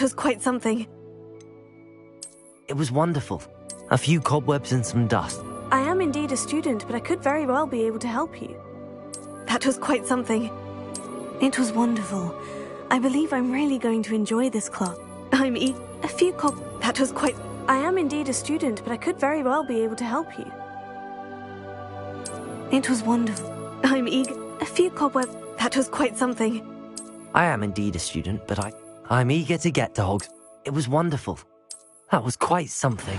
That was quite something. It was wonderful. A few cobwebs and some dust. I am indeed a student, but I could very well be able to help you. That was quite something. It was wonderful. I believe I'm really going to enjoy this class. A few That was quite... I am indeed a student, but I could very well be able to help you. It was wonderful. I'm eager... A few cobwebs... That was quite something. I am indeed a student, but I'm eager to get to Hogwarts. It was wonderful. That was quite something.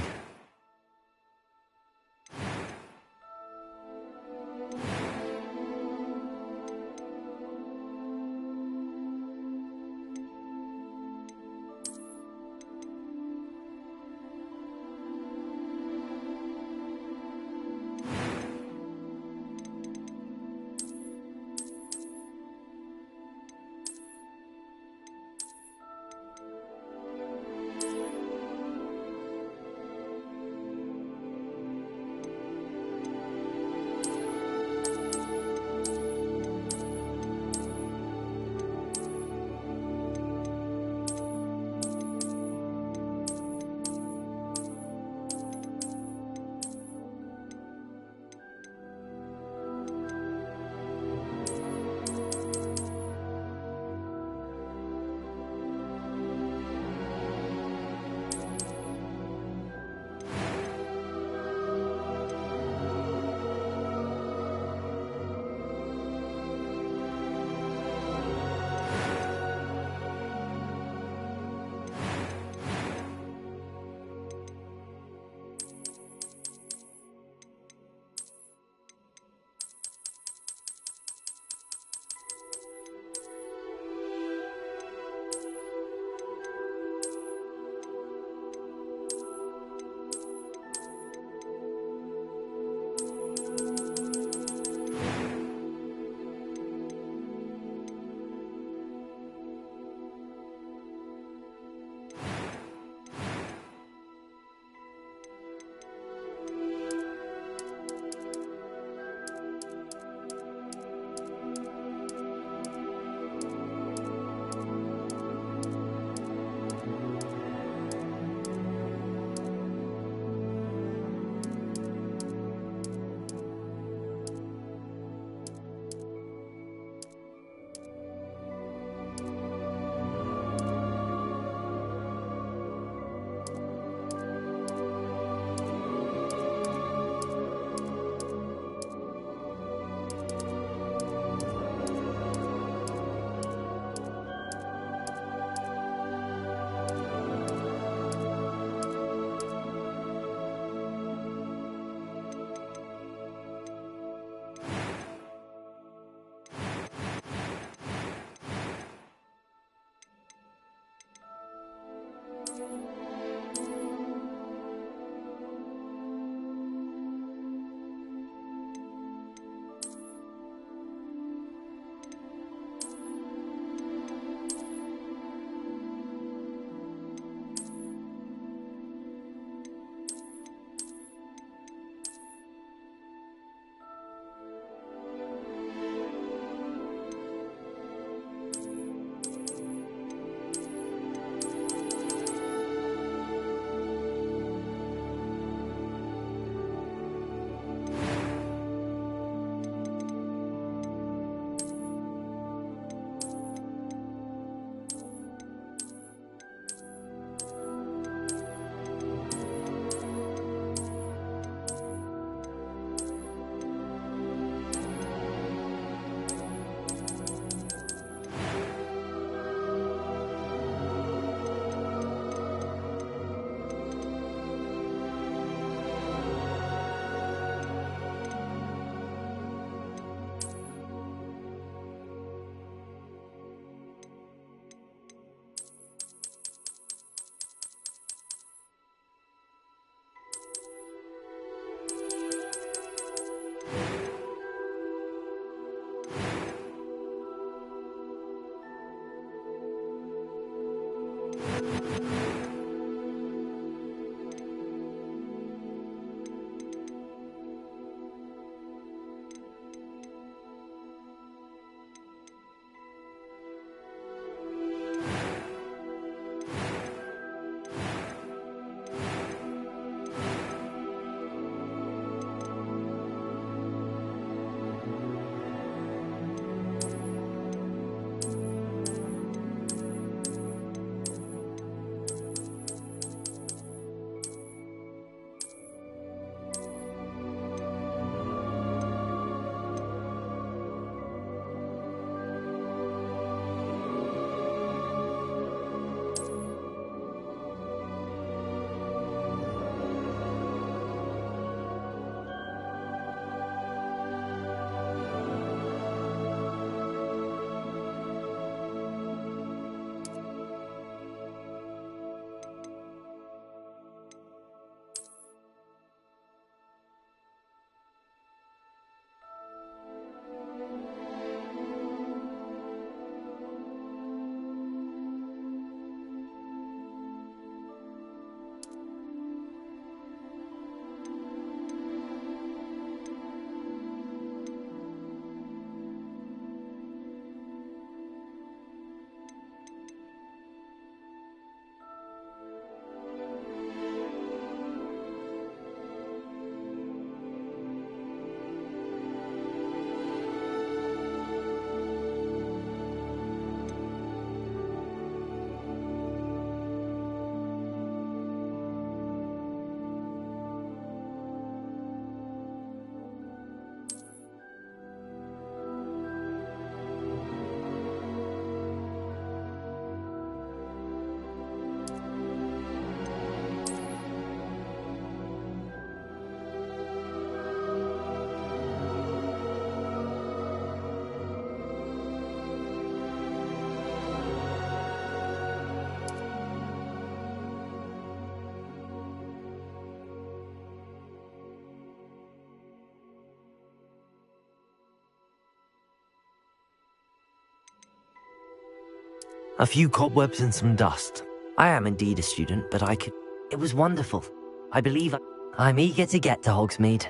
A few cobwebs and some dust. I am indeed a student, but I could... It was wonderful. I believe I'm eager to get to Hogsmeade.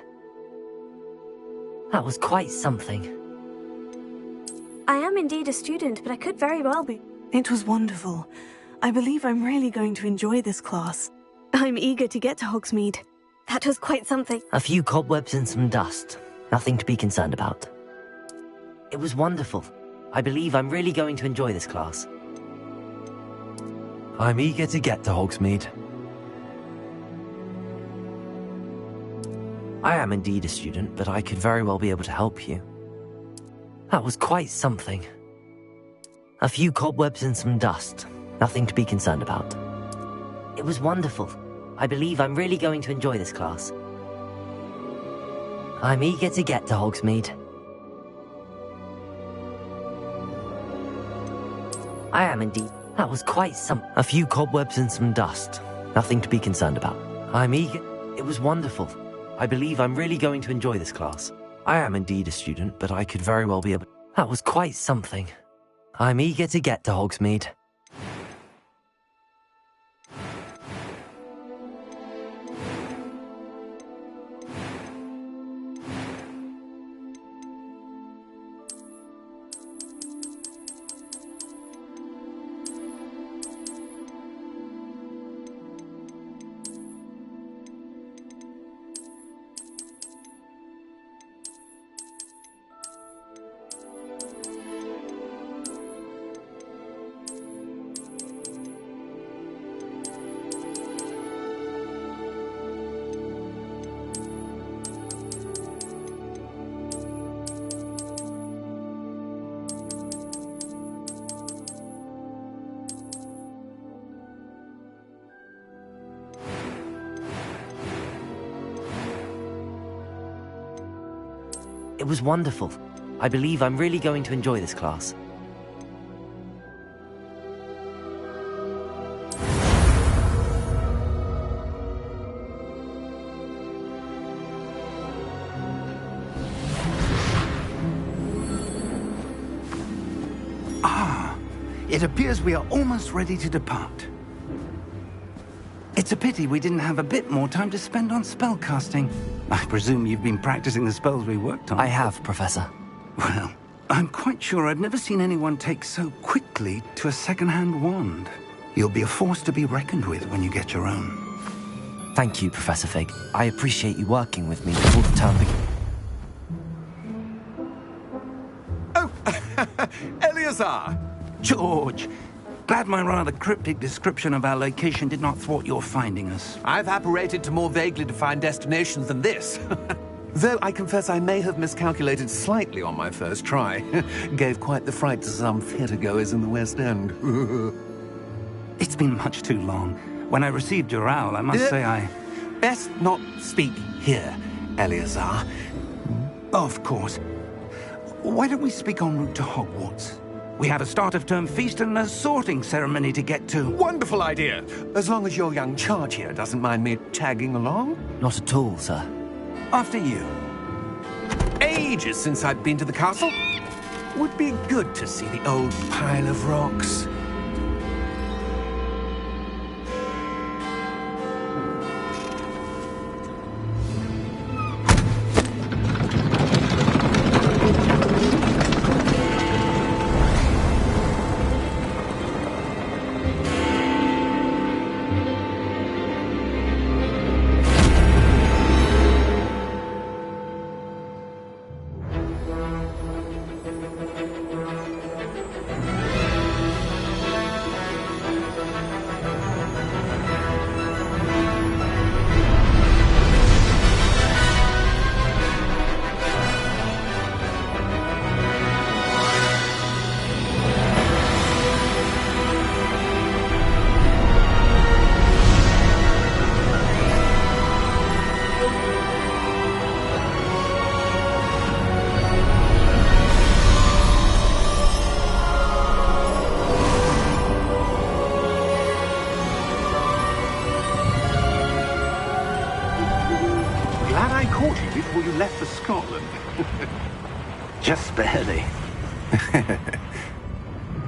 That was quite something. I am indeed a student, but I could very well be. It was wonderful. I believe I'm really going to enjoy this class. I'm eager to get to Hogsmeade. That was quite something. A few cobwebs and some dust. Nothing to be concerned about. It was wonderful. I believe I'm really going to enjoy this class. I'm eager to get to Hogsmeade. I am indeed a student, but I could very well be able to help you. That was quite something. A few cobwebs and some dust. Nothing to be concerned about. It was wonderful. I believe I'm really going to enjoy this class. I'm eager to get to Hogsmeade. I am indeed. That was quite some... A few cobwebs and some dust. Nothing to be concerned about. I'm eager... It was wonderful. I believe I'm really going to enjoy this class. I am indeed a student, but I could very well be able... That was quite something. I'm eager to get to Hogsmeade. It was wonderful. I believe I'm really going to enjoy this class. It appears we are almost ready to depart. It's a pity we didn't have a bit more time to spend on spellcasting. I presume you've been practicing the spells we worked on. I have, Professor. Well, I'm quite sure I've never seen anyone take so quickly to a second-hand wand. You'll be a force to be reckoned with when you get your own. Thank you, Professor Fig. I appreciate you working with me before the term begins. Oh, Eleazar! George, glad my rather cryptic description of our location did not thwart your finding us. I've apparated to more vaguely defined destinations than this. Though I confess I may have miscalculated slightly on my first try. Gave quite the fright to some theatre-goers in the West End. It's been much too long. When I received your owl, I must say I... Best not speak here, Eleazar. Of course. Why don't we speak en route to Hogwarts? We have a start-of-term feast and a sorting ceremony to get to. Wonderful idea! As long as your young charge here doesn't mind me tagging along. Not at all, sir. After you. Ages since I've been to the castle. Would be good to see the old pile of rocks. Before you left for Scotland. Just barely.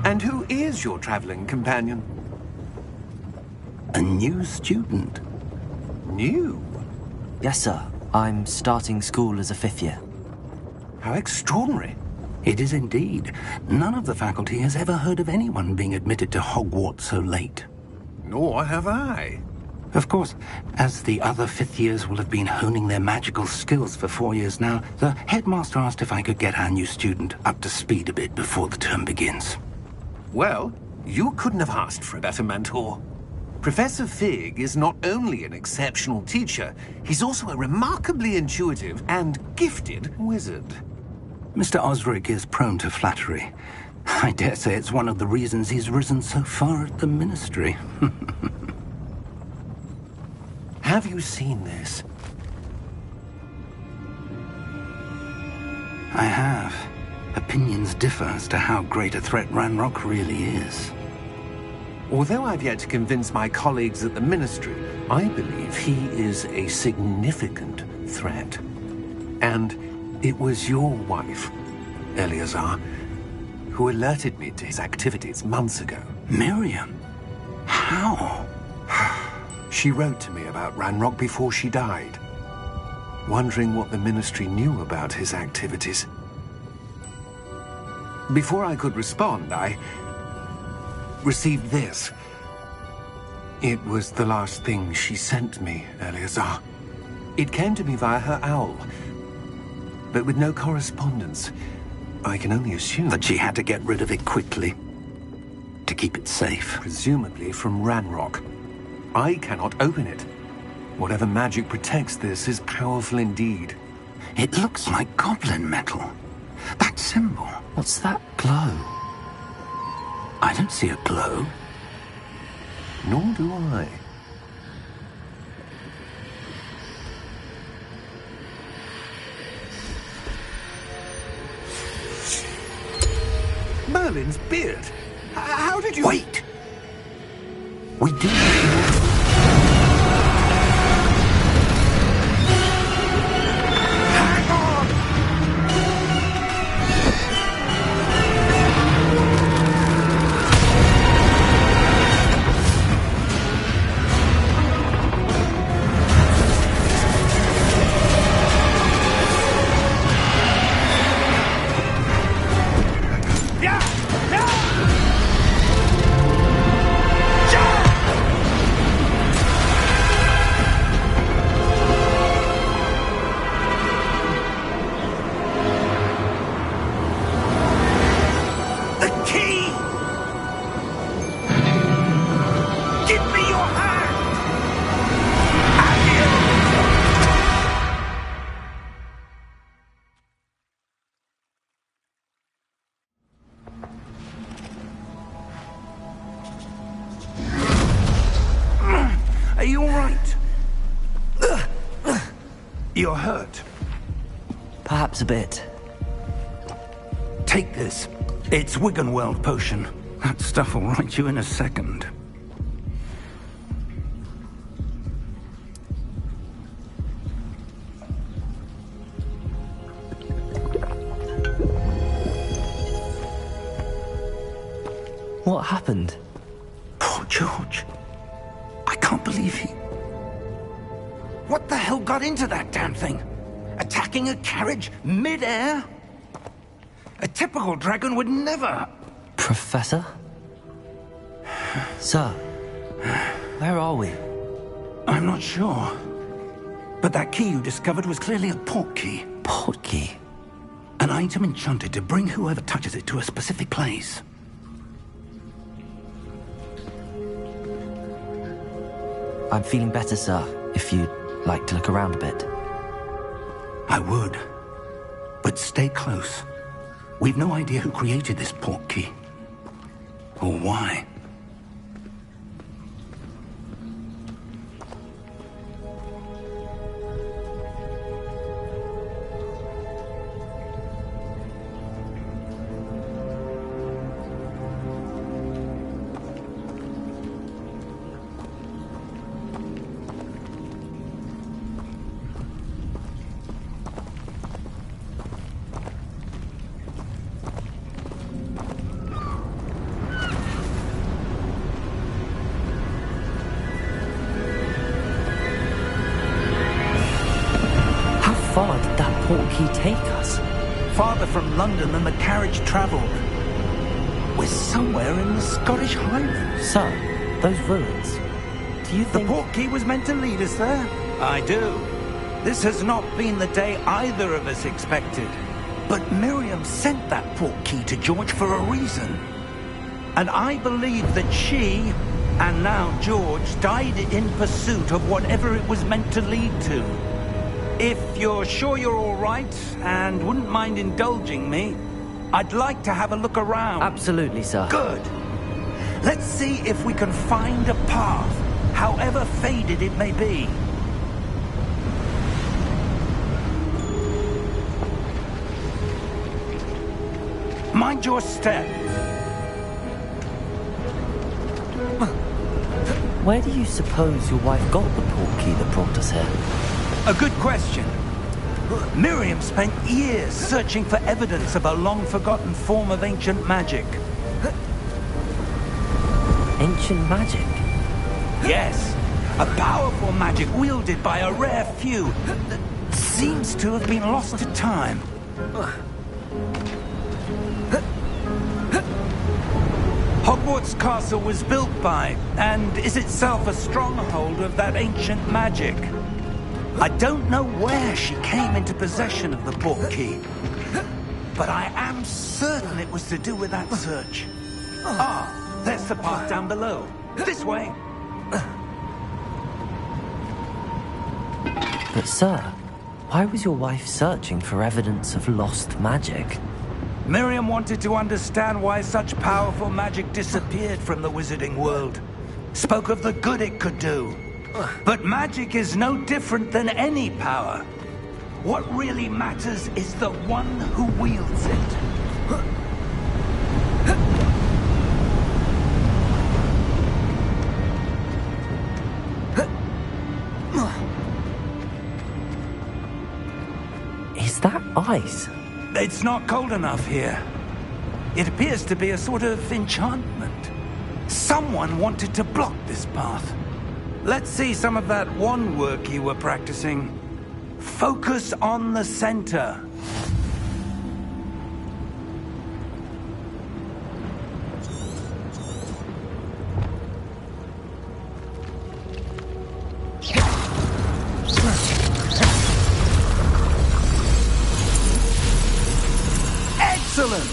And who is your traveling companion? A new student. New? Yes, sir. I'm starting school as a 5th year. How extraordinary. It is indeed. None of the faculty has ever heard of anyone being admitted to Hogwarts so late. Nor have I. Of course, as the other 5th years will have been honing their magical skills for 4 years now, the headmaster asked if I could get our new student up to speed a bit before the term begins. Well, you couldn't have asked for a better mentor. Professor Fig is not only an exceptional teacher, he's also a remarkably intuitive and gifted wizard. Mr. Osric is prone to flattery. I dare say it's one of the reasons he's risen so far at the Ministry. Have you seen this? I have. Opinions differ as to how great a threat Ranrock really is. Although I've yet to convince my colleagues at the Ministry, I believe he is a significant threat. And it was your wife, Eleazar, who alerted me to his activities months ago. Miriam? How? She wrote to me about Ranrock before she died, wondering what the Ministry knew about his activities. Before I could respond, I received this. It was the last thing she sent me, Eleazar. It came to me via her owl, but with no correspondence. I can only assume That she had to get rid of it quickly, to keep it safe. presumably from Ranrock. I cannot open it. Whatever magic protects this is powerful indeed. It looks like goblin metal. That symbol. What's that glow? I don't see a glow. Nor do I. Merlin's beard. How did you... Wait! We do. Hang on! Yeah! Yeah! The key! Give me your hand! Are you all right? You're hurt. Perhaps a bit. Take this. It's Wiggenweld potion. That stuff will right you in a second. What happened? Poor George. I can't believe he... What the hell got into that damn thing? Attacking a carriage mid-air? A typical dragon would never... Professor? Sir, where are we? I'm not sure. But that key you discovered was clearly a port key. Port key? An item enchanted to bring whoever touches it to a specific place. I'm feeling better, sir, if you'd like to look around a bit. I would. But stay close. We've no idea who created this port key. Or why. far did that portkey take us? Farther from London than the carriage travelled. We're somewhere in the Scottish Highlands. Sir, those ruins. Do you think... The portkey was meant to lead us there? I do. This has not been the day either of us expected. But Miriam sent that portkey to George for a reason. And I believe that she, and now George, died in pursuit of whatever it was meant to lead to. If you're sure you're all right, and wouldn't mind indulging me, I'd like to have a look around. Absolutely, sir. Good. Let's see if we can find a path, however faded it may be. Mind your step. Where do you suppose your wife got the portkey that brought us here? A good question. Miriam spent years searching for evidence of a long-forgotten form of ancient magic. Ancient magic? Yes, a powerful magic wielded by a rare few that seems to have been lost to time. Hogwarts Castle was built by, and is itself a stronghold of that ancient magic. I don't know where she came into possession of the portkey, but I am certain it was to do with that search. Ah, there's the path down below. This way. But sir, why was your wife searching for evidence of lost magic? Miriam wanted to understand why such powerful magic disappeared from the wizarding world. Spoke of the good it could do. But magic is no different than any power. What really matters is the one who wields it. Is that ice? It's not cold enough here. It appears to be a sort of enchantment. Someone wanted to block this path. Let's see some of that wand work you were practicing. Focus on the center. Excellent!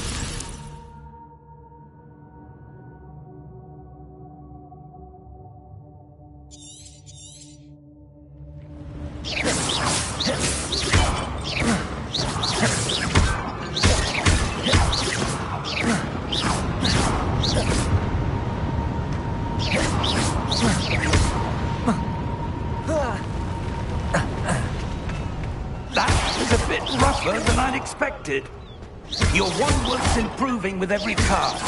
That was a bit rougher than I'd expected. Your wand work's improving with every cast.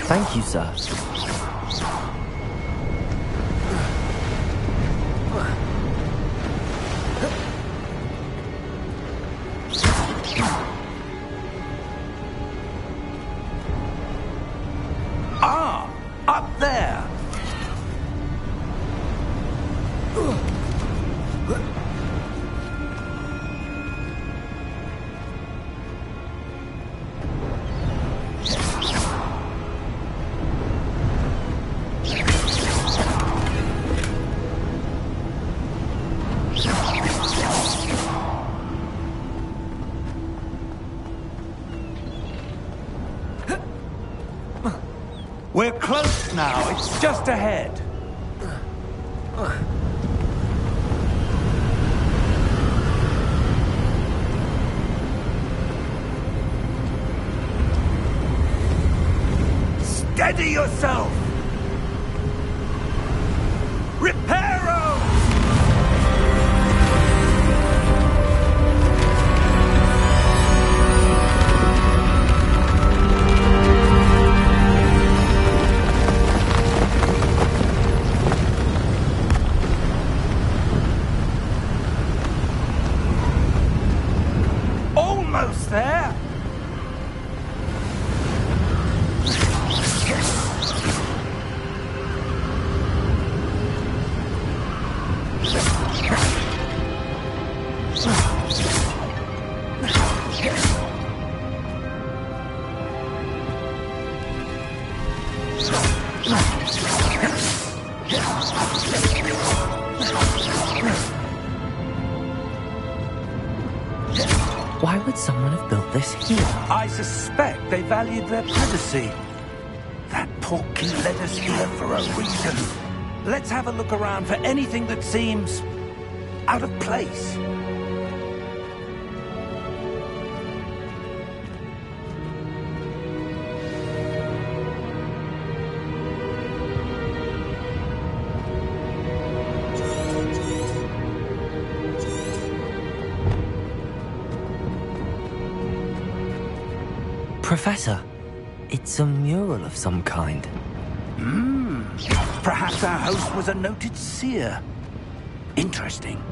Thank you, sir. Ah, up there. We're close now. It's just ahead. Steady yourself! Reparo! Almost there! Why would someone have built this here? I suspect they valued their privacy. That portkey led us here for a reason. Let's have a look around for anything that seems out of place. Professor, it's a mural of some kind. Perhaps our host was a noted seer. Interesting.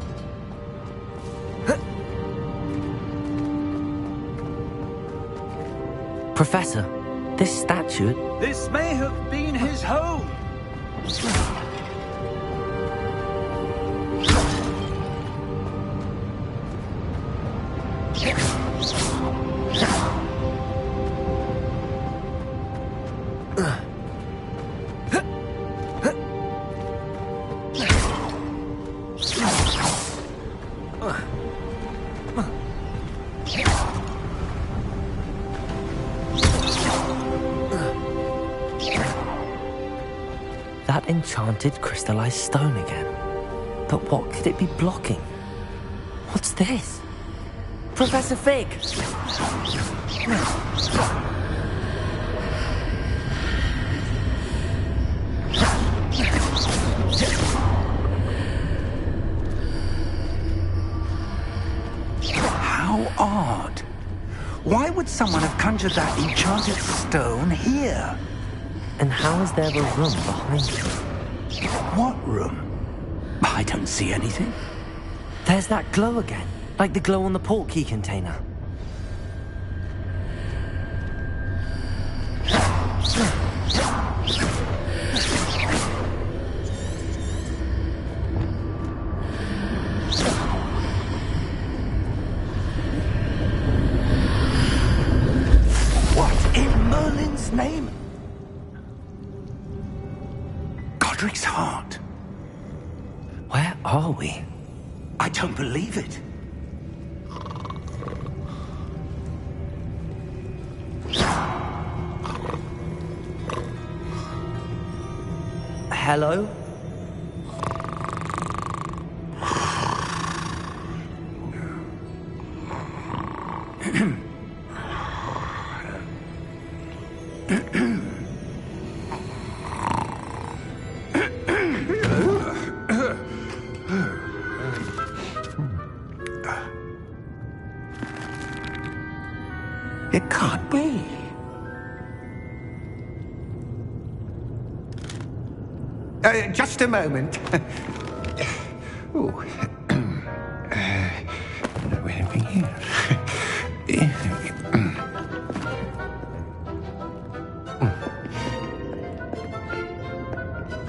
Professor, this statue... This may have been his home. That enchanted crystallized stone again. But what could it be blocking? What's this? Professor Fig! How odd. Why would someone have conjured that enchanted stone here? And how is there a room behind it? What room? I don't see anything. There's that glow again, like the glow on the portkey container. What in Merlin's name? Godric's heart. Where are we? I don't believe it. Hello? It can't be. Just a moment. Ooh. Anything here?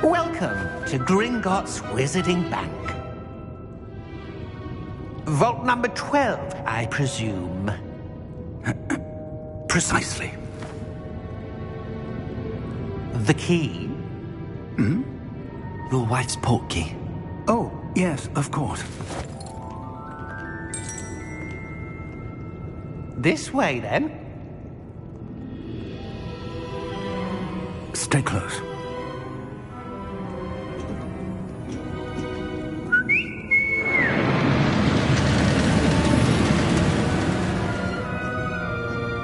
Welcome to Gringotts Wizarding Bank. Vault number 12, I presume. Precisely. The key? Your wife's portkey. Oh, yes, of course. This way, then. Stay close.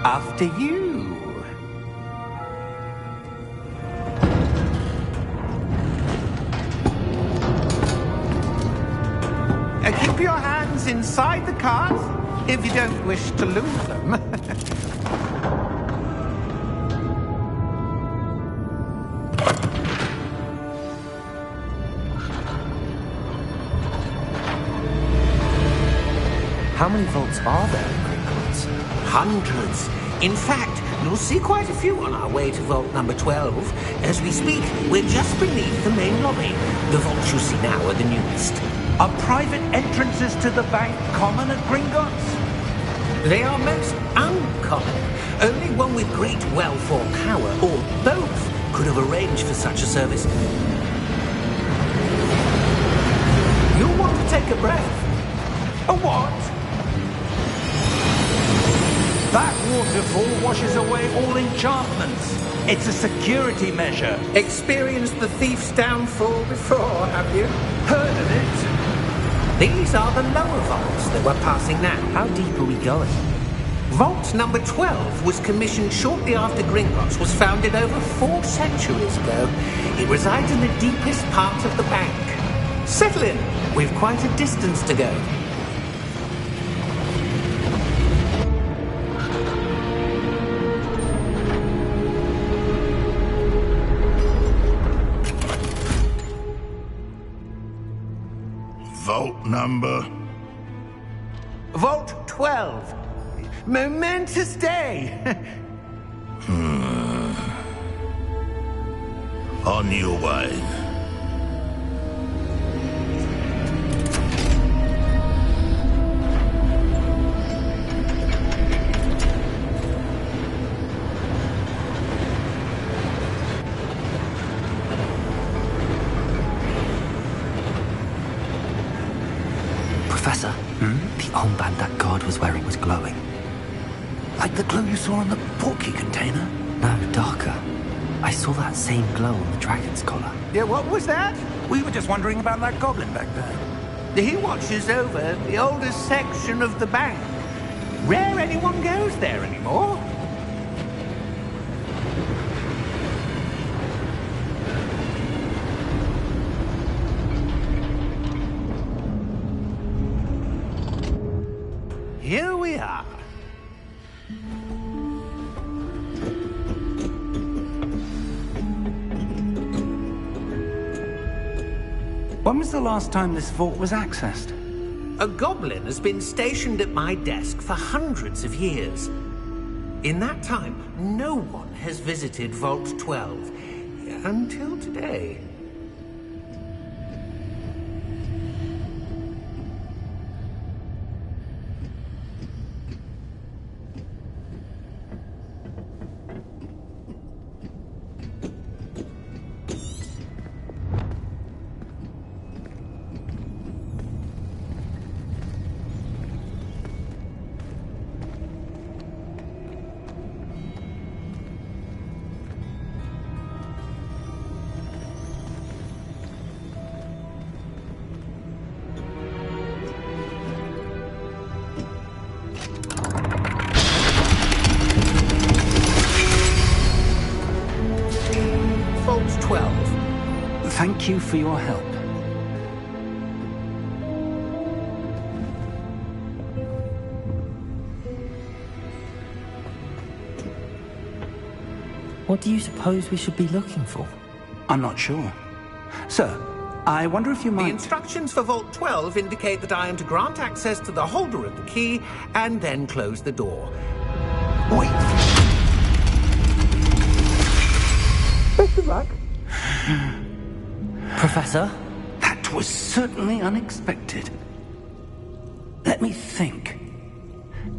After you. Keep your hands inside the cart if you don't wish to lose them. How many vaults are there in Gringotts? Hundreds. In fact, you'll see quite a few on our way to vault number 12. As we speak, we're just beneath the main lobby. The vaults you see now are the newest. Are private entrances to the bank common at Gringotts? They are most uncommon. Only one with great wealth or power, or both, could have arranged for such a service. You'll want to take a breath. A what? waterfall washes away all enchantments. It's a security measure. Experienced the thief's downfall before, have you? Heard of it? These are the lower vaults that we're passing now. How deep are we going? Vault number 12 was commissioned shortly after Gringotts was founded over 4 centuries ago. It resides in the deepest part of the bank. Settle in. We've quite a distance to go. Vault number? Vault 12. Momentous day. On your way. Professor, the armband that guard was wearing was glowing. Like the glow you saw in the porky container? No, darker. I saw that same glow on the dragon's collar. Yeah, what was that? We were just wondering about that goblin back there. He watches over the oldest section of the bank. Rare anyone goes there anymore. Here we are. When was the last time this vault was accessed? A goblin has been stationed at my desk for hundreds of years. In that time, no one has visited Vault 12 until today. Vault 12. Thank you for your help. What do you suppose we should be looking for? I'm not sure. Sir, I wonder if you The might... instructions for Vault 12 indicate that I am to grant access to the holder of the key and then close the door. Wait! Best of luck. Professor? That was certainly unexpected. Let me think.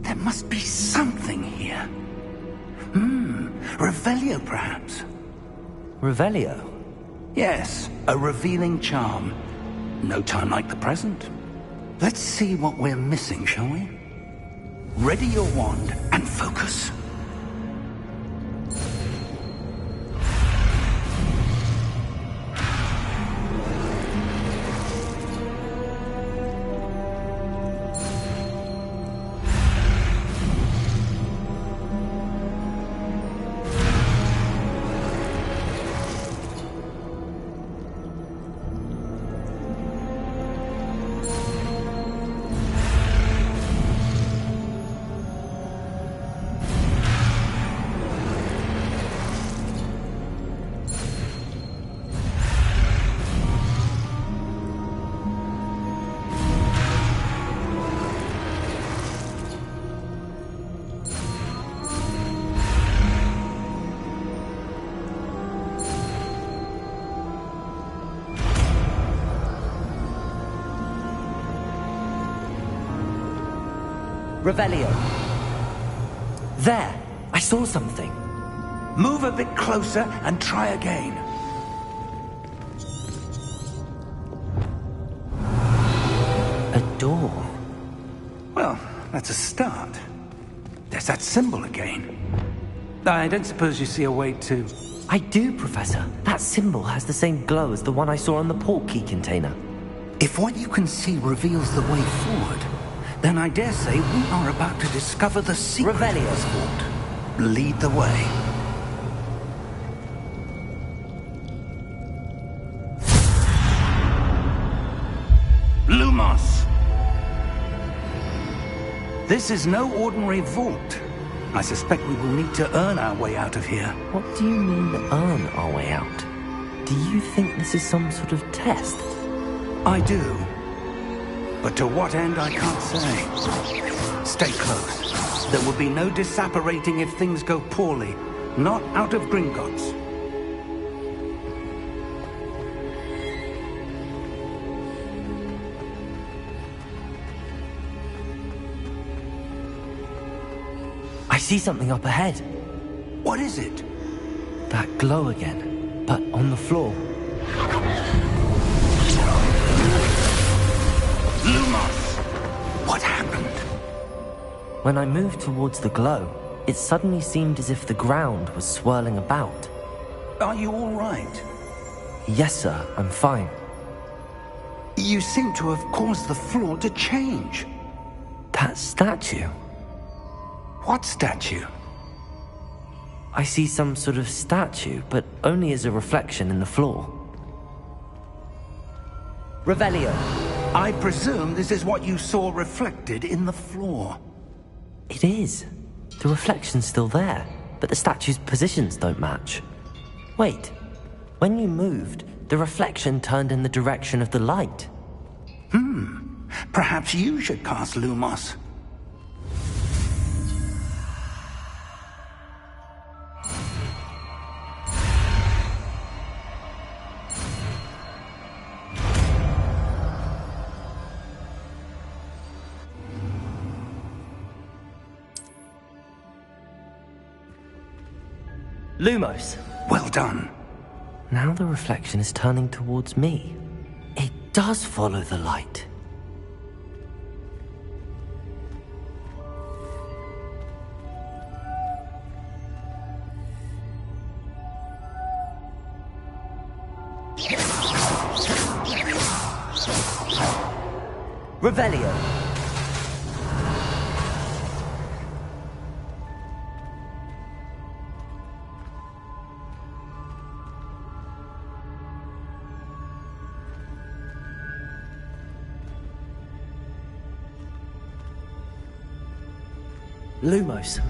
There must be something here. Revelio, perhaps? Revelio? Yes, a revealing charm. No time like the present. Let's see what we're missing, shall we? Ready your wand and focus. Revelio. There! I saw something. Move a bit closer and try again. A door. Well, that's a start. There's that symbol again. I don't suppose you see a way to... I do, Professor. That symbol has the same glow as the one I saw on the port key container. If what you can see reveals the way forward, then I dare say we are about to discover the secret of this vault. Lead the way. Lumos! This is no ordinary vault. I suspect we will need to earn our way out of here. What do you mean, earn our way out? Do you think this is some sort of test? I do. But to what end, I can't say. Stay close. There will be no disapparating if things go poorly. Not out of Gringotts. I see something up ahead. What is it? That glow again, but on the floor. Lumos! What happened? When I moved towards the glow, it suddenly seemed as if the ground was swirling about. Are you all right? Yes, sir, I'm fine. You seem to have caused the floor to change. That statue? What statue? I see some sort of statue, but only as a reflection in the floor. Revelio. I presume this is what you saw reflected in the floor. It is. The reflection's still there, but the statue's positions don't match. Wait. When you moved, the reflection turned in the direction of the light. Perhaps you should cast Lumos. Lumos. Well done. Now the reflection is turning towards me. It does follow the light. Revelio. Lumos.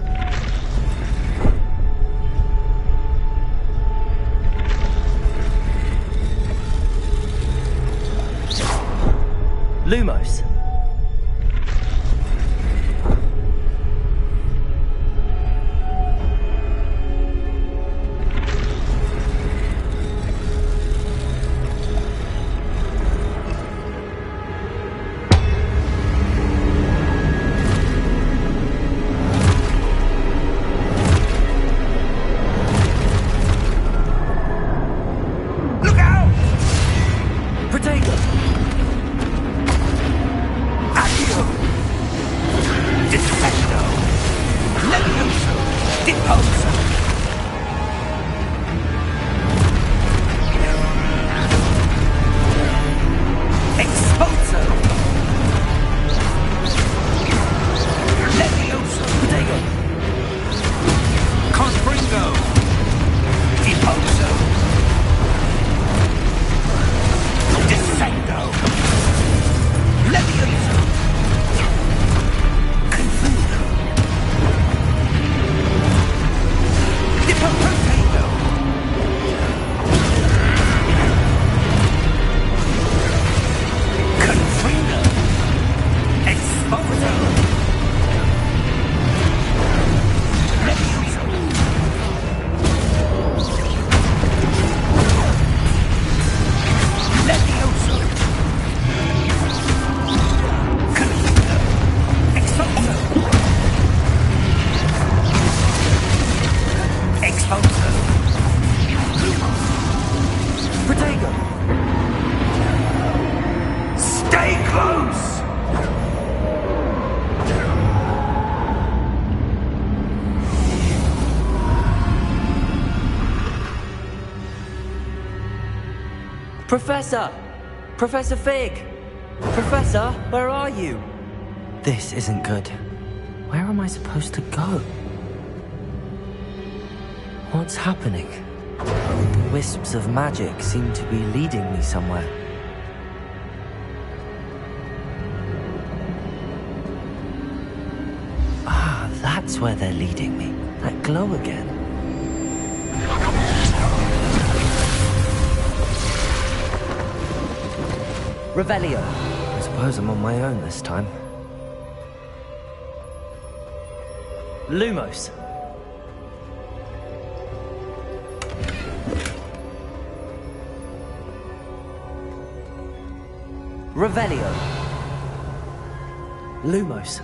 Lumos. Professor! Professor Fig! Professor, where are you? This isn't good. Where am I supposed to go? What's happening? Wisps of magic seem to be leading me somewhere. Ah, that's where they're leading me. That glow again. Revelio. I suppose I'm on my own this time. Lumos. Revelio. Lumos.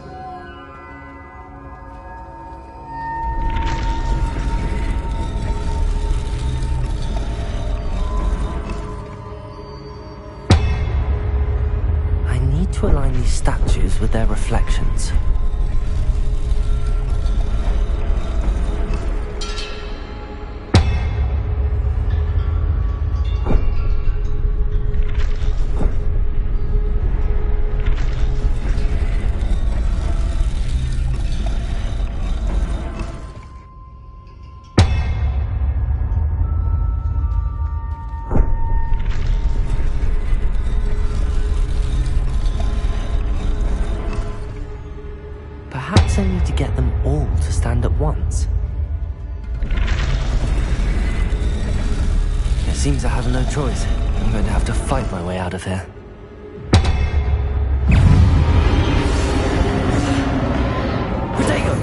I need to align these statues with their reflections. Perhaps I need to get them all to stand at once. It seems I have no choice. I'm going to have to fight my way out of here. Protego!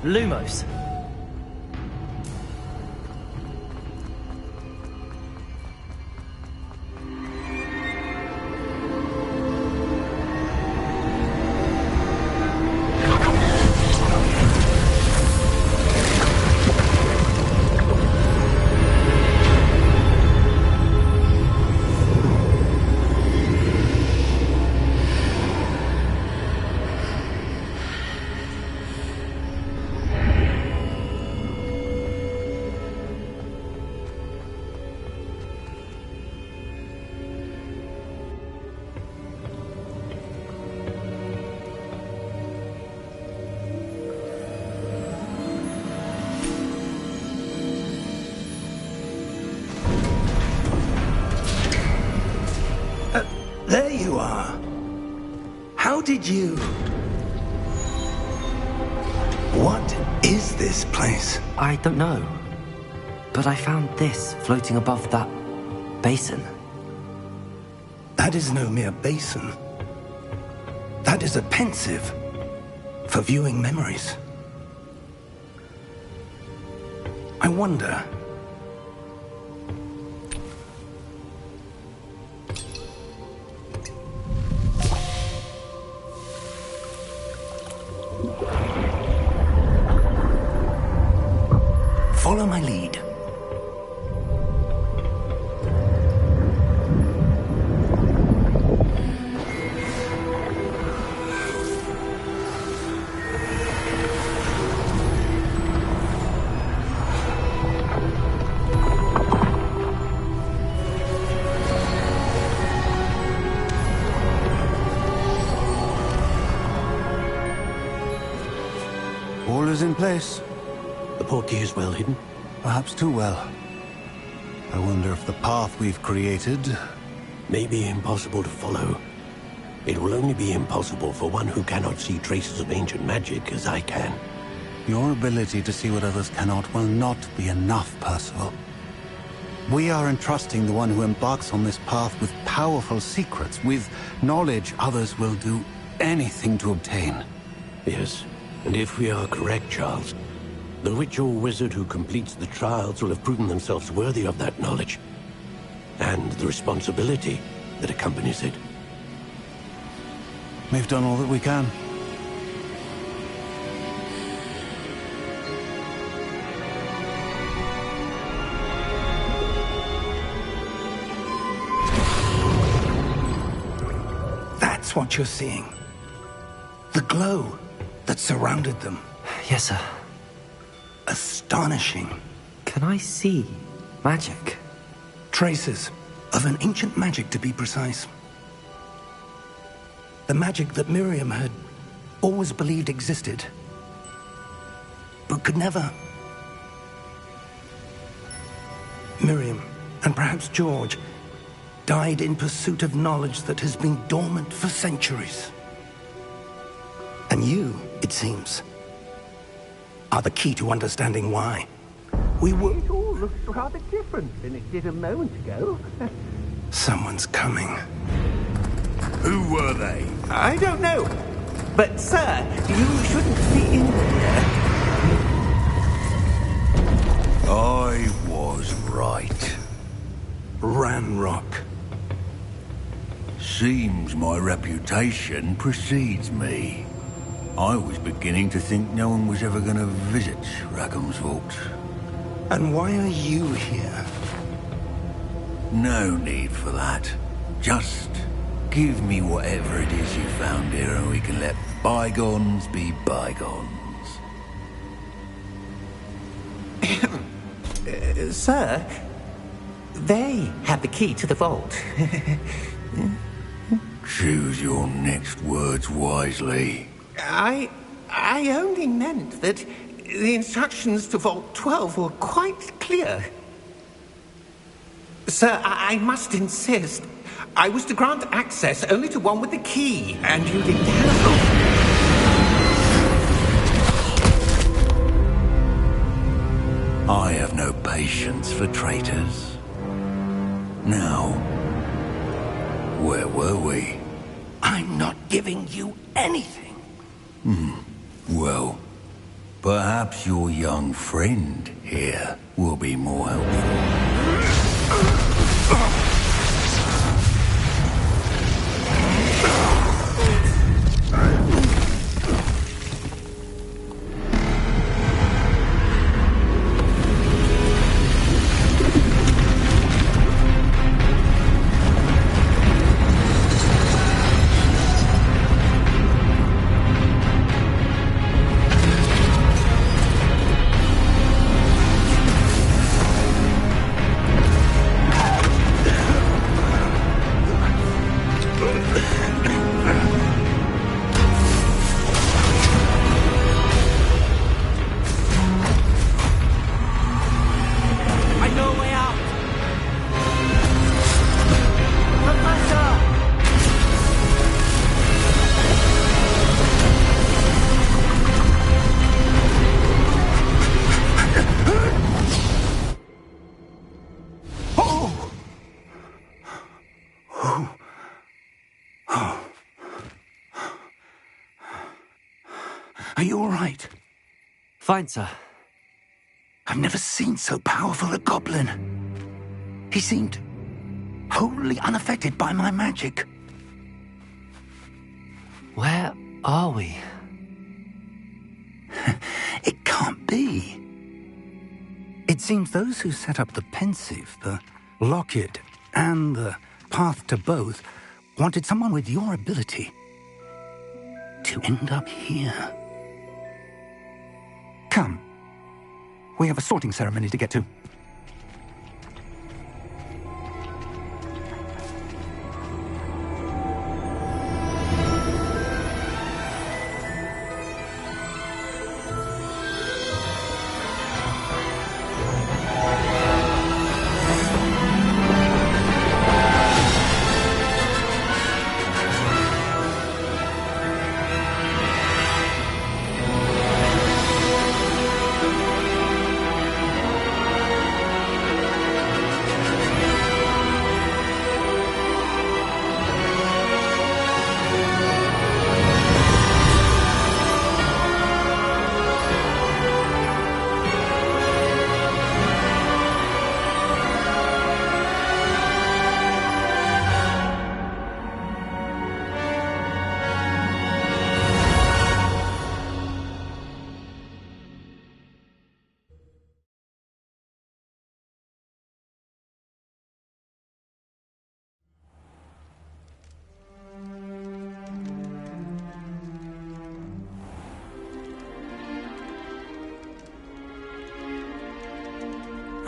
Lumos. There you are. How did you... What is this place? I don't know. But I found this floating above that basin. That is no mere basin. That is a pensive for viewing memories. I wonder... Follow my lead. All is in place. The portkey is well hidden. Perhaps too well. I wonder if the path we've created... May be impossible to follow. It will only be impossible for one who cannot see traces of ancient magic as I can. Your ability to see what others cannot will not be enough, Percival. We are entrusting the one who embarks on this path with powerful secrets, with knowledge others will do anything to obtain. Yes, and if we are correct, Charles, the witch or wizard who completes the trials will have proven themselves worthy of that knowledge, and the responsibility that accompanies it. We've done all that we can. That's what you're seeing. The glow that surrounded them. Yes, sir. Astonishing. Can I see magic? Traces of an ancient magic, to be precise. The magic that Miriam had always believed existed, but could never. Miriam, and perhaps George, died in pursuit of knowledge that has been dormant for centuries. And you, it seems, are the key to understanding why. We were... It all looks rather different than it did a moment ago. Someone's coming. Who were they? I don't know. But, sir, you shouldn't be in here. I was right. Ranrock. Seems my reputation precedes me. I was beginning to think no one was ever going to visit Rackham's Vault. And why are you here? No need for that. Just give me whatever it is you found here and we can let bygones be bygones. Sir, they have the key to the vault. Choose your next words wisely. I only meant that the instructions to Vault 12 were quite clear. Sir, I must insist. I was to grant access only to one with the key, and you didn't have... I have no patience for traitors. Now, where were we? I'm not giving you anything. Well, perhaps your young friend here will be more helpful. Are you all right? Fine, sir. I've never seen so powerful a goblin. He seemed wholly unaffected by my magic. Where are we? It can't be. It seems those who set up the pensive, the locket, and the path to both wanted someone with your ability to end up here. Come. We have a sorting ceremony to get to.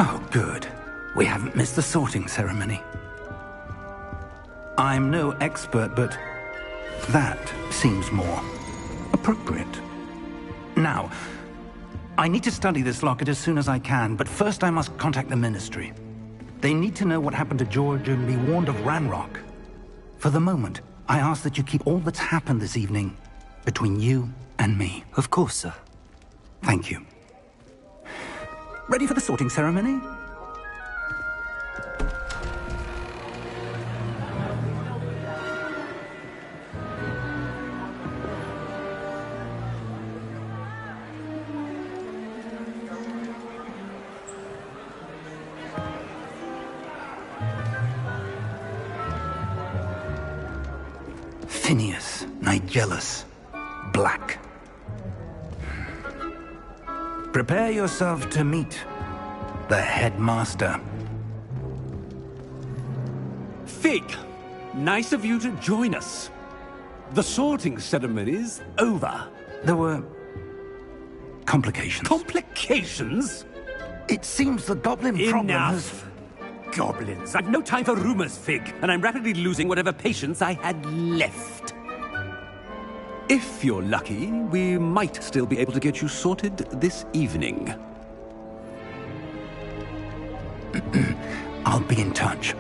Oh, good. We haven't missed the sorting ceremony. I'm no expert, but that seems more appropriate. Now, I need to study this locket as soon as I can, but first I must contact the Ministry. They need to know what happened to George and be warned of Ranrock. For the moment, I ask that you keep all that's happened this evening between you and me. Of course, sir. Thank you. Ready for the sorting ceremony? Phineas, Nigellus, Black. Prepare yourself to meet the headmaster. Fig, nice of you to join us. The sorting ceremony's over. There were complications. Complications? It seems the goblin problem has... Enough! Goblins. I've no time for rumors, Fig, and I'm rapidly losing whatever patience I had left. If you're lucky, we might still be able to get you sorted this evening. I'll be in touch.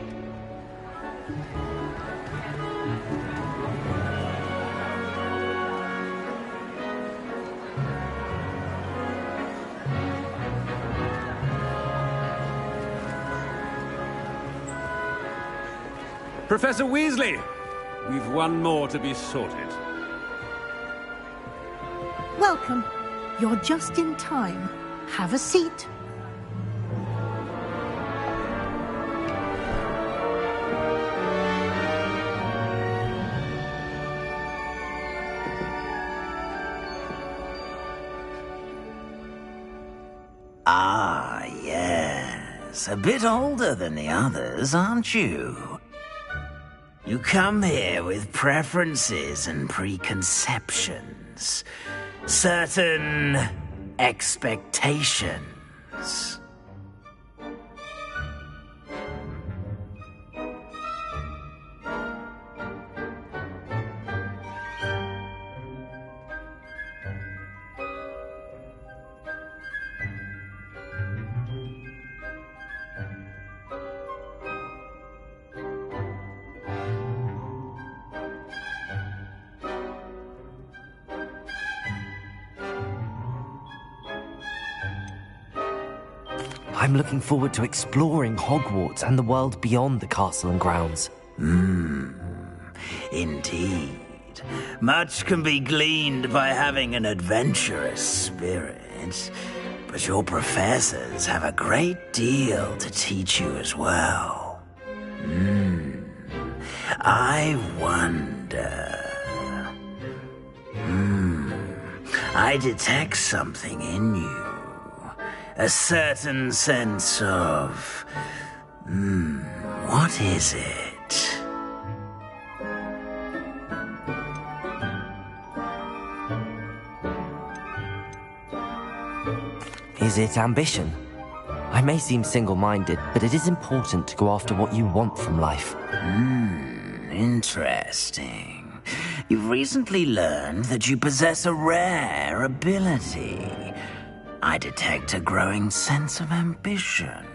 Professor Weasley, we've one more to be sorted. Welcome. You're just in time. Have a seat. Ah, yes. A bit older than the others, aren't you? You come here with preferences and preconceptions. Certain expectations. I'm looking forward to exploring Hogwarts and the world beyond the castle and grounds. Indeed. Much can be gleaned by having an adventurous spirit, but your professors have a great deal to teach you as well. I wonder... I detect something in you. A certain sense of... what is it? Is it ambition? I may seem single-minded, but it is important to go after what you want from life. Interesting. You've recently learned that you possess a rare ability. I detect a growing sense of ambition,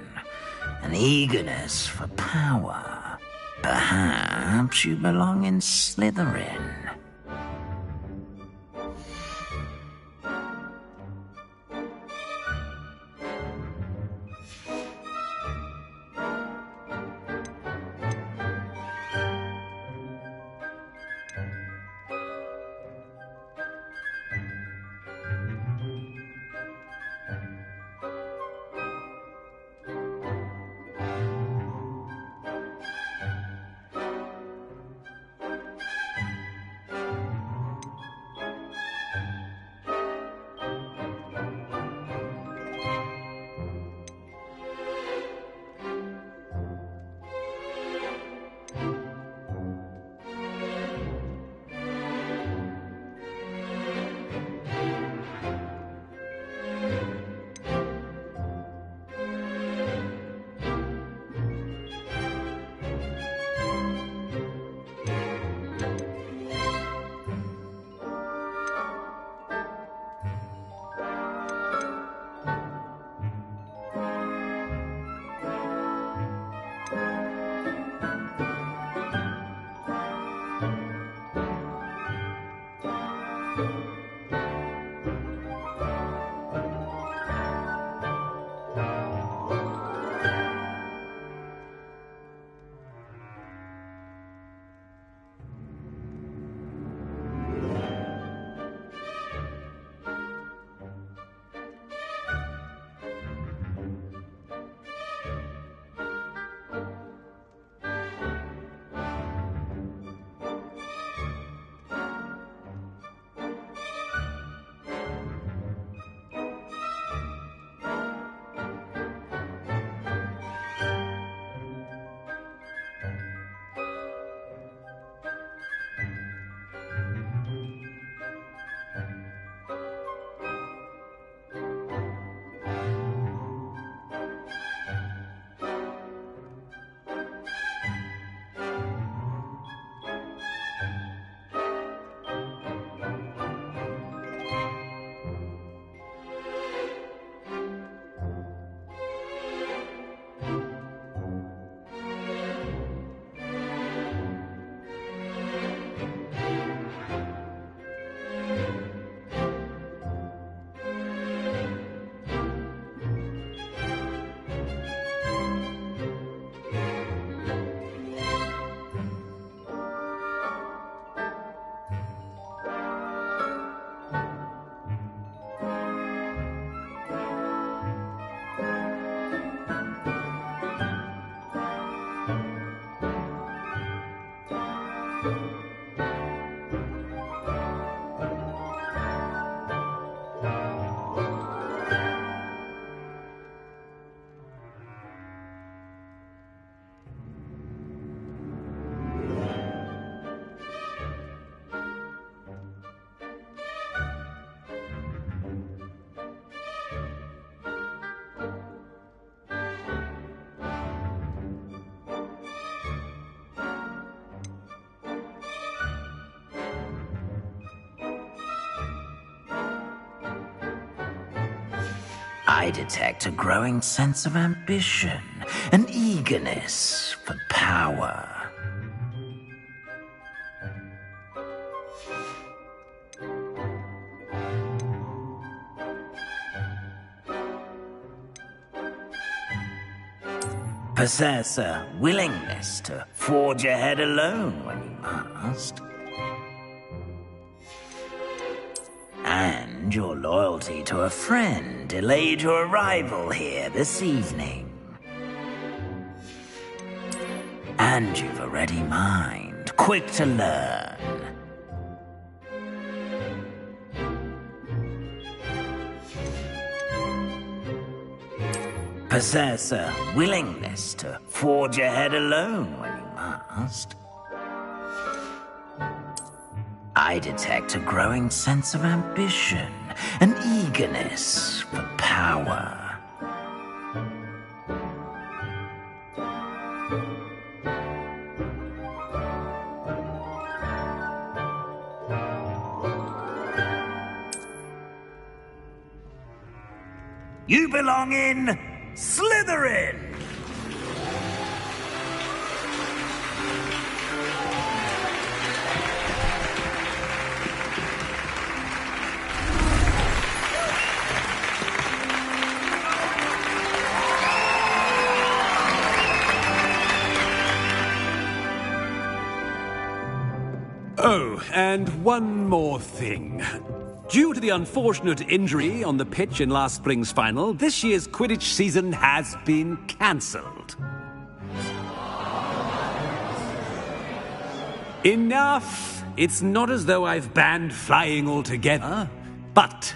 an eagerness for power. Perhaps you belong in Slytherin. I detect a growing sense of ambition, an eagerness for power. Possess a willingness to forge ahead alone when you must. And your loyalty to a friend delayed your arrival here this evening. And you've a ready mind, quick to learn. possess a willingness to forge ahead alone when you must. I detect a growing sense of ambition, an eagerness for power. You belong in Slytherin! Oh, and one more thing. Due to the unfortunate injury on the pitch in last spring's final, this year's Quidditch season has been cancelled. Enough! It's not as though I've banned flying altogether, but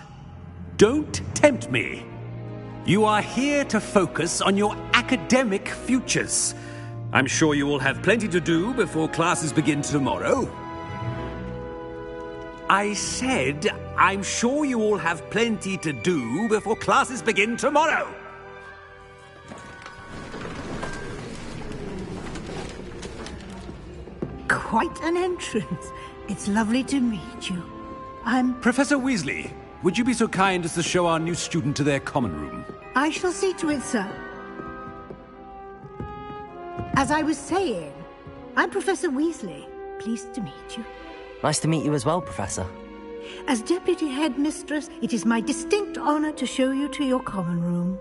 don't tempt me. You are here to focus on your academic futures. I'm sure you will have plenty to do before classes begin tomorrow. I said, I'm sure you all have plenty to do before classes begin tomorrow. Quite an entrance. It's lovely to meet you. I'm... Professor Weasley, would you be so kind as to show our new student to their common room? I shall see to it, sir. As I was saying, I'm Professor Weasley. Pleased to meet you. Nice to meet you as well, Professor. As Deputy Headmistress, it is my distinct honor to show you to your common room.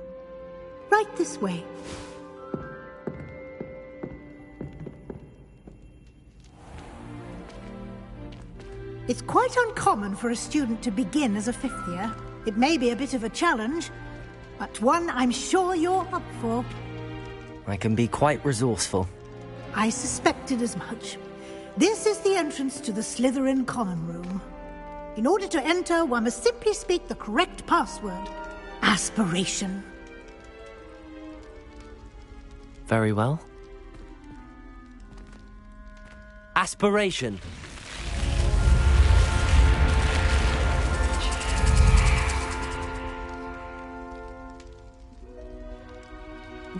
Right this way. It's quite uncommon for a student to begin as a fifth year. It may be a bit of a challenge, but one I'm sure you're up for. I can be quite resourceful. I suspected as much. This is the entrance to the Slytherin common room. In order to enter, one must simply speak the correct password. Aspiration. Very well. Aspiration.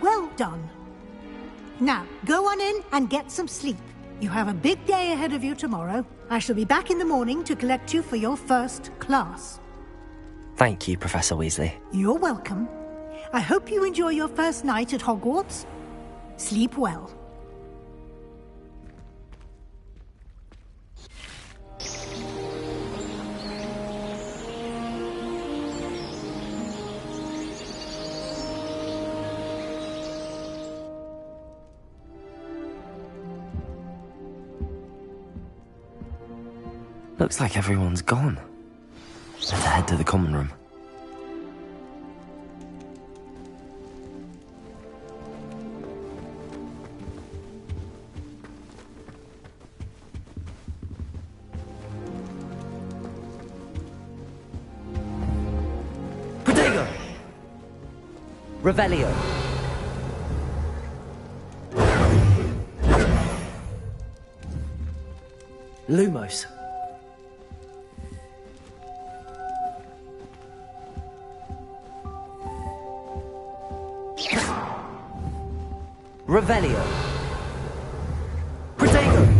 Well done. Now, go on in and get some sleep. You have a big day ahead of you tomorrow. I shall be back in the morning to collect you for your first class. Thank you, Professor Weasley. You're welcome. I hope you enjoy your first night at Hogwarts. Sleep well. Looks like everyone's gone. Let's head to the common room. Protego! Revelio! Lumos! Revelio. Protego.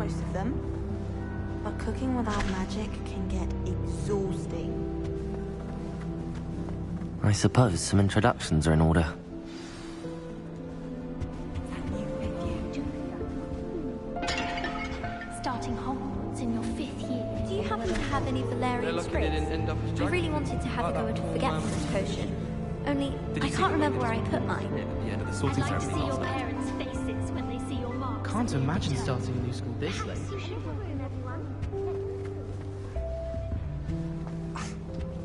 most of them. But cooking without magic can get exhausting. I suppose some introductions are in order. Starting Hogwarts in your 5th year. Do you happen to have any Valerian spritz? I really wanted to have a go at a forgetfulness potion. Only, I can't remember where I put mine. I'd like to see your parents' faces when they see your marks. Can't imagine starting a new school this late.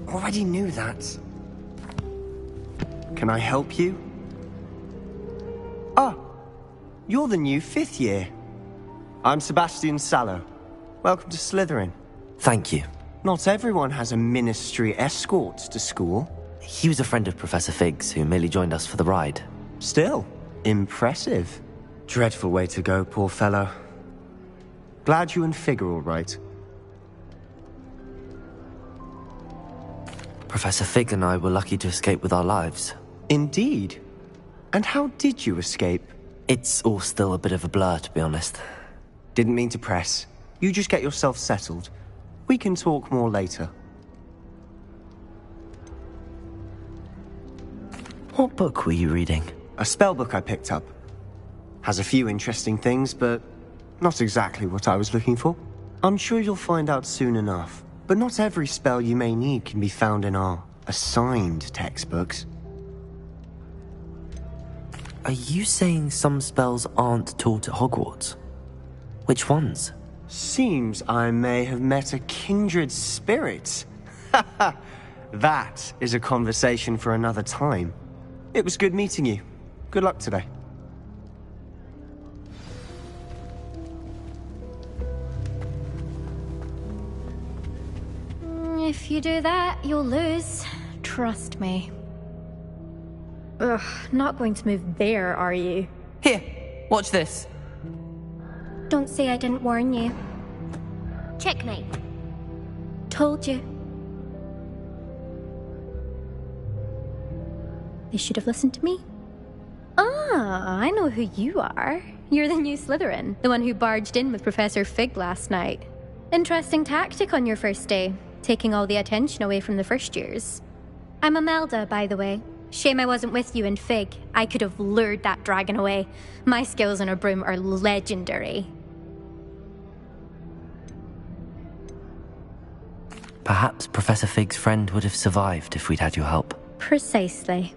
Already knew that. Can I help you? Ah, you're the new 5th year. I'm Sebastian Sallow. Welcome to Slytherin. Thank you. Not everyone has a ministry escort to school. He was a friend of Professor Fig's who merely joined us for the ride. Still, impressive. Dreadful way to go, poor fellow. Glad you and Fig are all right. Professor Fig and I were lucky to escape with our lives. Indeed. And how did you escape? It's all still a bit of a blur, to be honest. Didn't mean to press. You just get yourself settled. We can talk more later. What book were you reading? A spell book I picked up. Has a few interesting things, but not exactly what I was looking for. I'm sure you'll find out soon enough. But not every spell you may need can be found in our assigned textbooks. Are you saying some spells aren't taught at Hogwarts? Which ones? Seems I may have met a kindred spirit. That is a conversation for another time. It was good meeting you. Good luck today. If you do that, you'll lose. Trust me. Ugh, not going to move there, are you? Here, watch this. Don't say I didn't warn you. Checkmate. Told you. They should have listened to me. Ah, I know who you are. You're the new Slytherin, the one who barged in with Professor Fig last night. Interesting tactic on your first day, taking all the attention away from the first years. I'm Imelda, by the way. Shame I wasn't with you in Fig. I could have lured that dragon away. My skills on a broom are legendary. Perhaps Professor Fig's friend would have survived if we'd had your help. Precisely.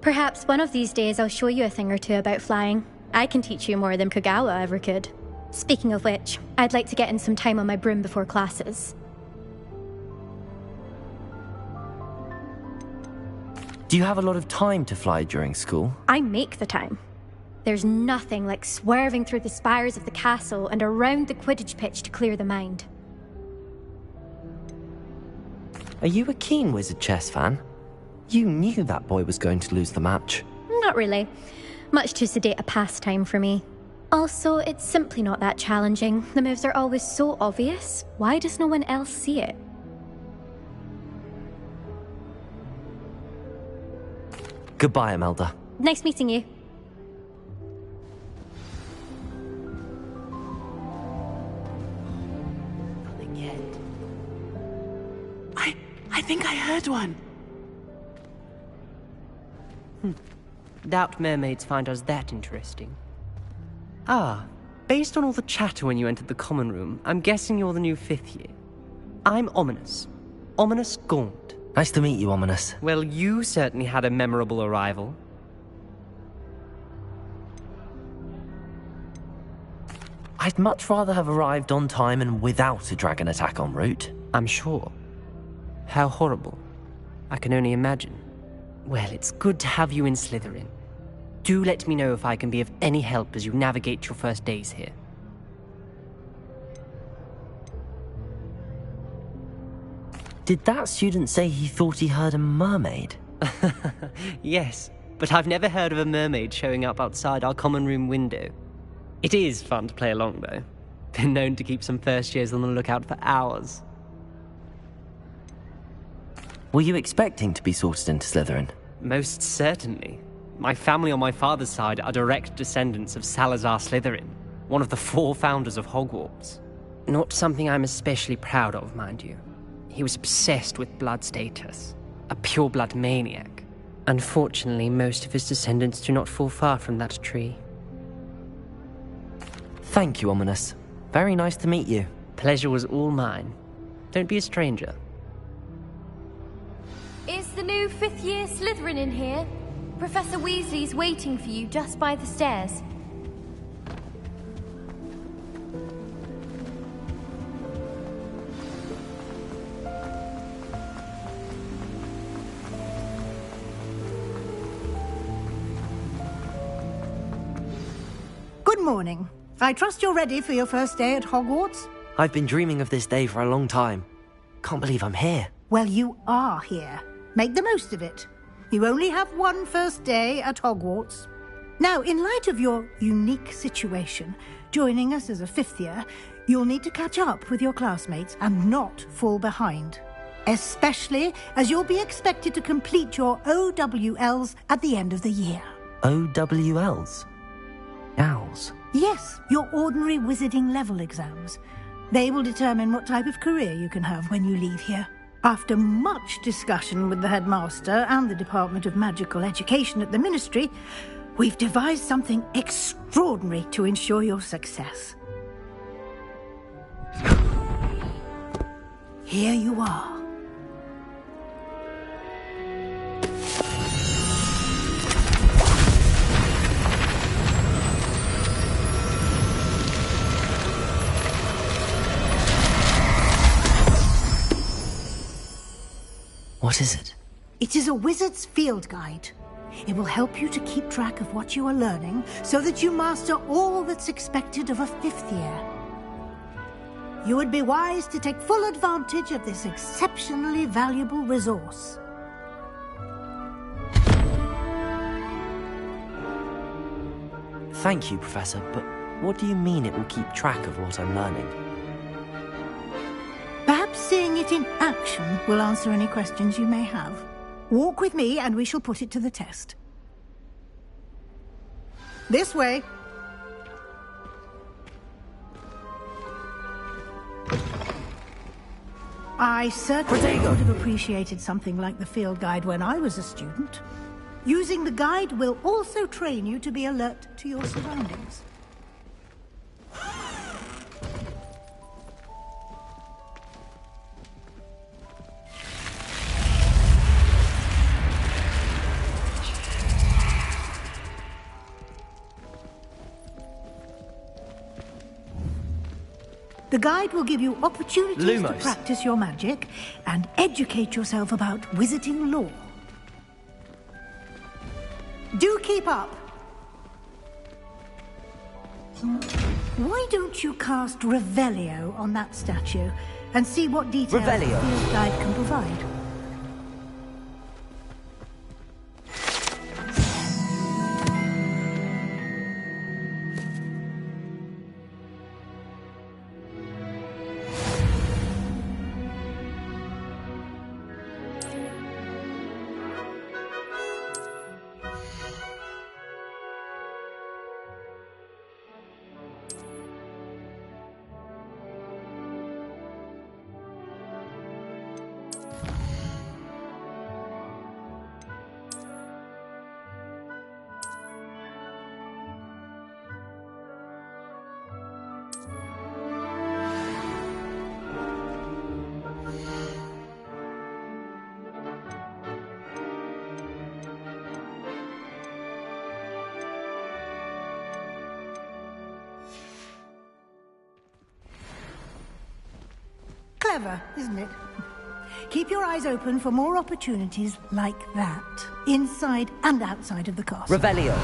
Perhaps one of these days I'll show you a thing or two about flying. I can teach you more than Kogawa ever could. Speaking of which, I'd like to get in some time on my broom before classes. Do you have a lot of time to fly during school? I make the time. There's nothing like swerving through the spires of the castle and around the Quidditch pitch to clear the mind. Are you a keen Wizard chess fan? You knew that boy was going to lose the match. Not really. Much too sedate a pastime for me. Also, it's simply not that challenging. The moves are always so obvious. Why does no one else see it? Goodbye, Imelda. Nice meeting you. Nothing yet. I think I heard one. Doubt mermaids find us that interesting. Ah, based on all the chatter when you entered the common room, I'm guessing you're the new 5th year. I'm Ominous. Ominous Gaunt. Nice to meet you, Ominous. Well, you certainly had a memorable arrival. I'd much rather have arrived on time and without a dragon attack en route. I'm sure. How horrible. I can only imagine. Well, it's good to have you in Slytherin. Do let me know if I can be of any help as you navigate your first days here. Did that student say he thought he heard a mermaid? Yes, but I've never heard of a mermaid showing up outside our common room window. It is fun to play along, though. Been known to keep some first years on the lookout for hours. Were you expecting to be sorted into Slytherin? Most certainly. My family on my father's side are direct descendants of Salazar Slytherin. one of the 4 founders of Hogwarts. Not something I'm especially proud of, mind you. He was obsessed with blood status, a pure-blood maniac. Unfortunately, most of his descendants do not fall far from that tree. Thank you, Ominous. Very nice to meet you. Pleasure was all mine. Don't be a stranger. Is the new 5th year Slytherin in here? Professor Weasley's waiting for you just by the stairs. Good morning. I trust you're ready for your first day at Hogwarts? I've been dreaming of this day for a long time. Can't believe I'm here. Well, you are here. Make the most of it. You only have one first day at Hogwarts. Now, in light of your unique situation, joining us as a 5th year, you'll need to catch up with your classmates and not fall behind. Especially as you'll be expected to complete your OWLs at the end of the year. OWLs? Owls? Yes, your ordinary wizarding level exams. They will determine what type of career you can have when you leave here. After much discussion with the headmaster and the Department of Magical Education at the Ministry, we've devised something extraordinary to ensure your success. Here you are. What is it? It is a wizard's field guide. It will help you to keep track of what you are learning so that you master all that's expected of a 5th year. You would be wise to take full advantage of this exceptionally valuable resource. Thank you, Professor, but what do you mean it will keep track of what I'm learning? Perhaps seeing it in action will answer any questions you may have. Walk with me and we shall put it to the test. This way. I certainly would have appreciated something like the field guide when I was a student. Using the guide will also train you to be alert to your surroundings. The guide will give you opportunities to practice your magic and educate yourself about wizarding lore. Do keep up. Why don't you cast Revelio on that statue and see what details the field guide can provide? Clever, isn't it? Keep your eyes open for more opportunities like that, inside and outside of the castle. Revelio.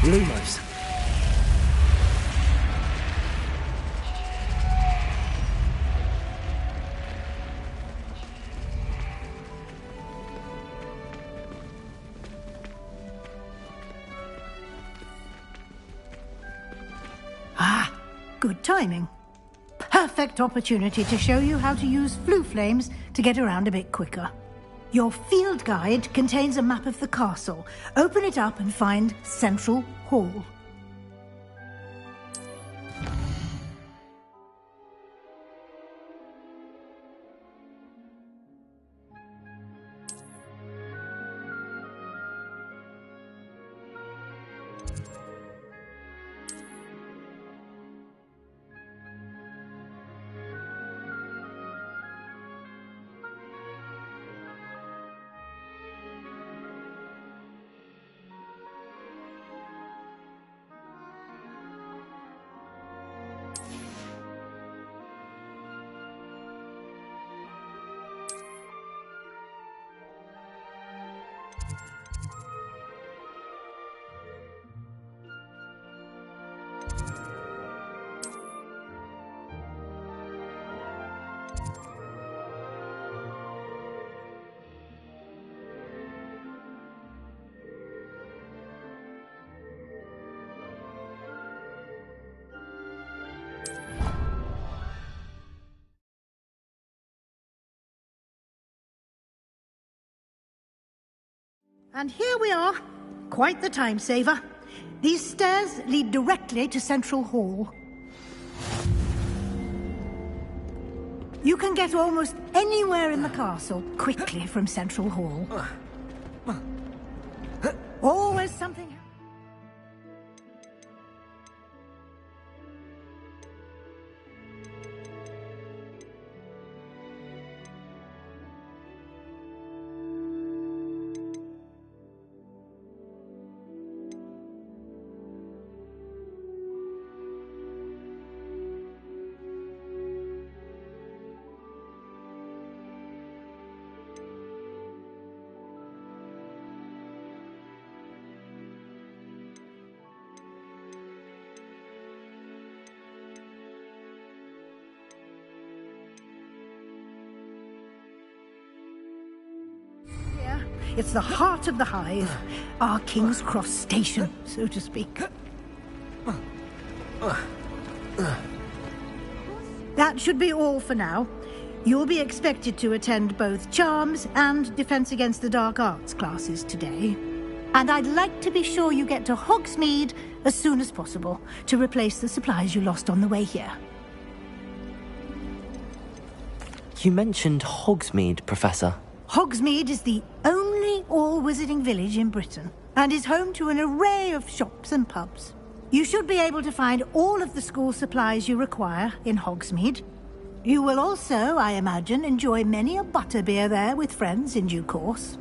Lumos. good timing. Perfect opportunity to show you how to use flue flames to get around a bit quicker. Your field guide contains a map of the castle. Open it up and find Central Hall. And here we are. Quite the time saver. These stairs lead directly to Central Hall. You can get almost anywhere in the castle quickly from Central Hall. Always something... It's the heart of the hive, our King's Cross station, so to speak. That should be all for now. You'll be expected to attend both Charms and Defense Against the Dark Arts classes today. And I'd like to be sure you get to Hogsmeade as soon as possible to replace the supplies you lost on the way here. You mentioned Hogsmeade, Professor. Hogsmeade is the only all-wizarding village in Britain and is home to an array of shops and pubs. You should be able to find all of the school supplies you require in Hogsmeade. You will also, I imagine, enjoy many a butterbeer there with friends in due course.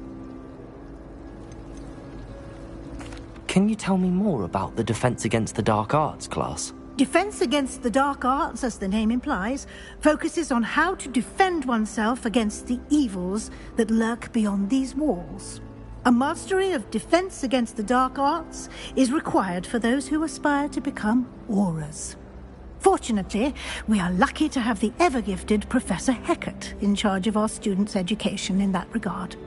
Can you tell me more about the Defense Against the Dark Arts class? Defense Against the Dark Arts, as the name implies, focuses on how to defend oneself against the evils that lurk beyond these walls. A mastery of Defense Against the Dark Arts is required for those who aspire to become Aurors. Fortunately, we are lucky to have the ever-gifted Professor Hecat in charge of our students' education in that regard.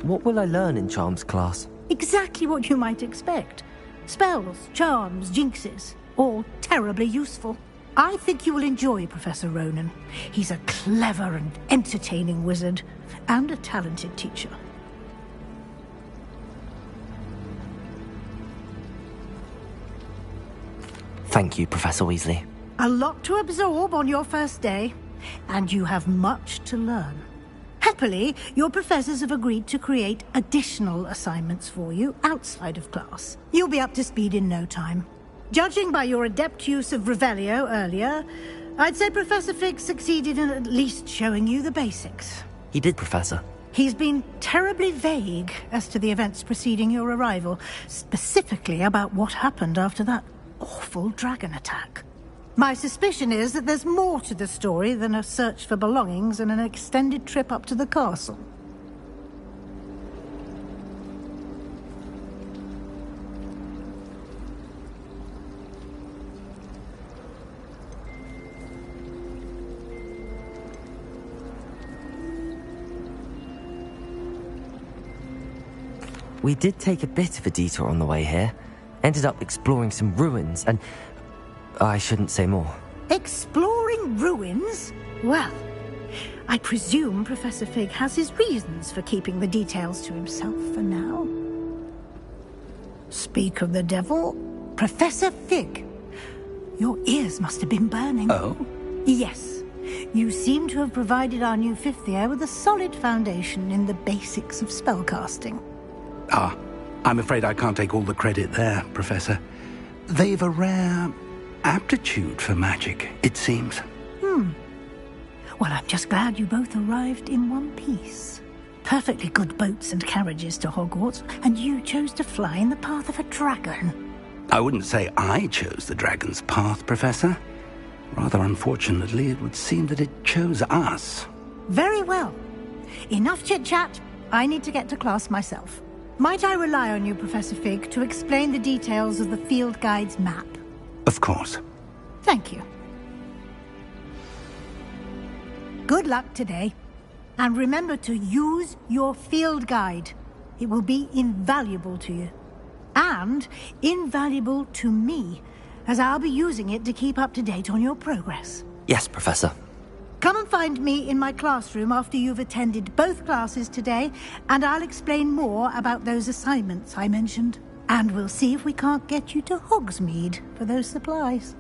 What will I learn in Charms class? Exactly what you might expect. Spells, charms, jinxes, all terribly useful. I think you will enjoy Professor Ronan. He's a clever and entertaining wizard, and a talented teacher. Thank you, Professor Weasley. A lot to absorb on your first day, and you have much to learn. Happily, your professors have agreed to create additional assignments for you outside of class. You'll be up to speed in no time. Judging by your adept use of Revelio earlier, I'd say Professor Fig succeeded in at least showing you the basics. He did, Professor. He's been terribly vague as to the events preceding your arrival, specifically about what happened after that awful dragon attack. My suspicion is that there's more to the story than a search for belongings and an extended trip up to the castle. We did take a bit of a detour on the way here. Ended up exploring some ruins, and I shouldn't say more. Exploring ruins? Well, I presume Professor Fig has his reasons for keeping the details to himself for now. Speak of the devil, Professor Fig. Your ears must have been burning. Oh? Yes. You seem to have provided our new fifth year with a solid foundation in the basics of spellcasting. Ah, I'm afraid I can't take all the credit there, Professor. They've a rare aptitude for magic, it seems. Well, I'm just glad you both arrived in one piece. Perfectly good boats and carriages to Hogwarts, and you chose to fly in the path of a dragon. I wouldn't say I chose the dragon's path, Professor. Rather unfortunately, it would seem that it chose us. Very well. Enough chit-chat. I need to get to class myself. Might I rely on you, Professor Fig, to explain the details of the field guide's map? Of course. Thank you. Good luck today. And remember to use your field guide. It will be invaluable to you. And invaluable to me, as I'll be using it to keep up to date on your progress. Yes, Professor. Come and find me in my classroom after you've attended both classes today, and I'll explain more about those assignments I mentioned. And we'll see if we can't get you to Hogsmeade for those supplies.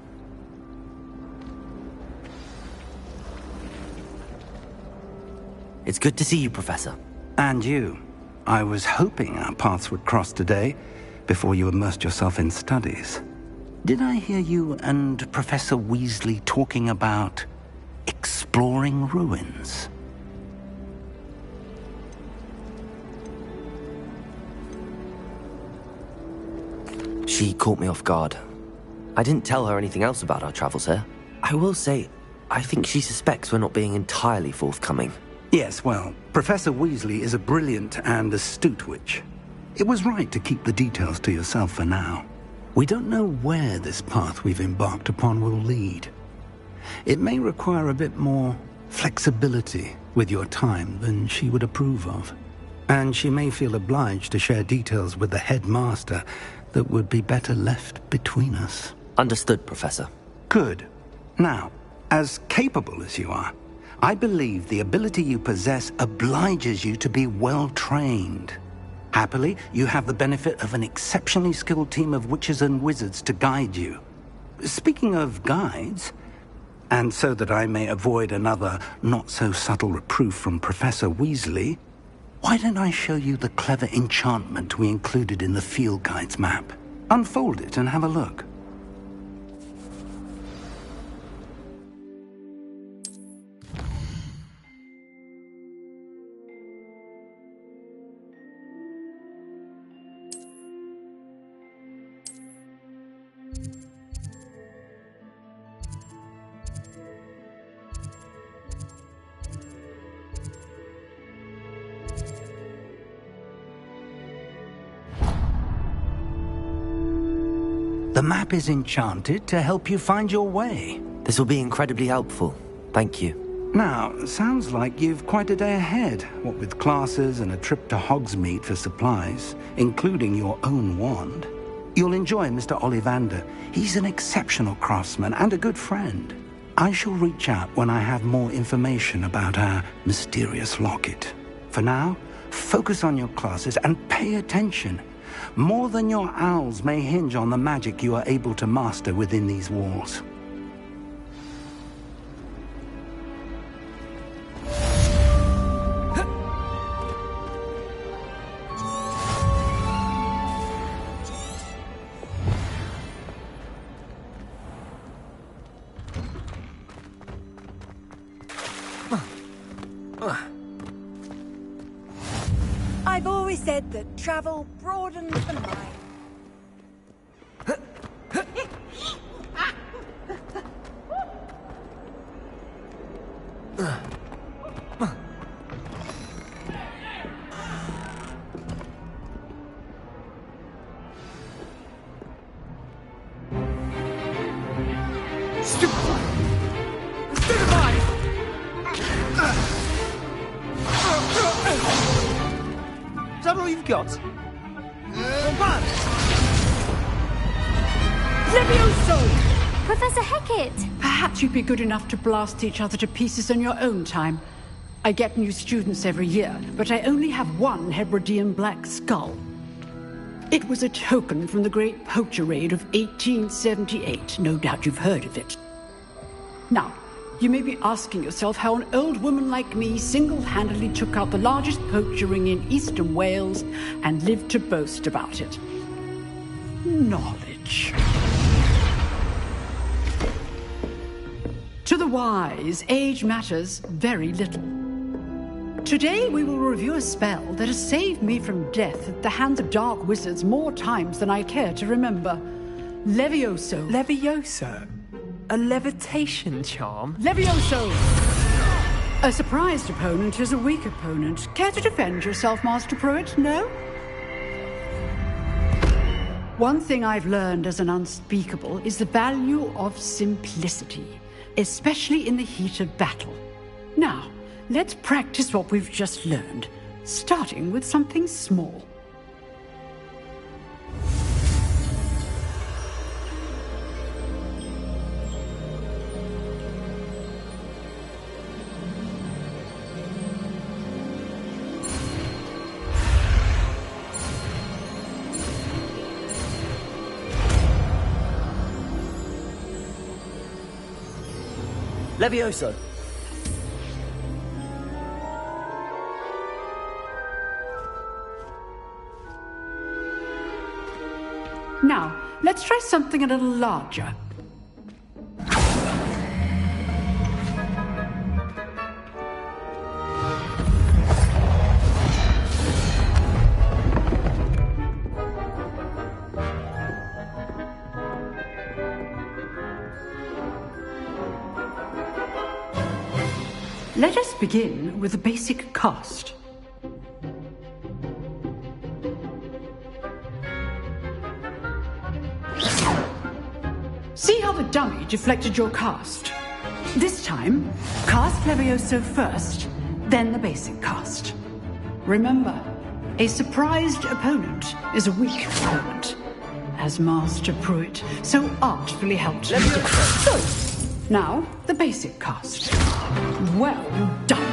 It's good to see you, Professor. And you. I was hoping our paths would cross today, before you immersed yourself in studies. Did I hear you and Professor Weasley talking about exploring ruins? She caught me off guard. I didn't tell her anything else about our travels here. I will say, I think she suspects we're not being entirely forthcoming. Yes, well, Professor Weasley is a brilliant and astute witch. It was right to keep the details to yourself for now. We don't know where this path we've embarked upon will lead. It may require a bit more flexibility with your time than she would approve of. And she may feel obliged to share details with the headmaster that would be better left between us. Understood, Professor. Good. Now, as capable as you are, I believe the ability you possess obliges you to be well-trained. Happily, you have the benefit of an exceptionally skilled team of witches and wizards to guide you. Speaking of guides, and so that I may avoid another not-so-subtle reproof from Professor Weasley, why don't I show you the clever enchantment we included in the field guide's map? Unfold it and have a look. The map is enchanted to help you find your way. This will be incredibly helpful. Thank you. Now, sounds like you've quite a day ahead, what with classes and a trip to Hogsmeade for supplies, including your own wand. You'll enjoy Mr. Ollivander. He's an exceptional craftsman and a good friend. I shall reach out when I have more information about our mysterious locket. For now, focus on your classes and pay attention. More than your owls may hinge on the magic you are able to master within these walls. I've always said that travel broadens the mind. Is that all you've got? Levioso! Professor Hecat! Perhaps you'd be good enough to blast each other to pieces in your own time. I get new students every year, but I only have one Hebridean black skull. It was a token from the Great Poacher Raid of 1878. No doubt you've heard of it. Now, you may be asking yourself how an old woman like me single-handedly took out the largest poacher ring in eastern Wales and lived to boast about it. Knowledge. To the wise, age matters very little. Today we will review a spell that has saved me from death at the hands of dark wizards more times than I care to remember. Levioso. Levioso? A levitation charm? Levioso! A surprised opponent is a weak opponent. Care to defend yourself, Master Pruitt? No? One thing I've learned as an unspeakable is the value of simplicity, especially in the heat of battle. Now, let's practice what we've just learned, starting with something small. Levioso! Now, let's try something a little larger. Let us begin with the basic cast. See how the dummy deflected your cast? This time, cast Levioso first, then the basic cast. Remember, a surprised opponent is a weak opponent, as Master Pruitt so artfully helped me to. So, now, the basic cast. Well done.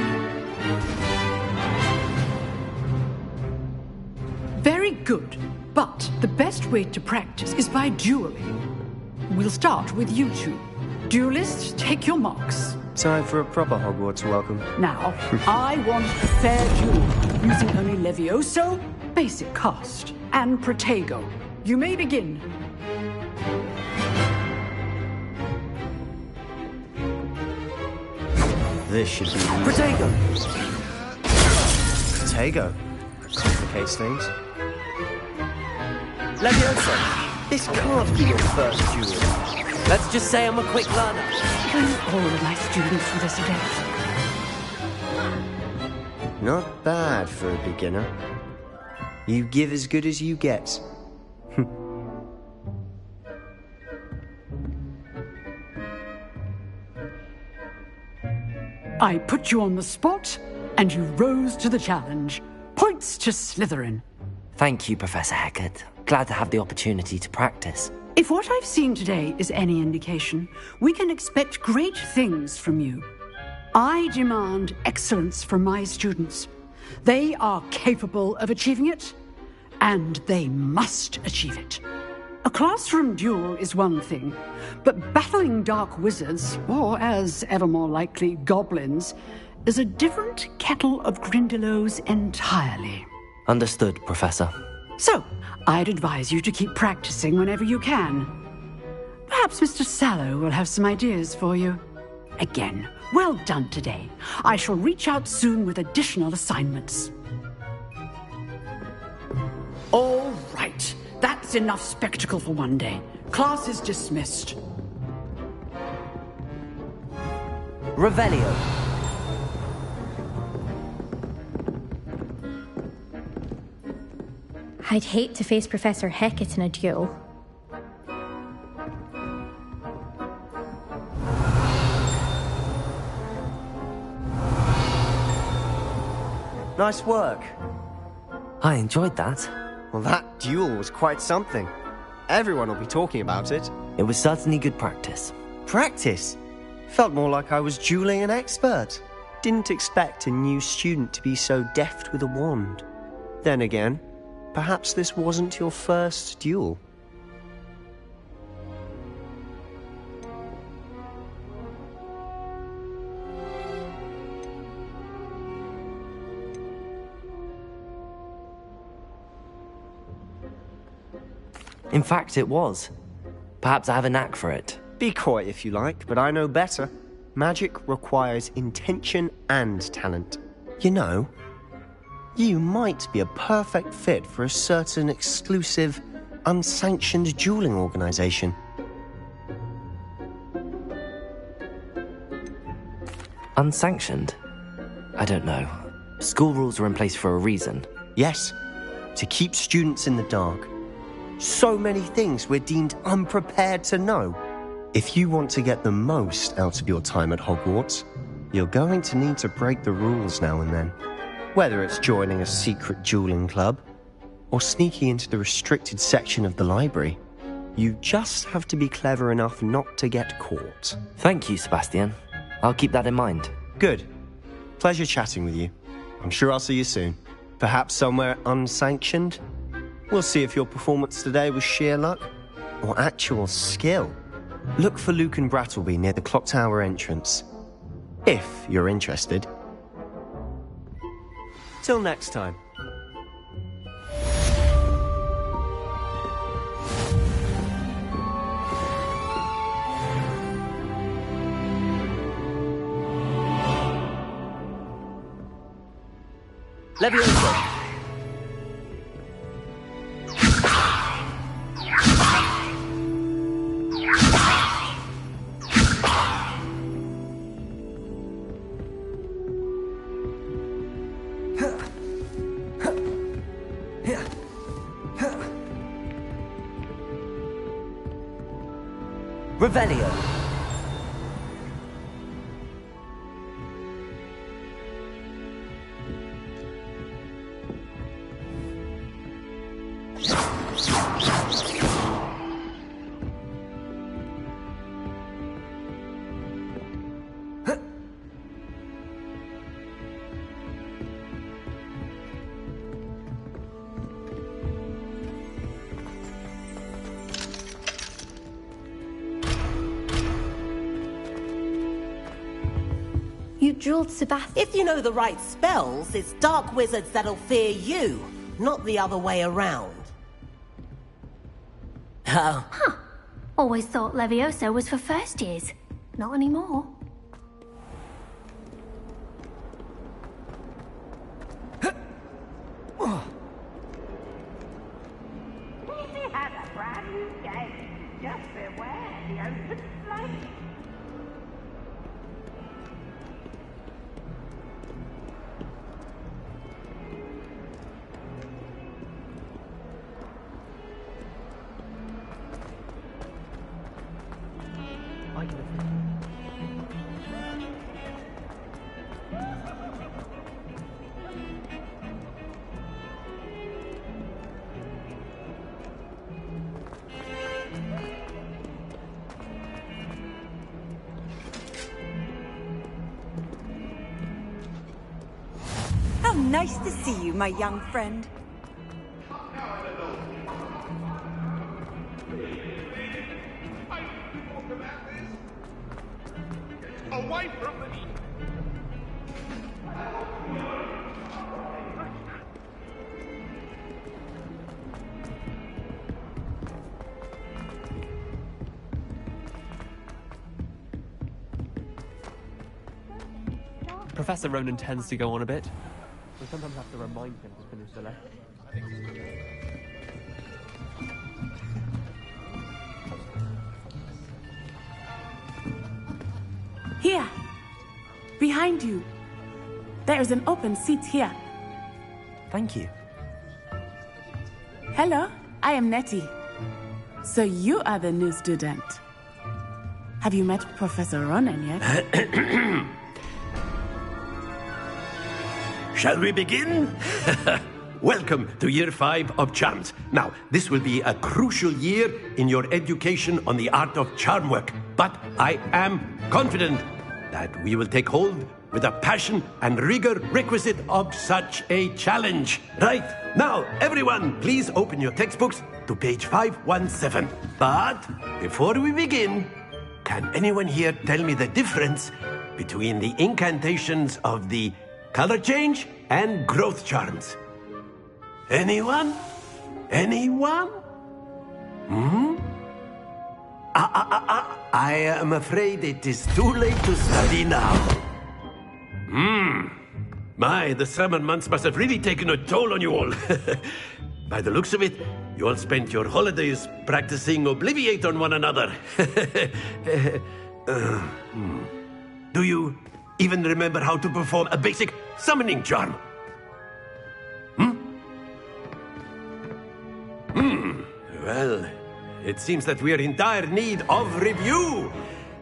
Very good, but the best way to practice is by dueling. We'll start with you two. Duelists, take your marks. Time for a proper Hogwarts welcome. Now, I want a fair duel, using only Levioso, basic cast, and Protego. You may begin. This should be easy. Protego! Protego. Complicates things. Levioso! This can't be your first duel. Let's just say I'm a quick learner. All of my students with us today. Not bad for a beginner. You give as good as you get. I put you on the spot, and you rose to the challenge. Points to Slytherin. Thank you, Professor Hecat. Glad to have the opportunity to practice. If what I've seen today is any indication, we can expect great things from you. I demand excellence from my students. They are capable of achieving it, and they must achieve it. A classroom duel is one thing, but battling dark wizards, or as ever more likely, goblins, is a different kettle of Grindylows entirely. Understood, Professor. So, I'd advise you to keep practicing whenever you can. Perhaps Mr. Sallow will have some ideas for you. Again, well done today. I shall reach out soon with additional assignments. All right. That's enough spectacle for one day. Class is dismissed. Revelio. I'd hate to face Professor Hecat in a duel. Nice work. I enjoyed that. Well, that duel was quite something. Everyone will be talking about it. It was certainly good practice. Practice? Felt more like I was dueling an expert. Didn't expect a new student to be so deft with a wand. Then again, perhaps this wasn't your first duel. In fact, it was. Perhaps I have a knack for it. Be coy if you like, but I know better. Magic requires intention and talent. You know, you might be a perfect fit for a certain exclusive, unsanctioned dueling organization. Unsanctioned? I don't know. School rules are in place for a reason. Yes, to keep students in the dark. So many things we're deemed unprepared to know. If you want to get the most out of your time at Hogwarts, you're going to need to break the rules now and then. Whether it's joining a secret dueling club, or sneaking into the restricted section of the library, you just have to be clever enough not to get caught. Thank you, Sebastian. I'll keep that in mind. Good. Pleasure chatting with you. I'm sure I'll see you soon. Perhaps somewhere unsanctioned? We'll see if your performance today was sheer luck or actual skill. Look for Luke and Brattleby near the clock tower entrance, if you're interested. Till next time. Leviosa! Revelio. You jeweled Sebastian. If you know the right spells, it's dark wizards that'll fear you, not the other way around. Oh. Huh. Always thought Leviosa was for first years. Not anymore. He has a brand new game. Just beware the open flame. How nice to see you, my young friend. Away from me! Professor Ronan tends to go on a bit. We sometimes have to remind him to finish the lesson. Here! Behind you! There is an open seat here. Thank you. Hello, I am Nettie. So you are the new student. Have you met Professor Ronan yet? Shall we begin? welcome to Year 5 of Charms. Now, this will be a crucial year in your education on the art of charm work, but I am confident that we will take hold with the passion and rigor requisite of such a challenge. Right, now, everyone, please open your textbooks to page 517. But before we begin, can anyone here tell me the difference between the incantations of the color change and growth charms? Anyone? Anyone? I am afraid it is too late to study now. My, the summer months must have really taken a toll on you all. By the looks of it, you all spent your holidays practicing Obliviate on one another. Do you even remember how to perform a basic summoning charm? Well, it seems that we are in dire need of review.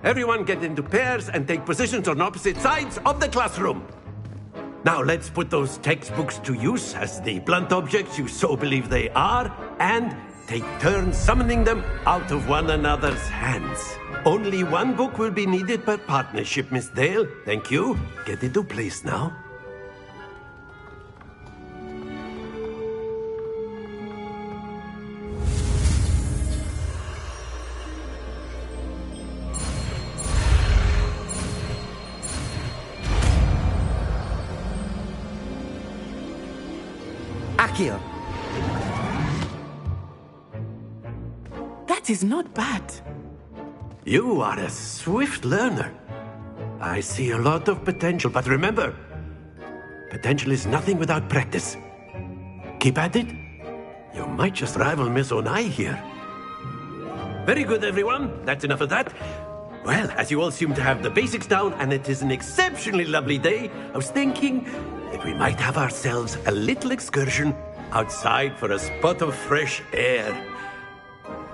Everyone get into pairs and take positions on opposite sides of the classroom. Now let's put those textbooks to use as the blunt objects you so believe they are, and take turns summoning them out of one another's hands. Only one book will be needed per partnership, Miss Dale. Thank you. Get into place now. Accio. That is not bad. You are a swift learner. I see a lot of potential, but remember, potential is nothing without practice. Keep at it. You might just rival Miss Onai here. Very good, everyone. That's enough of that. Well, as you all seem to have the basics down, and it is an exceptionally lovely day, I was thinking that we might have ourselves a little excursion outside for a spot of fresh air.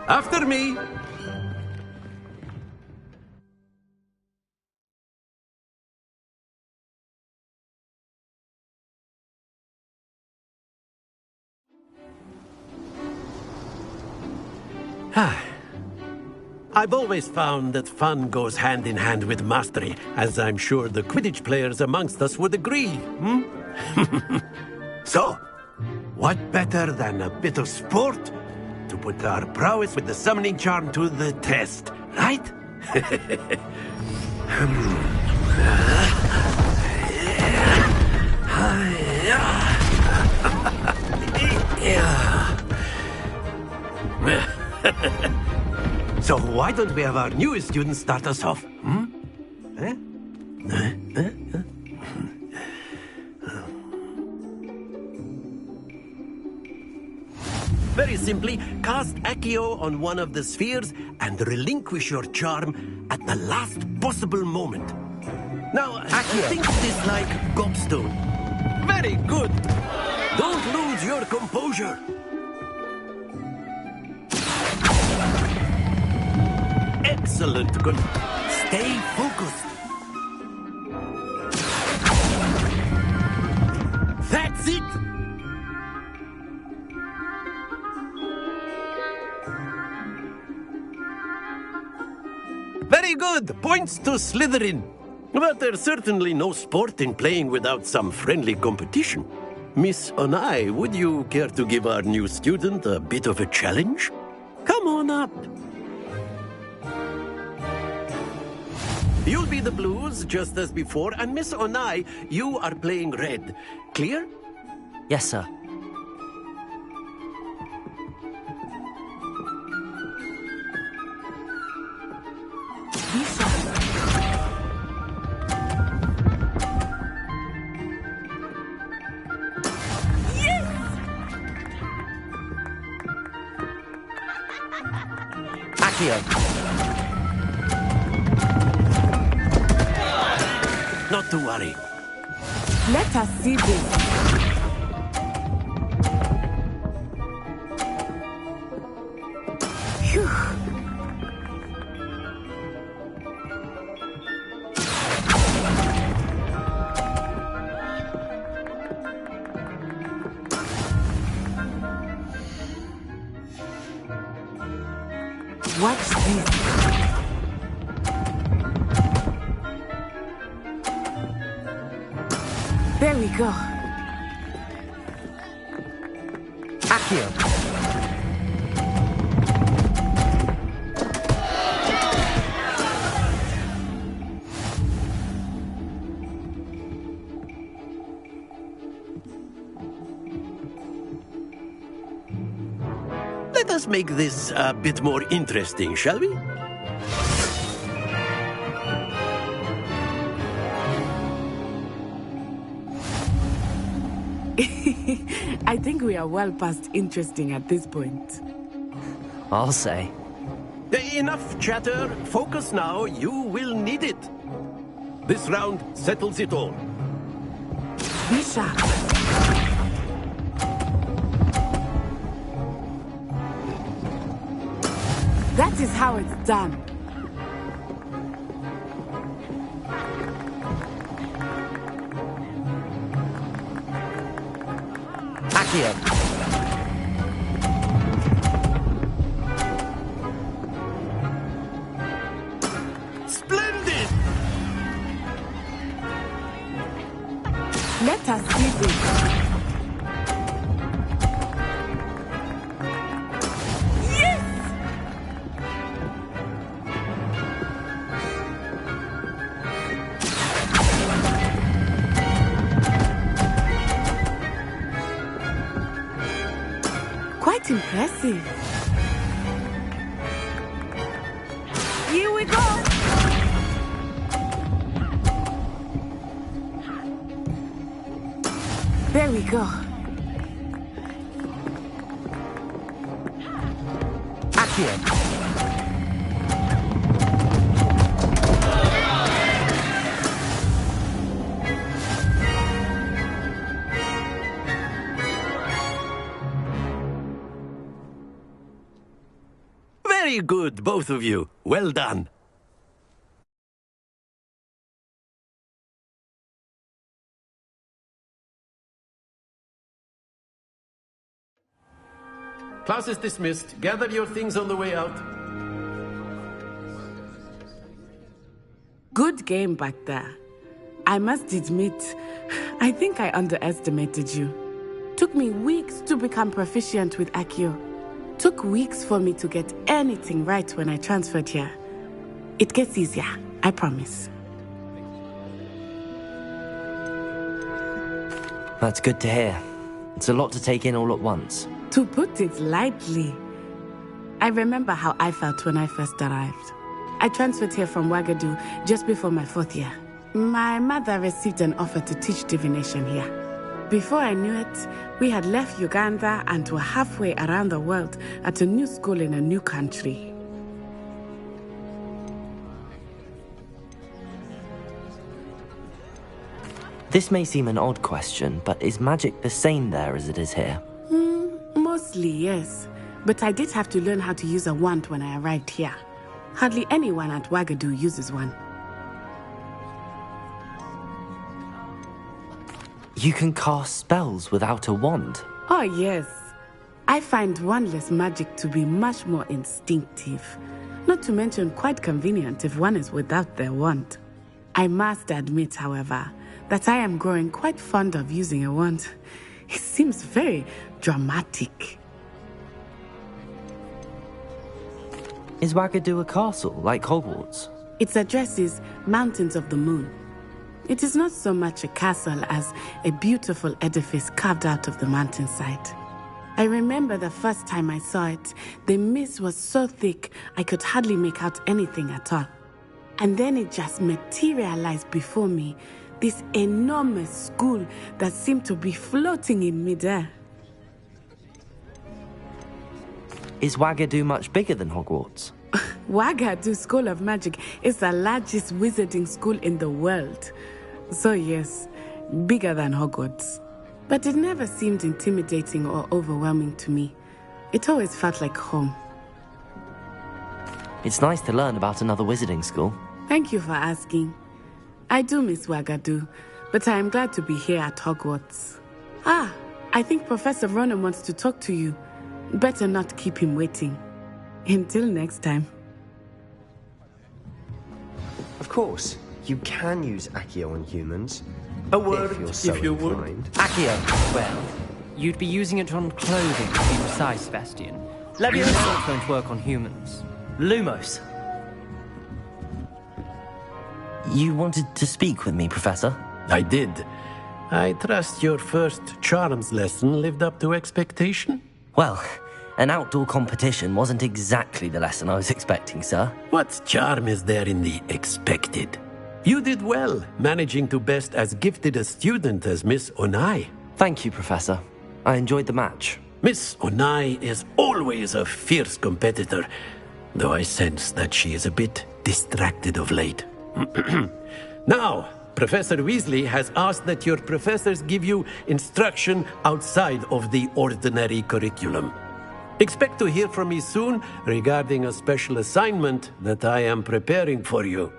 After me. I've always found that fun goes hand in hand with mastery, as I'm sure the Quidditch players amongst us would agree. So, what better than a bit of sport to put our prowess with the summoning charm to the test, right? So why don't we have our newest student start us off? Very simply, cast Accio on one of the spheres and relinquish your charm at the last possible moment. Now, think of this like gobstone. Very good. Don't lose your composure. Excellent. Good. Stay focused. That's it. Very good. Points to Slytherin. But there's certainly no sport in playing without some friendly competition. Miss Onai, would you care to give our new student a bit of a challenge? Come on up. You'll be the blues, just as before, and Miss Onai, you are playing red. Clear? Yes, sir. Not to worry. Let us see this. Watch this. There we go. Accio! Let us make this a bit more interesting, shall we? I think we are well past interesting at this point. I'll say. Enough chatter. Focus now. You will need it. This round settles it all. Be sharp. That is how it's done. Accio! Splendid! Let us see this. Quite impressive. Here we go. There we go. Accio! Very good, both of you. Well done. Class is dismissed. Gather your things on the way out. Good game back there. I must admit, I think I underestimated you. Took me weeks to become proficient with Accio. Took weeks for me to get anything right when I transferred here. It gets easier, I promise. That's good to hear. It's a lot to take in all at once. To put it lightly, I remember how I felt when I first arrived. I transferred here from Wagadu just before my 4th year. My mother received an offer to teach divination here. Before I knew it, we had left Uganda and were halfway around the world at a new school in a new country. This may seem an odd question, but is magic the same there as it is here? Mostly, yes. But I did have to learn how to use a wand when I arrived here. Hardly anyone at Wagadu uses one. You can cast spells without a wand? Oh, yes. I find wandless magic to be much more instinctive. Not to mention quite convenient if one is without their wand. I must admit, however, that I am growing quite fond of using a wand. It seems very dramatic. Is Wagadu a castle, like Hogwarts? Its address is Mountains of the Moon. It is not so much a castle as a beautiful edifice carved out of the mountainside. I remember the first time I saw it, the mist was so thick I could hardly make out anything at all. And then it just materialized before me, this enormous school that seemed to be floating in midair. Is Wagadu much bigger than Hogwarts? Wagadu School of Magic is the largest wizarding school in the world. So yes, bigger than Hogwarts. But it never seemed intimidating or overwhelming to me. It always felt like home. It's nice to learn about another wizarding school. Thank you for asking. I do miss Wagadu, but I am glad to be here at Hogwarts. I think Professor Ronan wants to talk to you. Better not keep him waiting. Until next time. Of course, you can use Accio on humans. A word, if you're so inclined. Accio. Well, you'd be using it on clothing, to be precise, Sebastian. Leviosa won't work on humans. Lumos. You wanted to speak with me, Professor? I did. I trust your first charms lesson lived up to expectation? Well, an outdoor competition wasn't exactly the lesson I was expecting, sir. What charm is there in the expected? You did well, managing to best as gifted a student as Miss Onai. Thank you, Professor. I enjoyed the match. Miss Onai is always a fierce competitor, though I sense that she is a bit distracted of late. Now, Professor Weasley has asked that your professors give you instruction outside of the ordinary curriculum. Expect to hear from me soon regarding a special assignment that I am preparing for you.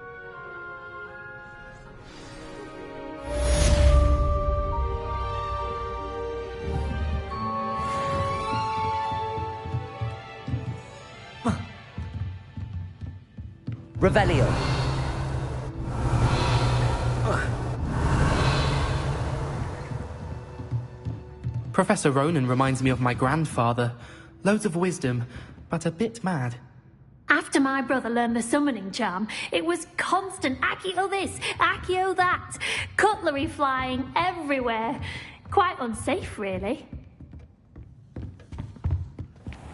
Revelio. Professor Ronan reminds me of my grandfather. Loads of wisdom, but a bit mad. After my brother learned the summoning charm, it was constant Accio this, Accio that. Cutlery flying everywhere. Quite unsafe, really.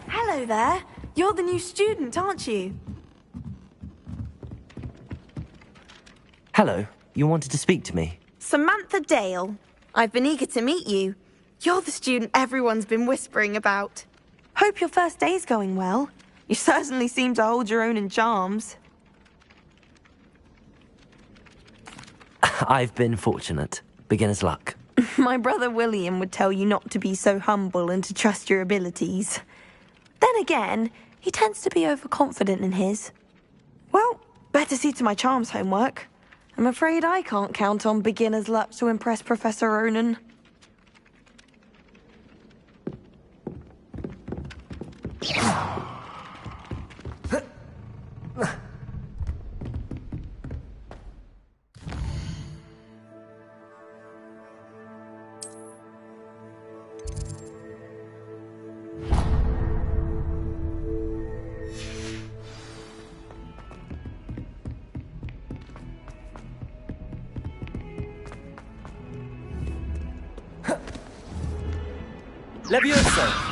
Hello there. You're the new student, aren't you? Hello. You wanted to speak to me? Samantha Dale. I've been eager to meet you. You're the student everyone's been whispering about. Hope your first day's going well. You certainly seem to hold your own in charms. I've been fortunate. Beginner's luck. My brother William would tell you not to be so humble and to trust your abilities. Then again, he tends to be overconfident in his. Well, better see to my charms homework. I'm afraid I can't count on beginner's luck to impress Professor Ronan. Levioso!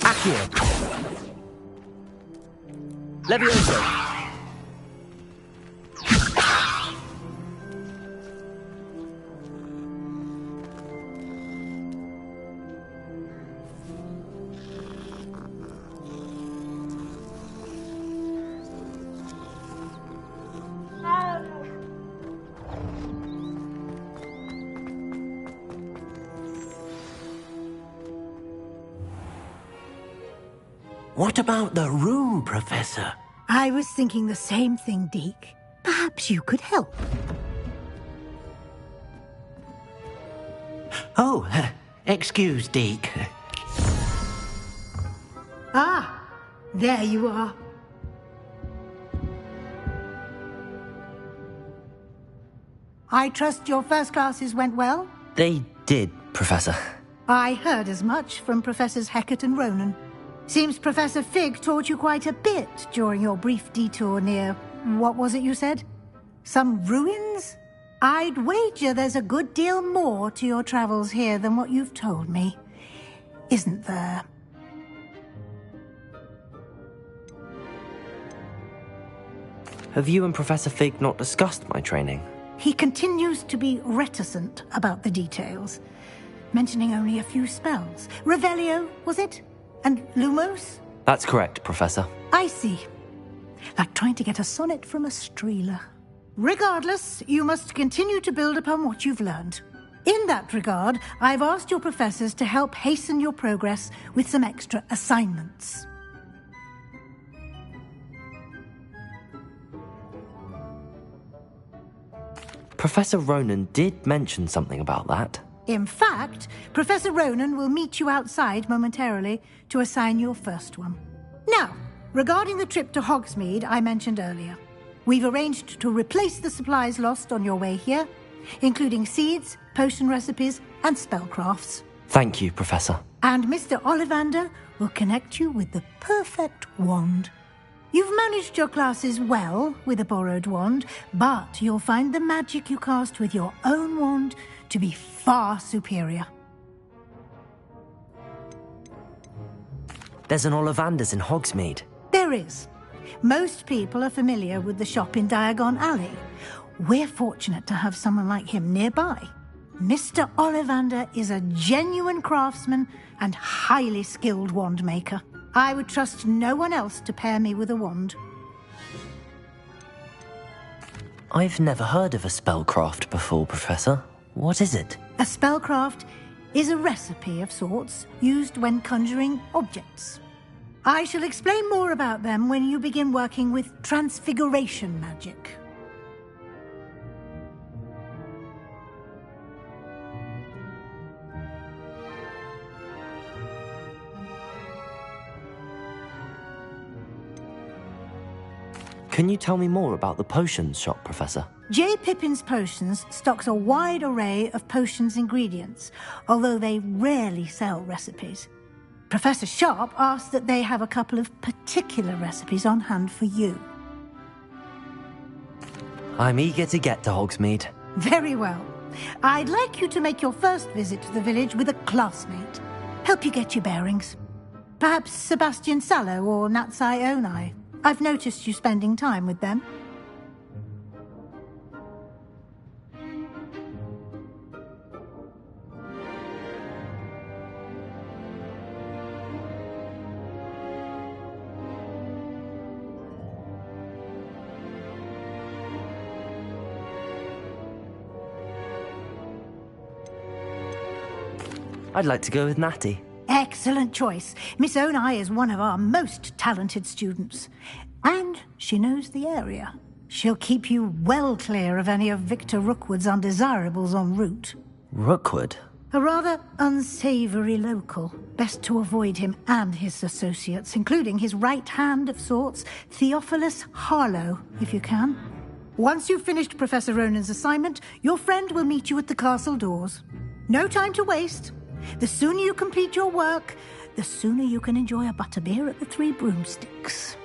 Accio. Levioso. What about the room, Professor? I was thinking the same thing, Deke. Perhaps you could help. Oh, excuse, Deke. Ah, there you are. I trust your first classes went well? They did, Professor. I heard as much from Professors Hecat and Ronan. Seems Professor Fig taught you quite a bit during your brief detour near What was it you said? Some ruins? I'd wager there's a good deal more to your travels here than what you've told me. Isn't there? Have you and Professor Fig not discussed my training? He continues to be reticent about the details, mentioning only a few spells. Revelio, was it? And Lumos? That's correct, Professor. I see. Like trying to get a sonnet from a streeler. Regardless, you must continue to build upon what you've learned. In that regard, I've asked your professors to help hasten your progress with some extra assignments. Professor Ronan did mention something about that. In fact, Professor Ronan will meet you outside momentarily to assign your first one. Now, regarding the trip to Hogsmeade I mentioned earlier, we've arranged to replace the supplies lost on your way here, including seeds, potion recipes, and spellcrafts. Thank you, Professor. And Mr. Ollivander will connect you with the perfect wand. You've managed your classes well with a borrowed wand, but you'll find the magic you cast with your own wand to be far superior. There's an Ollivander's in Hogsmeade. There is. Most people are familiar with the shop in Diagon Alley. We're fortunate to have someone like him nearby. Mr. Ollivander is a genuine craftsman and highly skilled wand maker. I would trust no one else to pair me with a wand. I've never heard of a spellcraft before, Professor. What is it? A spellcraft is a recipe of sorts used when conjuring objects. I shall explain more about them when you begin working with transfiguration magic. Can you tell me more about the potions shop, Professor? J. Pippin's Potions stocks a wide array of potions ingredients, although they rarely sell recipes. Professor Sharp asked that they have a couple of particular recipes on hand for you. I'm eager to get to Hogsmeade. Very well. I'd like you to make your first visit to the village with a classmate. Help you get your bearings. Perhaps Sebastian Sallow or Natsai Onai. I've noticed you spending time with them. I'd like to go with Natty. Excellent choice. Miss Onai is one of our most talented students. And she knows the area. She'll keep you well clear of any of Victor Rookwood's undesirables en route. Rookwood? A rather unsavory local. Best to avoid him and his associates, including his right hand of sorts, Theophilus Harlow, if you can. Once you've finished Professor Ronan's assignment, your friend will meet you at the castle doors. No time to waste. The sooner you complete your work, the sooner you can enjoy a butterbeer at the Three Broomsticks.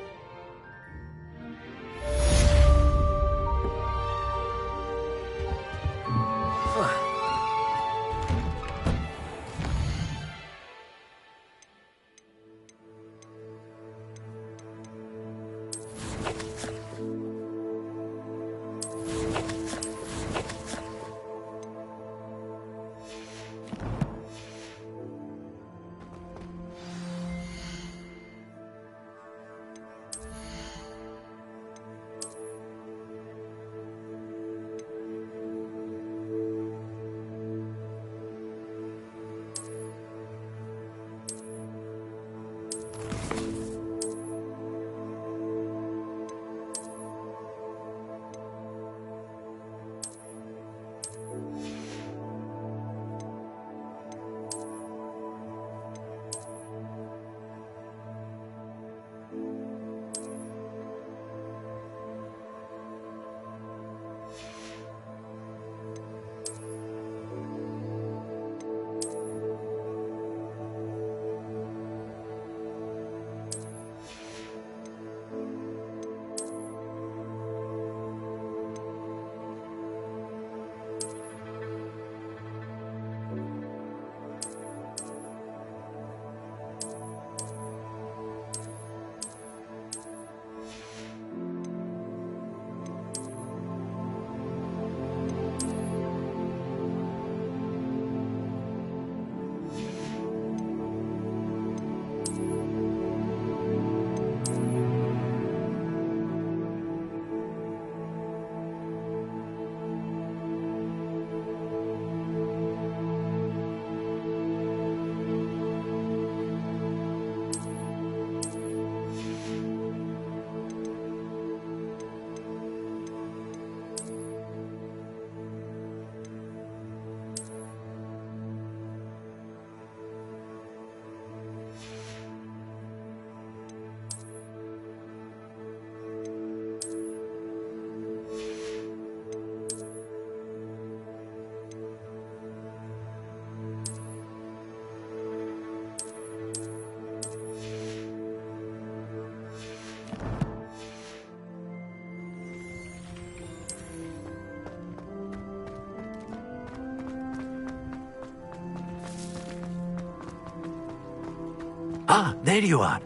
Ah, there you are.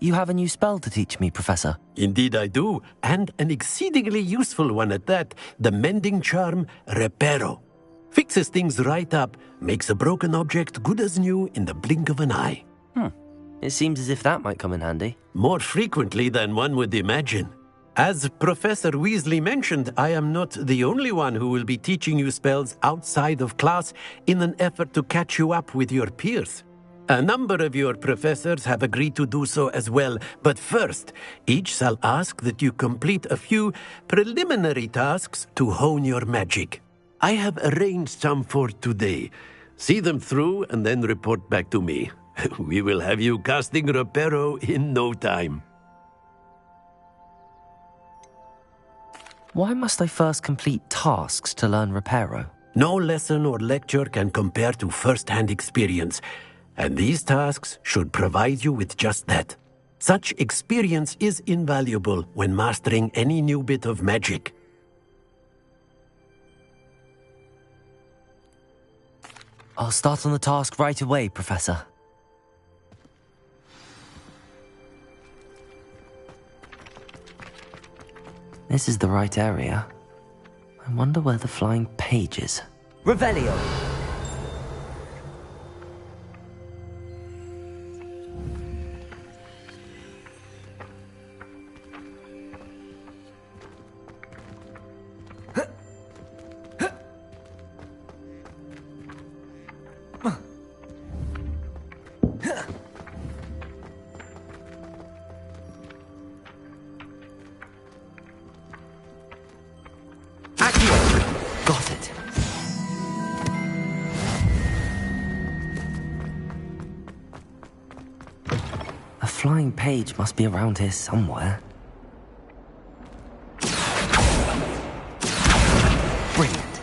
You have a new spell to teach me, Professor. Indeed I do, and an exceedingly useful one at that. The mending charm, Reparo. Fixes things right up, makes a broken object good as new in the blink of an eye. It seems as if that might come in handy. More frequently than one would imagine. As Professor Weasley mentioned, I am not the only one who will be teaching you spells outside of class in an effort to catch you up with your peers. A number of your professors have agreed to do so as well, but first, each shall ask that you complete a few preliminary tasks to hone your magic. I have arranged some for today. See them through and then report back to me. We will have you casting Reparo in no time. Why must I first complete tasks to learn Reparo? No lesson or lecture can compare to first-hand experience, and these tasks should provide you with just that. Such experience is invaluable when mastering any new bit of magic. I'll start on the task right away, Professor. This is the right area. I wonder where the flying page is. Revelio! Got it. A flying page must be around here somewhere. Brilliant.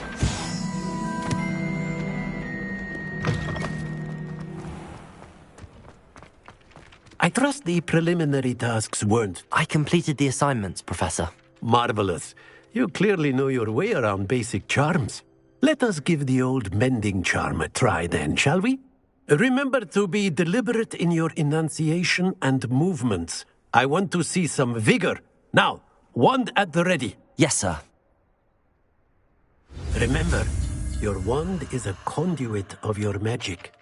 I trust the preliminary tasks weren't... I completed the assignments, Professor. Marvelous. You clearly know your way around basic charms. Let us give the old mending charm a try then, shall we? Remember to be deliberate in your enunciation and movements. I want to see some vigor. Now, wand at the ready. Yes, sir. Remember, your wand is a conduit of your magic.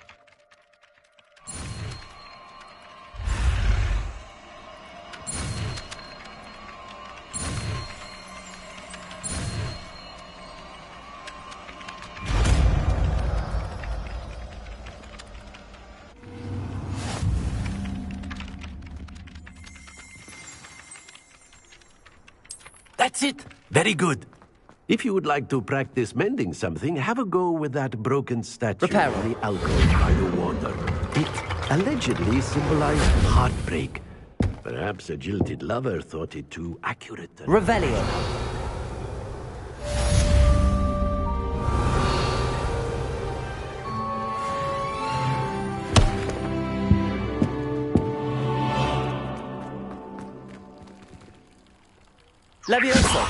That's it. Very good. If you would like to practice mending something, have a go with that broken statue Reparo. in the alcove by the water. It allegedly symbolized heartbreak. Perhaps a jilted lover thought it too accurate. Revelio. Levioso.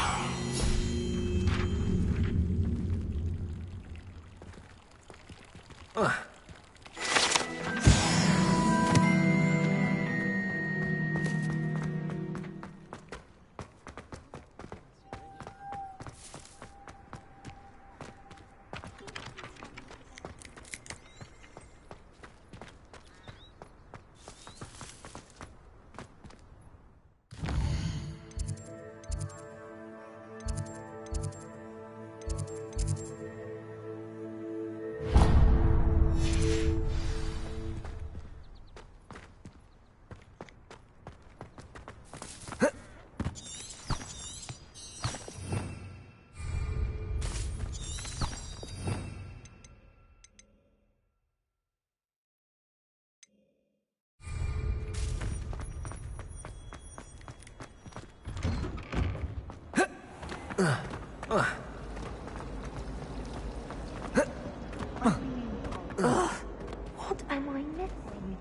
What am I missing?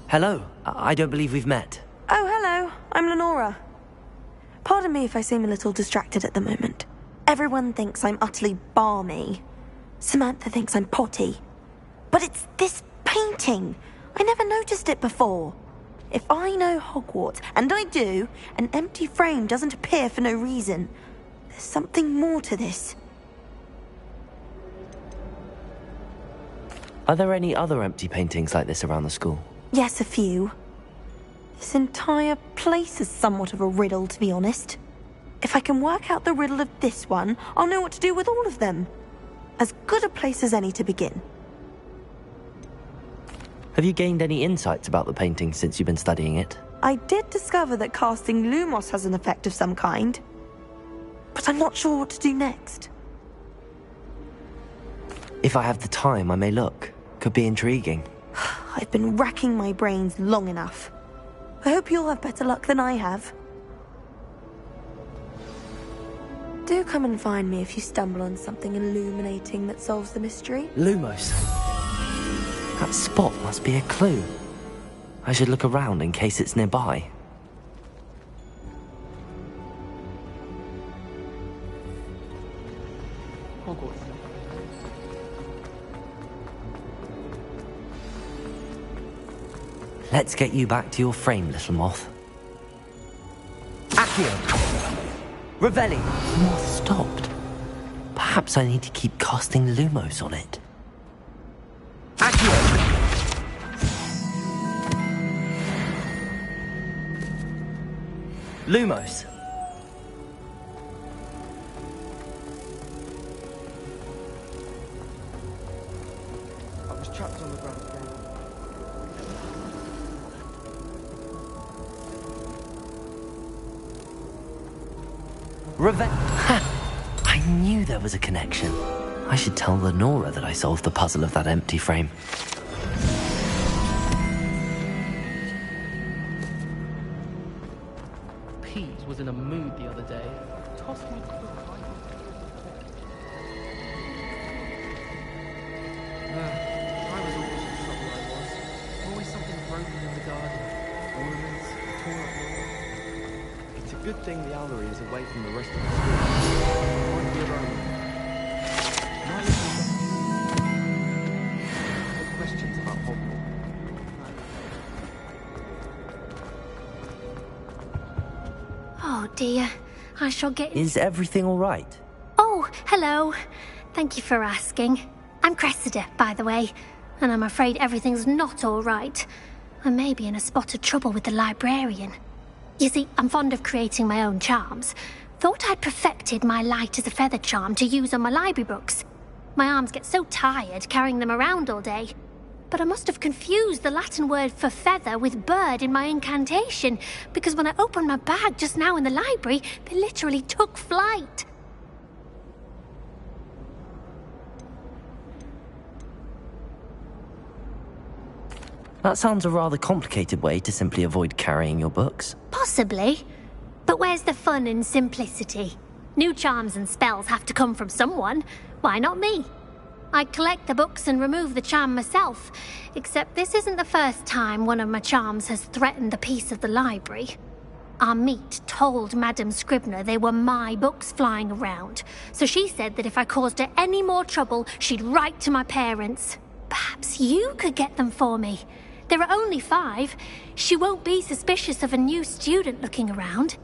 Hello. I don't believe we've met. Oh, hello. I'm Lenora. Pardon me if I seem a little distracted at the moment. Everyone thinks I'm utterly balmy. Samantha thinks I'm potty. But it's this painting. I never noticed it before. If I know Hogwarts, and I do, an empty frame doesn't appear for no reason. There's something more to this. Are there any other empty paintings like this around the school? Yes, a few. This entire place is somewhat of a riddle, to be honest. If I can work out the riddle of this one, I'll know what to do with all of them. As good a place as any to begin. Have you gained any insights about the painting since you've been studying it? I did discover that casting Lumos has an effect of some kind. But I'm not sure what to do next. If I have the time, I may look. Could be intriguing. I've been racking my brains long enough. I hope you'll have better luck than I have. Do come and find me if you stumble on something illuminating that solves the mystery. Lumos. That spot must be a clue. I should look around in case it's nearby. Hogwarts. Let's get you back to your frame, little moth. Accio! Revelli! The moth stopped. Perhaps I need to keep casting Lumos on it. Accio! Lumos! I was trapped on the ground floor. I knew there was a connection. I should tell Lenora that I solved the puzzle of that empty frame. Pease was in a mood the other day. Tossed me quick. I was always in trouble, I was. Always something broken in the garden. Ornaments, torn up walls. It's a good thing the owlery is away from the rest of the school. Might be around. Might have questions about Hogwarts. Oh dear, I shall get... Is everything all right? Oh, hello. Thank you for asking. I'm Cressida, by the way, and I'm afraid everything's not all right. I may be in a spot of trouble with the librarian. You see, I'm fond of creating my own charms. Thought I'd perfected my light as a feather charm to use on my library books. My arms get so tired carrying them around all day. But I must have confused the Latin word for feather with bird in my incantation, because when I opened my bag just now in the library, they literally took flight. That sounds a rather complicated way to simply avoid carrying your books. Possibly. But where's the fun in simplicity? New charms and spells have to come from someone. Why not me? I collect the books and remove the charm myself, except this isn't the first time one of my charms has threatened the peace of the library. Our meet told Madame Scribner they were my books flying around, so she said that if I caused her any more trouble, she'd write to my parents. Perhaps you could get them for me. There are only 5. She won't be suspicious of a new student looking around.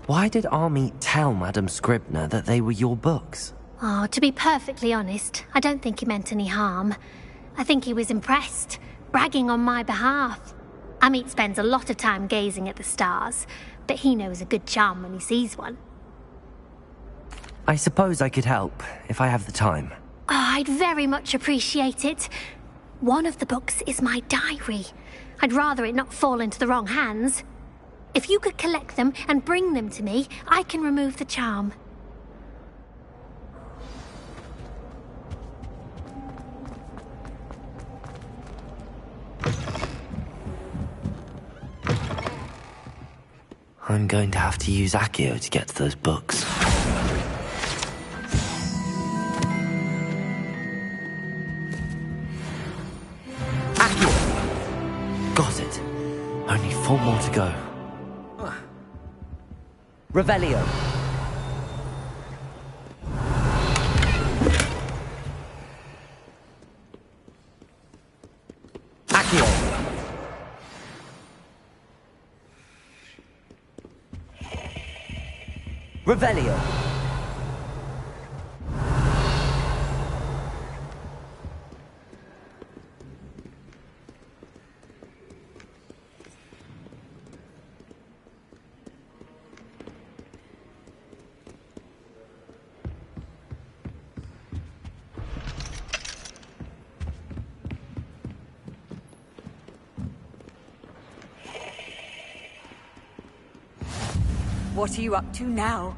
Why did Army tell Madame Scribner that they were your books? Oh, to be perfectly honest, I don't think he meant any harm. I think he was impressed, bragging on my behalf. Amit spends a lot of time gazing at the stars, but he knows a good charm when he sees one. I suppose I could help, if I have the time. Oh, I'd very much appreciate it. One of the books is my diary. I'd rather it not fall into the wrong hands. If you could collect them and bring them to me, I can remove the charm. I'm going to have to use Accio to get to those books. Accio! Got it. Only 4 more to go. Revelio. Revelio. What are you up to now?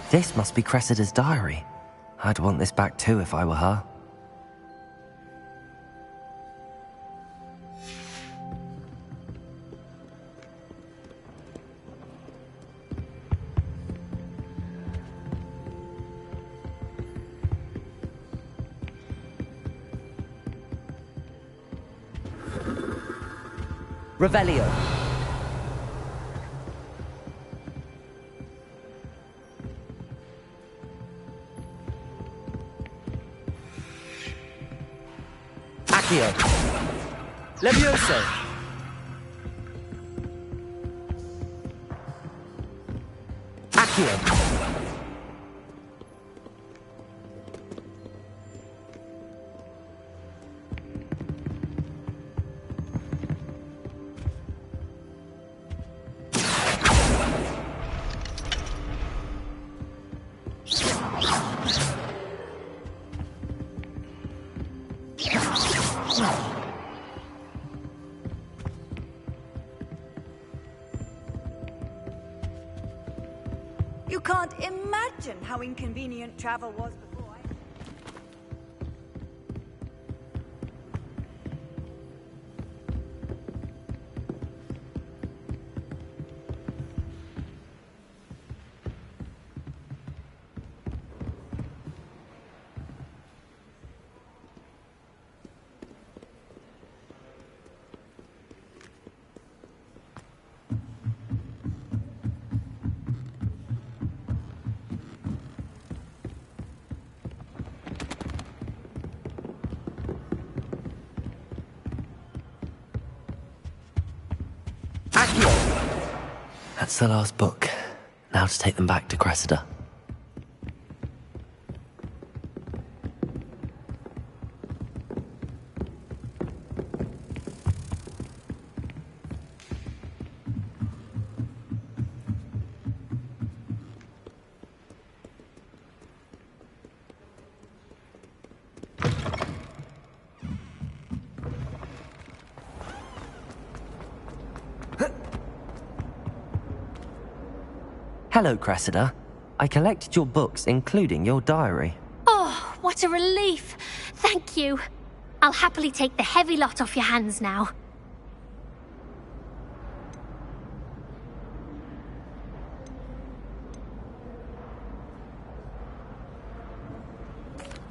This must be Cressida's diary. I'd want this back too if I were her. Revelio. Accio. Levioso. Accio. You can't imagine how inconvenient travel was before. That's the last book. Now to take them back to Cressida. Hello, Cressida. I collected your books, including your diary. Oh, what a relief. Thank you. I'll happily take the heavy lot off your hands now.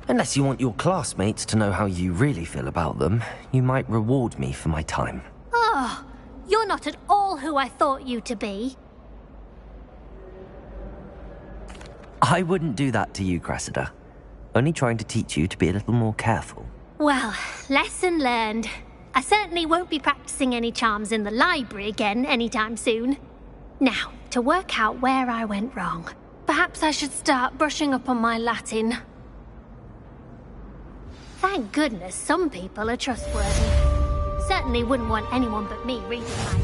Unless you want your classmates to know how you really feel about them, you might reward me for my time. Oh, you're not at all who I thought you to be. I wouldn't do that to you, Cressida. Only trying to teach you to be a little more careful. Well, lesson learned. I certainly won't be practicing any charms in the library again anytime soon. Now, to work out where I went wrong. Perhaps I should start brushing up on my Latin. Thank goodness some people are trustworthy. Certainly wouldn't want anyone but me reading my diary.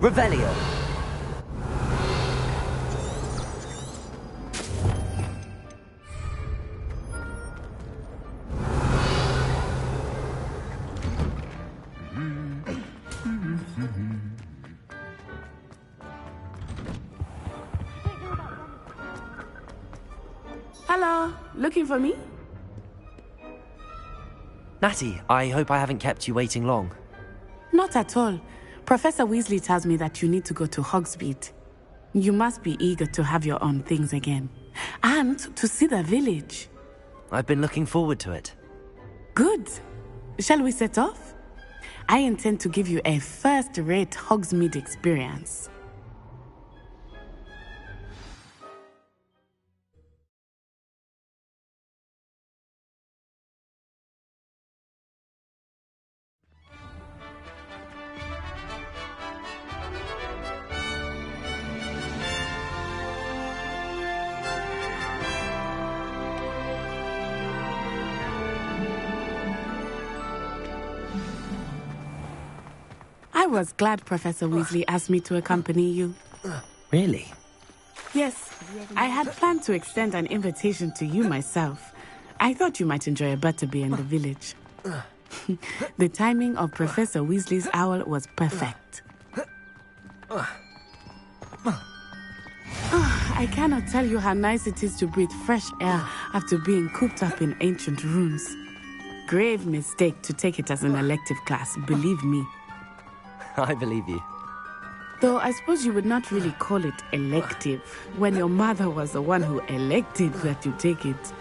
Revelio. Hello, looking for me? Natty, I hope I haven't kept you waiting long. Not at all. Professor Weasley tells me that you need to go to Hogsmeade. You must be eager to have your own things again. And to see the village. I've been looking forward to it. Good. Shall we set off? I intend to give you a first-rate Hogsmeade experience. I was glad Professor Weasley asked me to accompany you. Really? Yes, I had planned to extend an invitation to you myself. I thought you might enjoy a butterbeer in the village. The timing of Professor Weasley's owl was perfect. I cannot tell you how nice it is to breathe fresh air after being cooped up in ancient rooms. Grave mistake to take it as an elective class, believe me. I believe you. Though I suppose you would not really call it elective when your mother was the one who elected that you take it.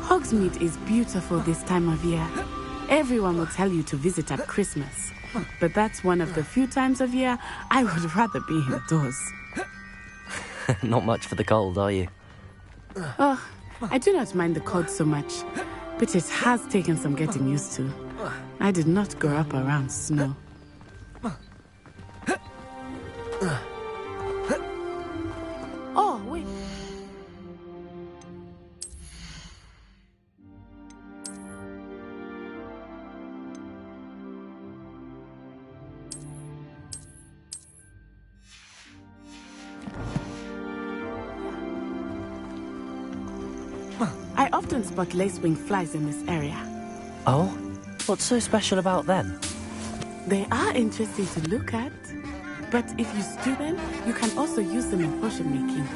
Hogsmeade is beautiful this time of year. Everyone will tell you to visit at Christmas. But that's one of the few times of year I would rather be indoors. Not much for the cold, are you? Oh, I do not mind the cold so much. But it has taken some getting used to. I did not grow up around snow. Oh, wait. I often spot lacewing flies in this area. Oh? What's so special about them? They are interesting to look at. But if you stew them, you can also use them in potion making.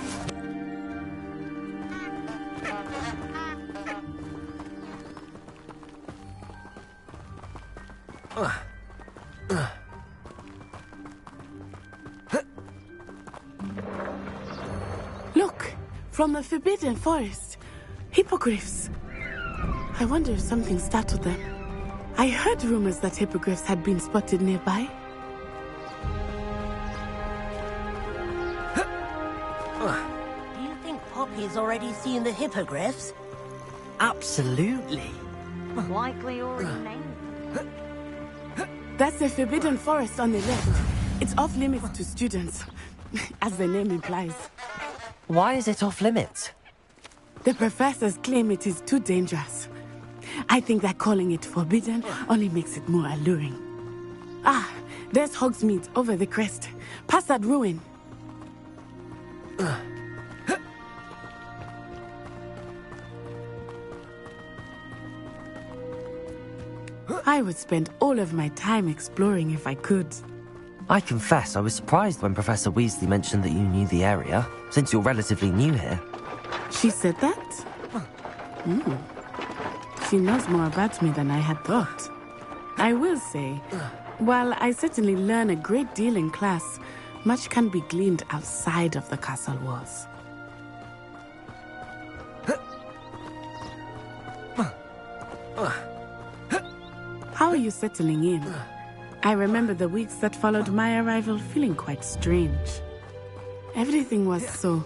Look, from the Forbidden Forest. Hippogriffs. I wonder if something startled them. I heard rumors that hippogriffs had been spotted nearby. Do you think Poppy's already seen the hippogriffs? Absolutely. Likely already named. That's the Forbidden Forest on the left. It's off limits to students, as the name implies. Why is it off limits? The professors claim it is too dangerous. I think that calling it forbidden only makes it more alluring. Ah, there's Hogsmeade over the crest. Past that ruin. I would spend all of my time exploring if I could. I confess I was surprised when Professor Weasley mentioned that you knew the area, since you're relatively new here. She said that? She knows more about me than I had thought. I will say, while I certainly learn a great deal in class, much can be gleaned outside of the castle walls. How are you settling in? I remember the weeks that followed my arrival feeling quite strange. Everything was so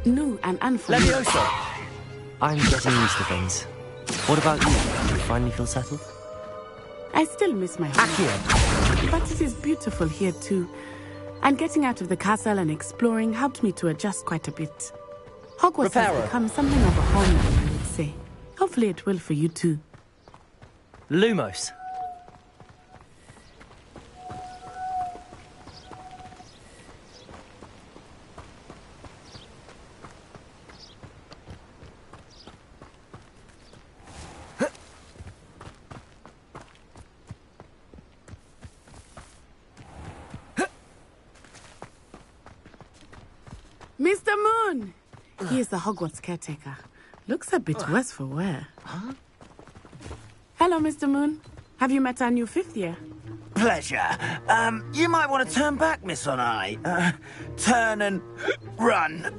new and unfamiliar. I'm getting used to things. What about you? Do you finally feel settled? I still miss my home. But it is beautiful here too. And getting out of the castle and exploring helped me to adjust quite a bit. Hogwarts has become something of a home, I would say. Hopefully it will for you too. Lumos. Mr. Moon! He is the Hogwarts caretaker. Looks a bit worse for wear. Huh? Hello, Mr. Moon. Have you met our new fifth year? Pleasure. You might want to turn back, Miss Onai. Turn and run.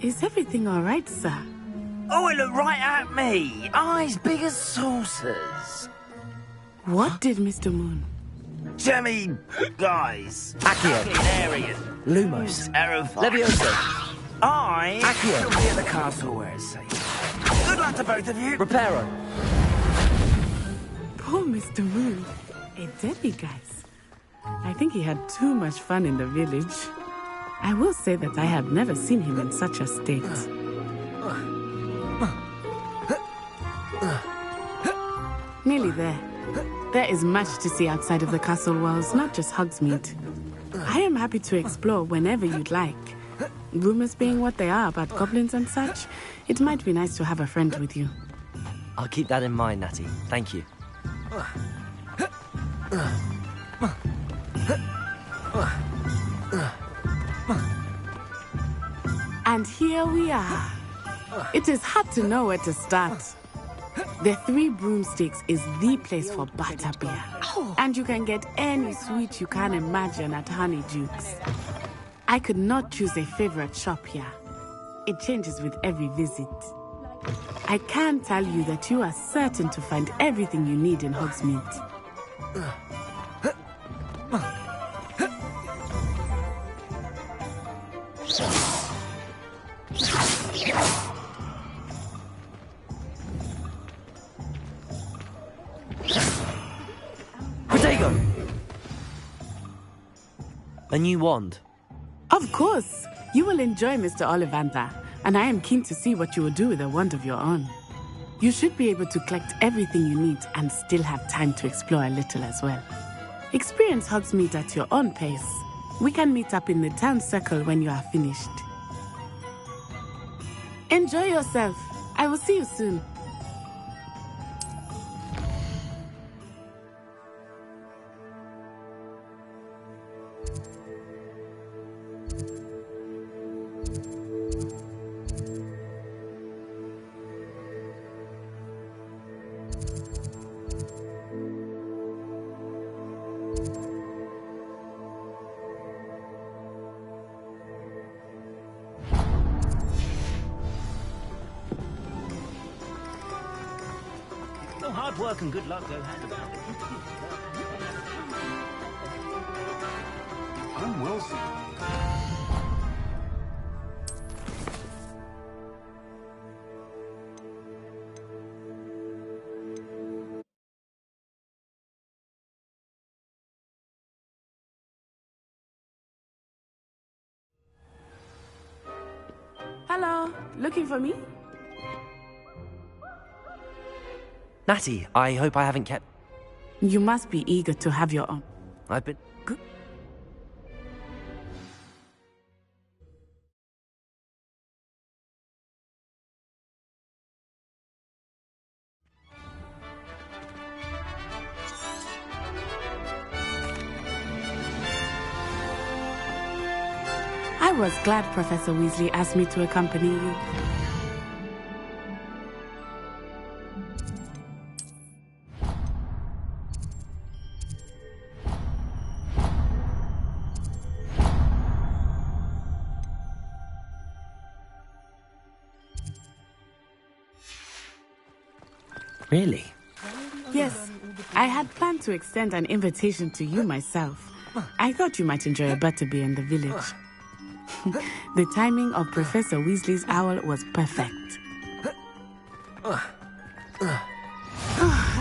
Is everything all right, sir? Oh, it looked right at me. Eyes big as saucers. What did Mr. Moon? Jemmy, guys. Accio. Accio. Lumos. Terrified. Leviosa. I Accio. will be at the castle where it's safe. Good luck to both of you. Reparo. Poor Mr. Moon. A demiguise. I think he had too much fun in the village. I will say that I have never seen him in such a state. Nearly there. There is much to see outside of the castle walls, not just Hogsmeade. I am happy to explore whenever you'd like. Rumors being what they are about goblins and such, it might be nice to have a friend with you. I'll keep that in mind, Natty. Thank you. And here we are. It is hard to know where to start. The Three Broomsticks is the place for butterbeer. And you can get any sweet you can imagine at Honeydukes. I could not choose a favorite shop here. It changes with every visit. I can tell you that you are certain to find everything you need in Hogsmeade. Protego! A new wand. Of course. You will enjoy Mr. Ollivander, and I am keen to see what you will do with a wand of your own. You should be able to collect everything you need and still have time to explore a little as well. Experience Hogsmeade at your own pace. We can meet up in the town circle when you are finished. Enjoy yourself. I will see you soon. Hard work and good luck go hand in hand. I'm well seen. Oh, looking for me? Natty, I hope I haven't kept... You must be eager to have your own. I've been... Good. I was glad Professor Weasley asked me to accompany you. Really? Yes, I had planned to extend an invitation to you myself. I thought you might enjoy a butterbeer in the village. The timing of Professor Weasley's owl was perfect.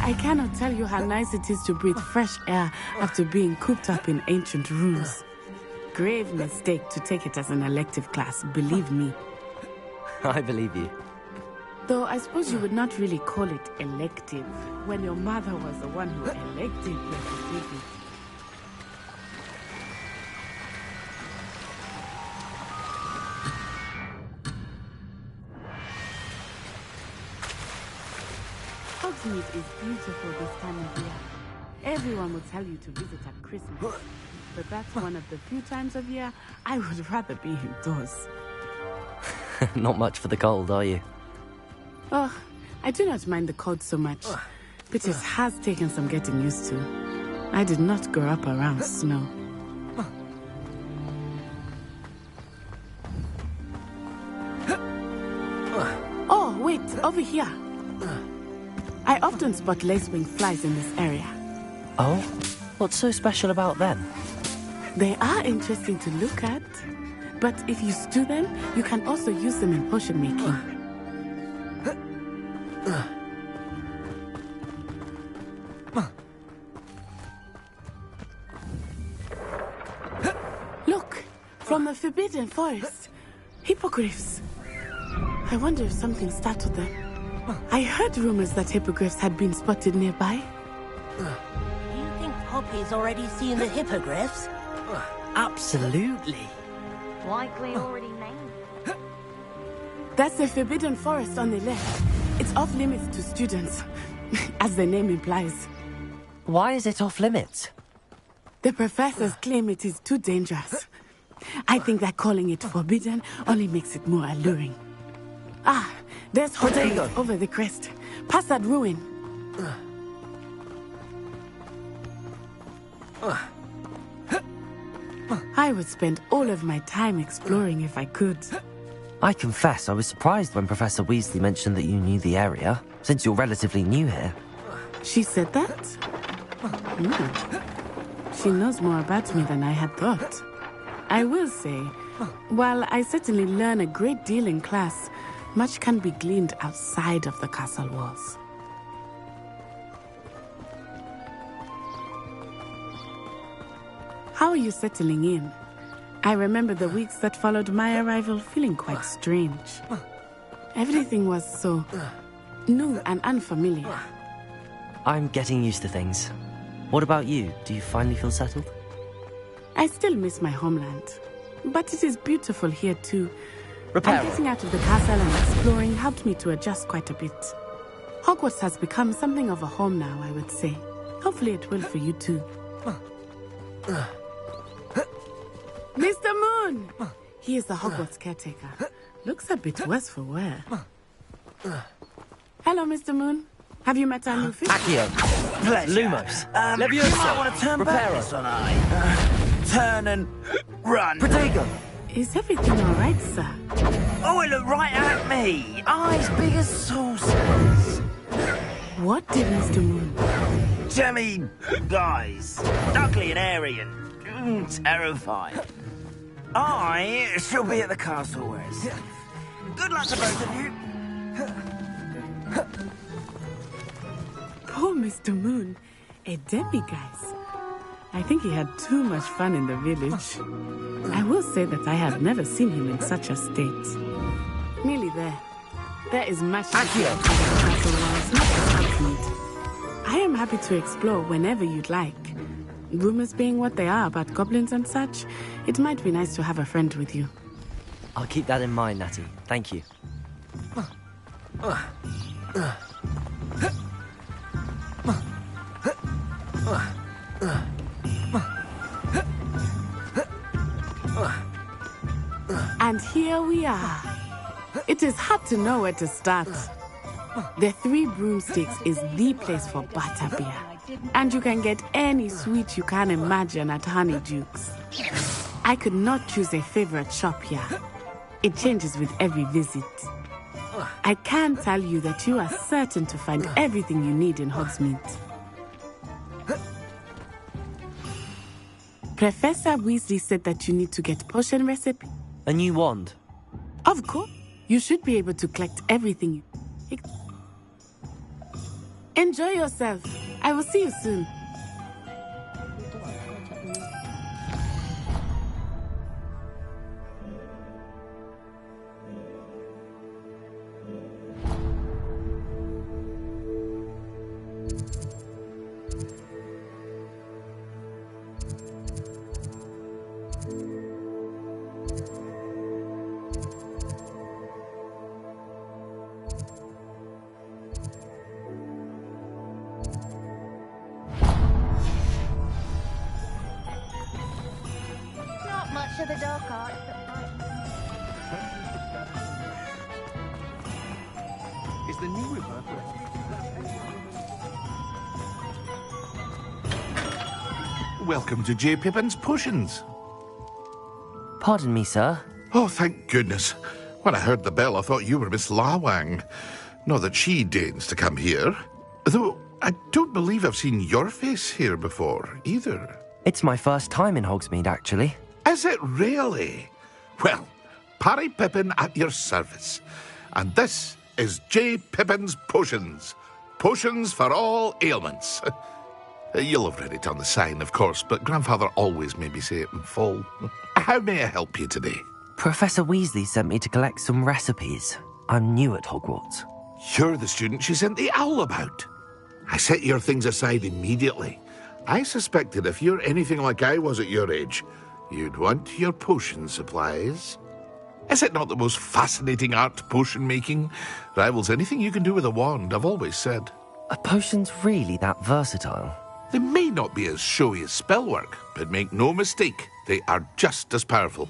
I cannot tell you how nice it is to breathe fresh air after being cooped up in ancient rooms. Grave mistake to take it as an elective class, believe me. I believe you. Though I suppose you would not really call it elective when your mother was the one who elected you to take it. Hogsmeade is beautiful this time of year. Everyone will tell you to visit at Christmas. But that's one of the few times of year I would rather be indoors. Not much for the cold, are you? Oh, I do not mind the cold so much, but it has taken some getting used to. I did not grow up around snow. Oh, wait, over here. I often spot lacewing flies in this area. Oh? What's so special about them? They are interesting to look at, but if you stew them, you can also use them in potion making. Look, from the Forbidden Forest. Hippogriffs. I wonder if something startled them. I heard rumors that hippogriffs had been spotted nearby. You think Poppy's already seen the hippogriffs? Absolutely. Likely already named. That's the Forbidden Forest on the left. It's off limits to students, as the name implies. Why is it off limits? The professors claim it is too dangerous. I think that calling it forbidden only makes it more alluring. Ah, there's Hogwarts over the crest. Past that ruin. I would spend all of my time exploring if I could. I confess I was surprised when Professor Weasley mentioned that you knew the area, since you're relatively new here. She said that? She knows more about me than I had thought. I will say, while I certainly learn a great deal in class, much can be gleaned outside of the castle walls. How are you settling in? I remember the weeks that followed my arrival feeling quite strange. Everything was so new and unfamiliar. I'm getting used to things. What about you? Do you finally feel settled? I still miss my homeland, but it is beautiful here too. And getting out of the castle and exploring helped me to adjust quite a bit. Hogwarts has become something of a home now, I would say. Hopefully it will for you too. Mr. Moon! He is the Hogwarts caretaker. Looks a bit worse for wear. Hello, Mr. Moon. Have you met our new fish? Accio. Pleasure. Lumos. You might want to turn back this one, turn and run. Protego. Is everything all right, sir? Oh, it looked right at me. Eyes big as saucers. What did Mr. Moon? Jemmy guys. Ugly and airy and terrifying. I shall be at the castle where it's safe. Good luck to both of you. Poor Mr. Moon. A demiguise. I think he had too much fun in the village. I will say that I have never seen him in such a state. Nearly nearly there. There is much to see outside the castle walls, not just Hogsmeade. I am happy to explore whenever you'd like. Rumors being what they are about goblins and such, it might be nice to have a friend with you. I'll keep that in mind, Natty. Thank you. And here we are. It is hard to know where to start. The Three Broomsticks is the place for butterbeer. And you can get any sweet you can imagine at Honeydukes. I could not choose a favorite shop here. It changes with every visit. I can tell you that you are certain to find everything you need in Hogsmeade. Professor Weasley said that you need to get potion recipe. A new wand? Of course. You should be able to collect everything you... Enjoy yourself. I will see you soon. Not much of the dark arts. Is the new river? Welcome to J. Pippin's Potions. Pardon me, sir. Oh, thank goodness. When I heard the bell, I thought you were Miss Lawang. Not that she deigns to come here. Though I don't believe I've seen your face here before, either. It's my first time in Hogsmeade, actually. Is it really? Well, Parry Pippin at your service. And this is J. Pippin's Potions. Potions for all ailments. You'll have read it on the sign, of course, but Grandfather always made me say it in full. How may I help you today? Professor Weasley sent me to collect some recipes. I'm new at Hogwarts. You're the student she sent the owl about. I set your things aside immediately. I suspected if you're anything like I was at your age, you'd want your potion supplies. Is it not the most fascinating art, potion making? Rivals anything you can do with a wand, I've always said. Are potions really that versatile? They may not be as showy as spellwork, but make no mistake, they are just as powerful.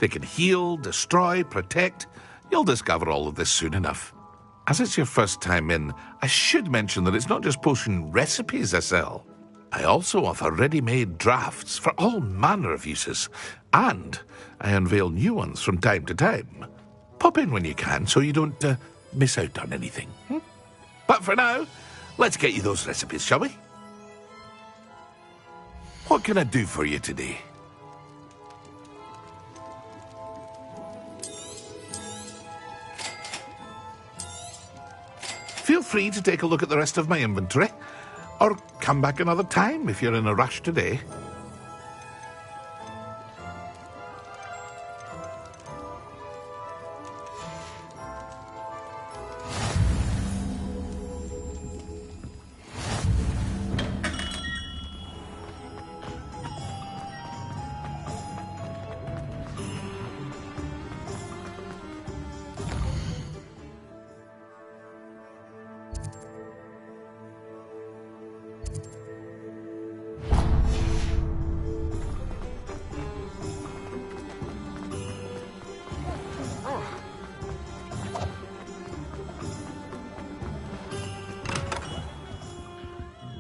They can heal, destroy, protect. You'll discover all of this soon enough. As it's your first time in, I should mention that it's not just potion recipes I sell. I also offer ready-made drafts for all manner of uses, and I unveil new ones from time to time. Pop in when you can so you don't miss out on anything. But for now, let's get you those recipes, shall we? What can I do for you today? Feel free to take a look at the rest of my inventory, or come back another time if you're in a rush today.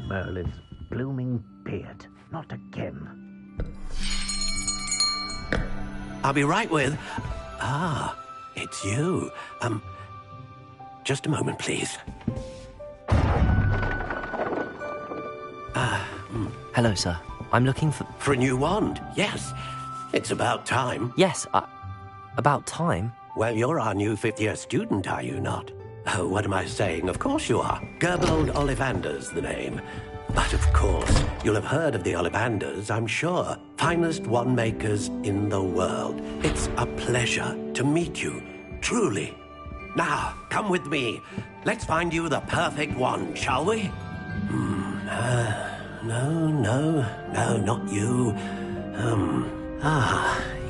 Merlin's blooming beard. Not again. I'll be right with... Ah, it's you. Just a moment, please. Hello, sir. I'm looking for... For a new wand, yes. It's about time. Yes, about time? Well, you're our new fifth-year student, are you not? Oh, what am I saying? Of course you are. Gerbold Ollivander's the name. But of course, you'll have heard of the Ollivanders, I'm sure. Finest wand makers in the world. It's a pleasure to meet you, truly. Now, come with me. Let's find you the perfect one, shall we? No, not you.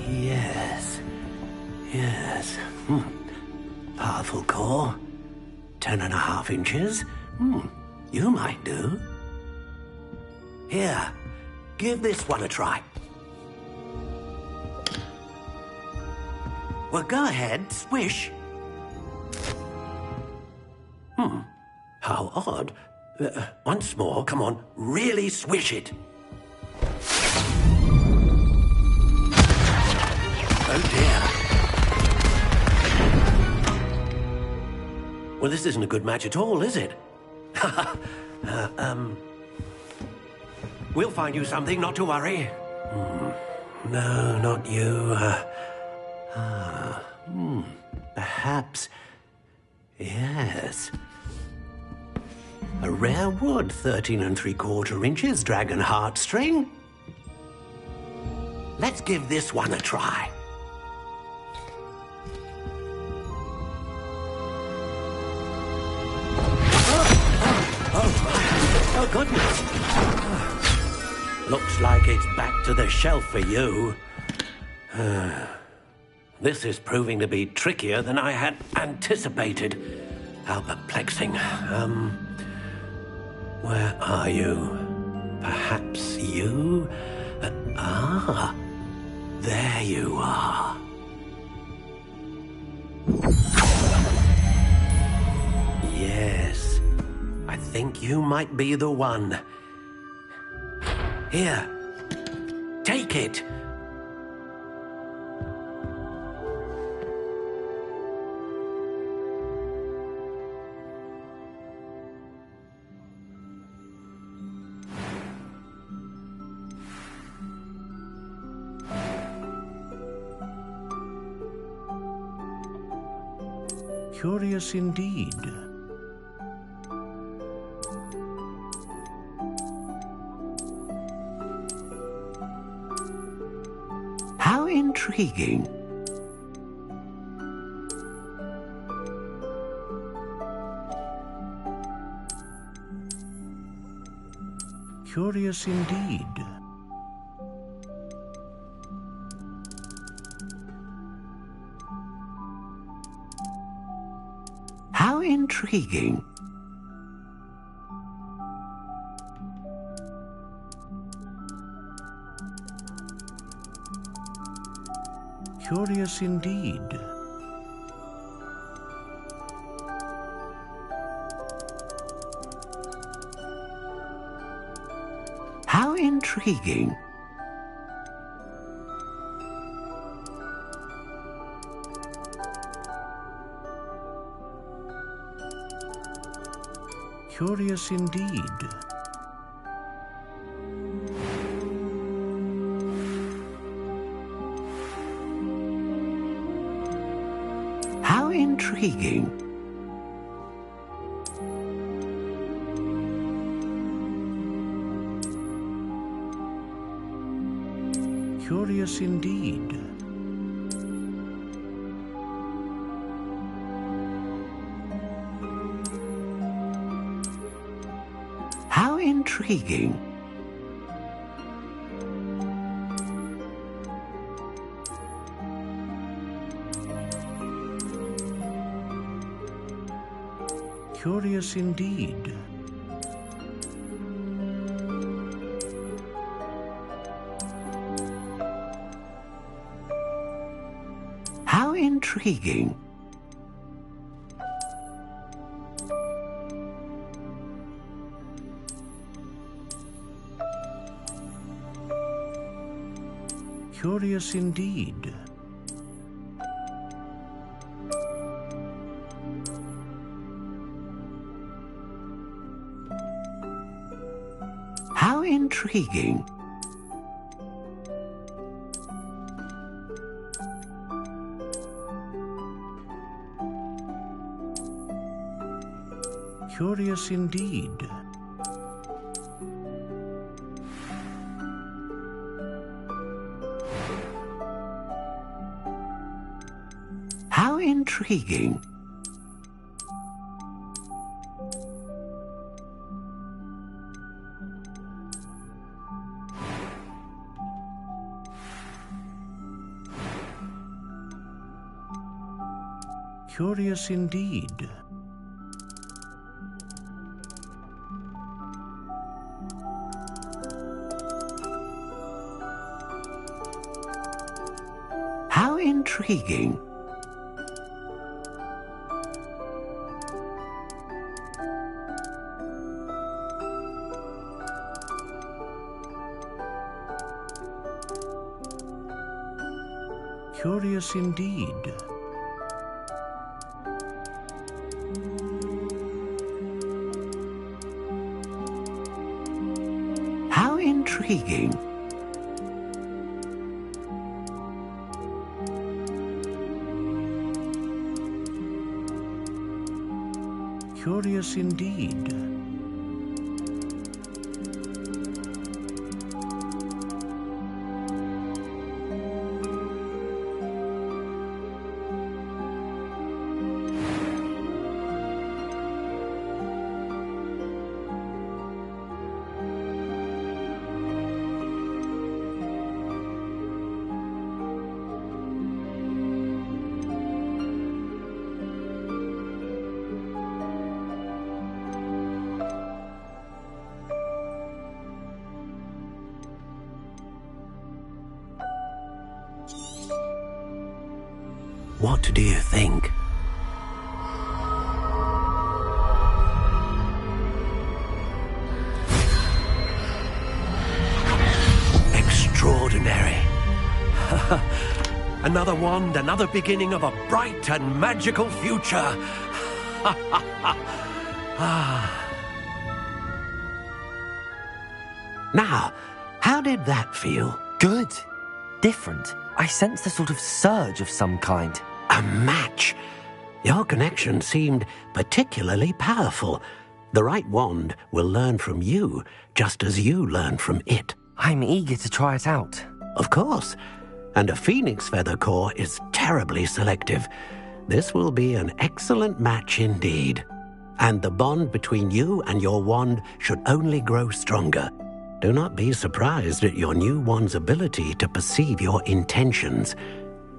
Yes. Yes. Powerful core. 10.5 inches. You might do. Here, give this one a try. Well, go ahead, swish. How odd. Once more, come on, really swish it. Oh dear. Well, this isn't a good match at all, is it? We'll find you something, not to worry. No, not you. Perhaps. Yes. A rare wood, 13 3/4 inches, dragon heartstring. Let's give this one a try. Oh, goodness. Looks like it's back to the shelf for you. This is proving to be trickier than I had anticipated. How perplexing. Where are you? Perhaps you? There you are. Yes, I think you might be the one. Here, take it. Curious indeed. How intriguing. Curious indeed. How intriguing. Curious indeed. How intriguing. Curious indeed. How intriguing. Curious indeed. How intriguing. Curious indeed. How intriguing. Curious indeed. How intriguing. Curious indeed. How intriguing. Curious indeed. How intriguing. Curious indeed. How intriguing. Curious indeed. What do you think? Extraordinary. Another wand, another beginning of a bright and magical future. Now, how did that feel? Good. Different. I sensed a sort of surge of some kind. A match. Your connection seemed particularly powerful. The right wand will learn from you, just as you learn from it. I'm eager to try it out. Of course. And a phoenix feather core is terribly selective. This will be an excellent match indeed. And the bond between you and your wand should only grow stronger. Do not be surprised at your new wand's ability to perceive your intentions,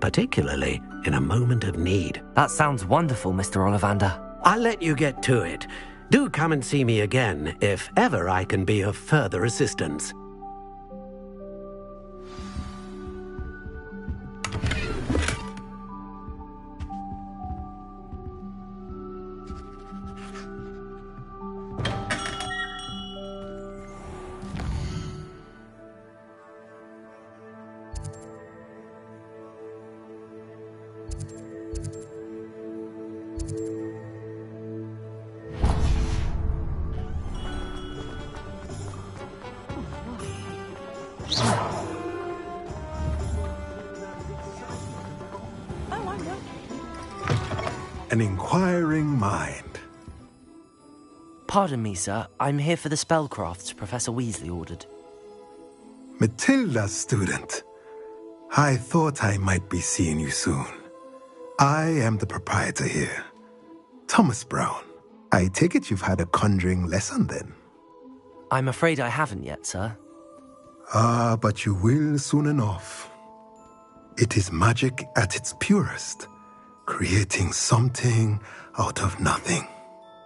particularly in a moment of need. That sounds wonderful, Mr. Ollivander. I'll let you get to it. Do come and see me again if ever I can be of further assistance. An inquiring mind. Pardon me, sir. I'm here for the spellcrafts Professor Weasley ordered. Matilda's student. I thought I might be seeing you soon. I am the proprietor here, Thomas Brown. I take it you've had a conjuring lesson then? I'm afraid I haven't yet, sir. Ah, but you will soon enough. It is magic at its purest, creating something out of nothing.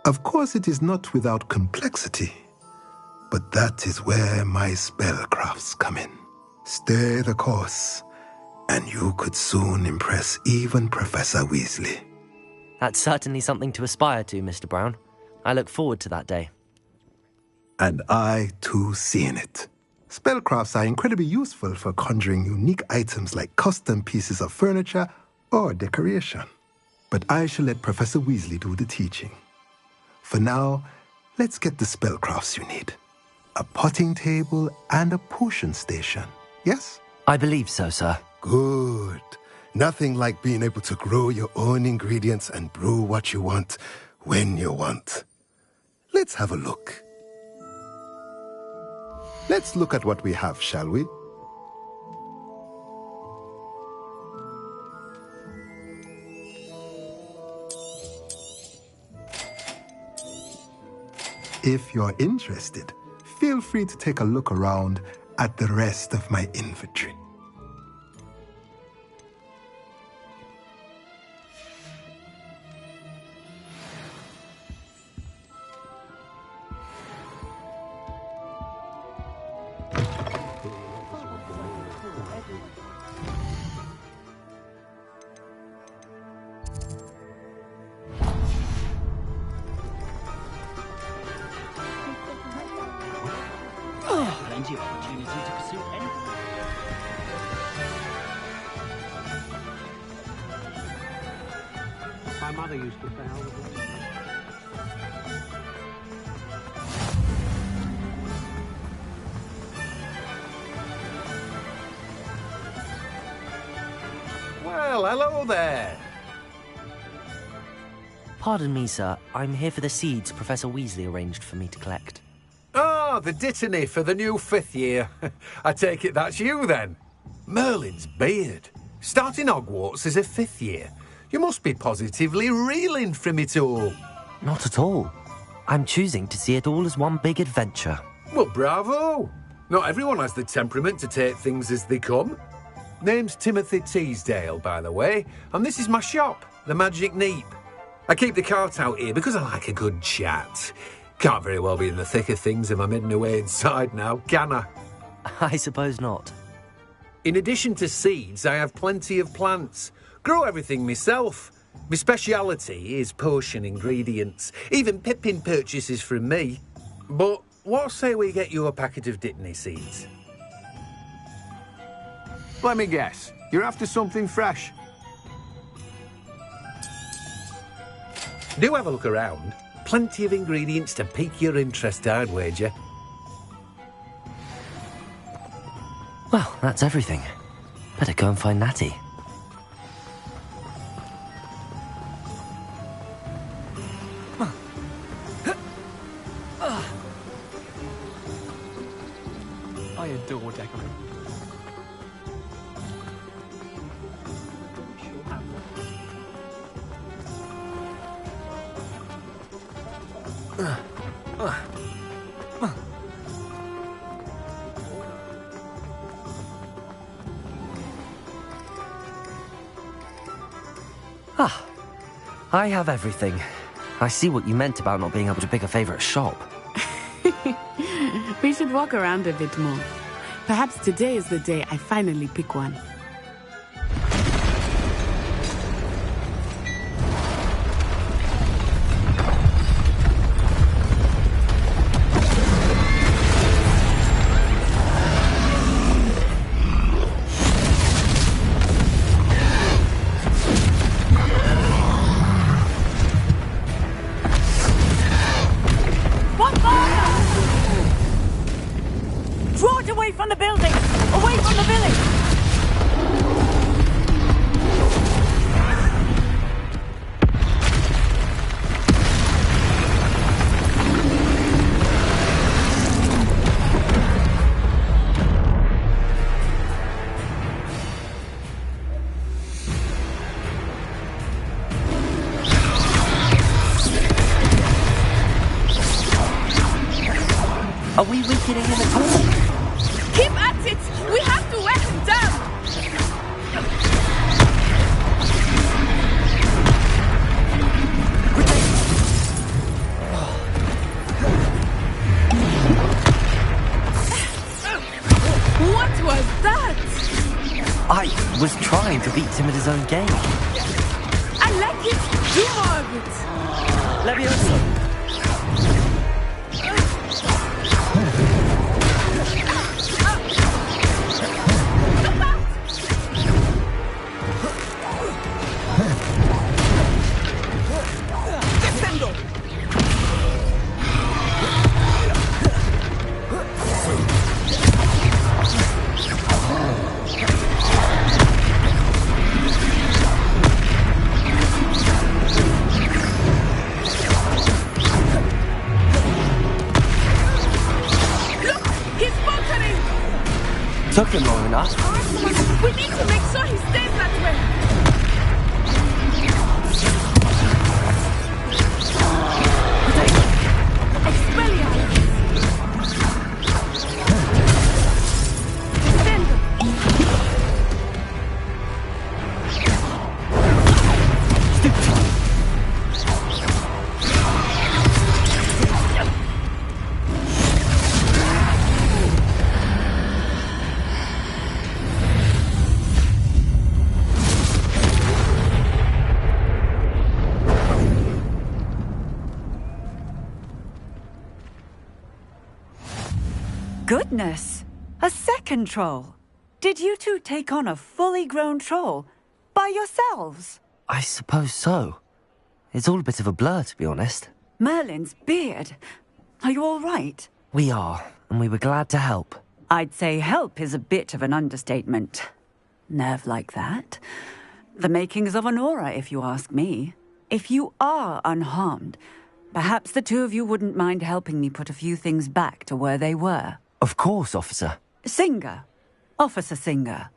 Of course, it is not without complexity, but that is where my spellcrafts come in. Stay the course, and you could soon impress even Professor Weasley. That's certainly something to aspire to, Mr. Brown. I look forward to that day. And I, too, seeing it. Spellcrafts are incredibly useful for conjuring unique items like custom pieces of furniture or decoration. But I shall let Professor Weasley do the teaching. For now, let's get the spellcrafts you need. A potting table and a potion station, yes? I believe so, sir. Good. Nothing like being able to grow your own ingredients and brew what you want, when you want. Let's have a look. Let's look at what we have, shall we? If you're interested, feel free to take a look around at the rest of my inventory. plenty of opportunity to pursue anything. My mother used to say I was Well, hello there. Pardon me, sir. I'm here for the seeds Professor Weasley arranged for me to collect. Oh, the dittany for the new 5th year. I take it that's you, then. Merlin's beard. Starting Hogwarts as a 5th year. You must be positively reeling from it all. Not at all. I'm choosing to see it all as one big adventure. Well, bravo. Not everyone has the temperament to take things as they come. Name's Timothy Teasdale, by the way, and this is my shop, the Magic Neep. I keep the cart out here because I like a good chat. Can't very well be in the thick of things if I'm hidden away inside now, can I? I suppose not. In addition to seeds, I have plenty of plants. Grow everything myself. My speciality is potion ingredients. Even Pippin purchases from me. But what say we get you a packet of Dittany seeds? Let me guess. You're after something fresh. Do have a look around. Plenty of ingredients to pique your interest, I'd wager. Well, that's everything. Better go and find Natty. I adore decorating. Ah, I have everything. I see what you meant about not being able to pick a favourite shop. We should walk around a bit more. Perhaps today is the day I finally pick one. Draw it away from the building! Away from the village! Are we weakening him at all? Keep at it! We have to wear him down! What was that? I was trying to beat him at his own game. I like it! Do more of it! Levioso! Took him long enough. We need to make sure he stays that way. Expelliarmus. Descendo. Goodness! A second troll! Did you two take on a fully grown troll? By yourselves? I suppose so. It's all a bit of a blur, to be honest. Merlin's beard. Are you all right? We are, and we were glad to help. I'd say help is a bit of an understatement. Nerve like that. The makings of an aura, if you ask me. If you are unharmed, perhaps the two of you wouldn't mind helping me put a few things back to where they were. Of course, officer. Singer. Officer Singer.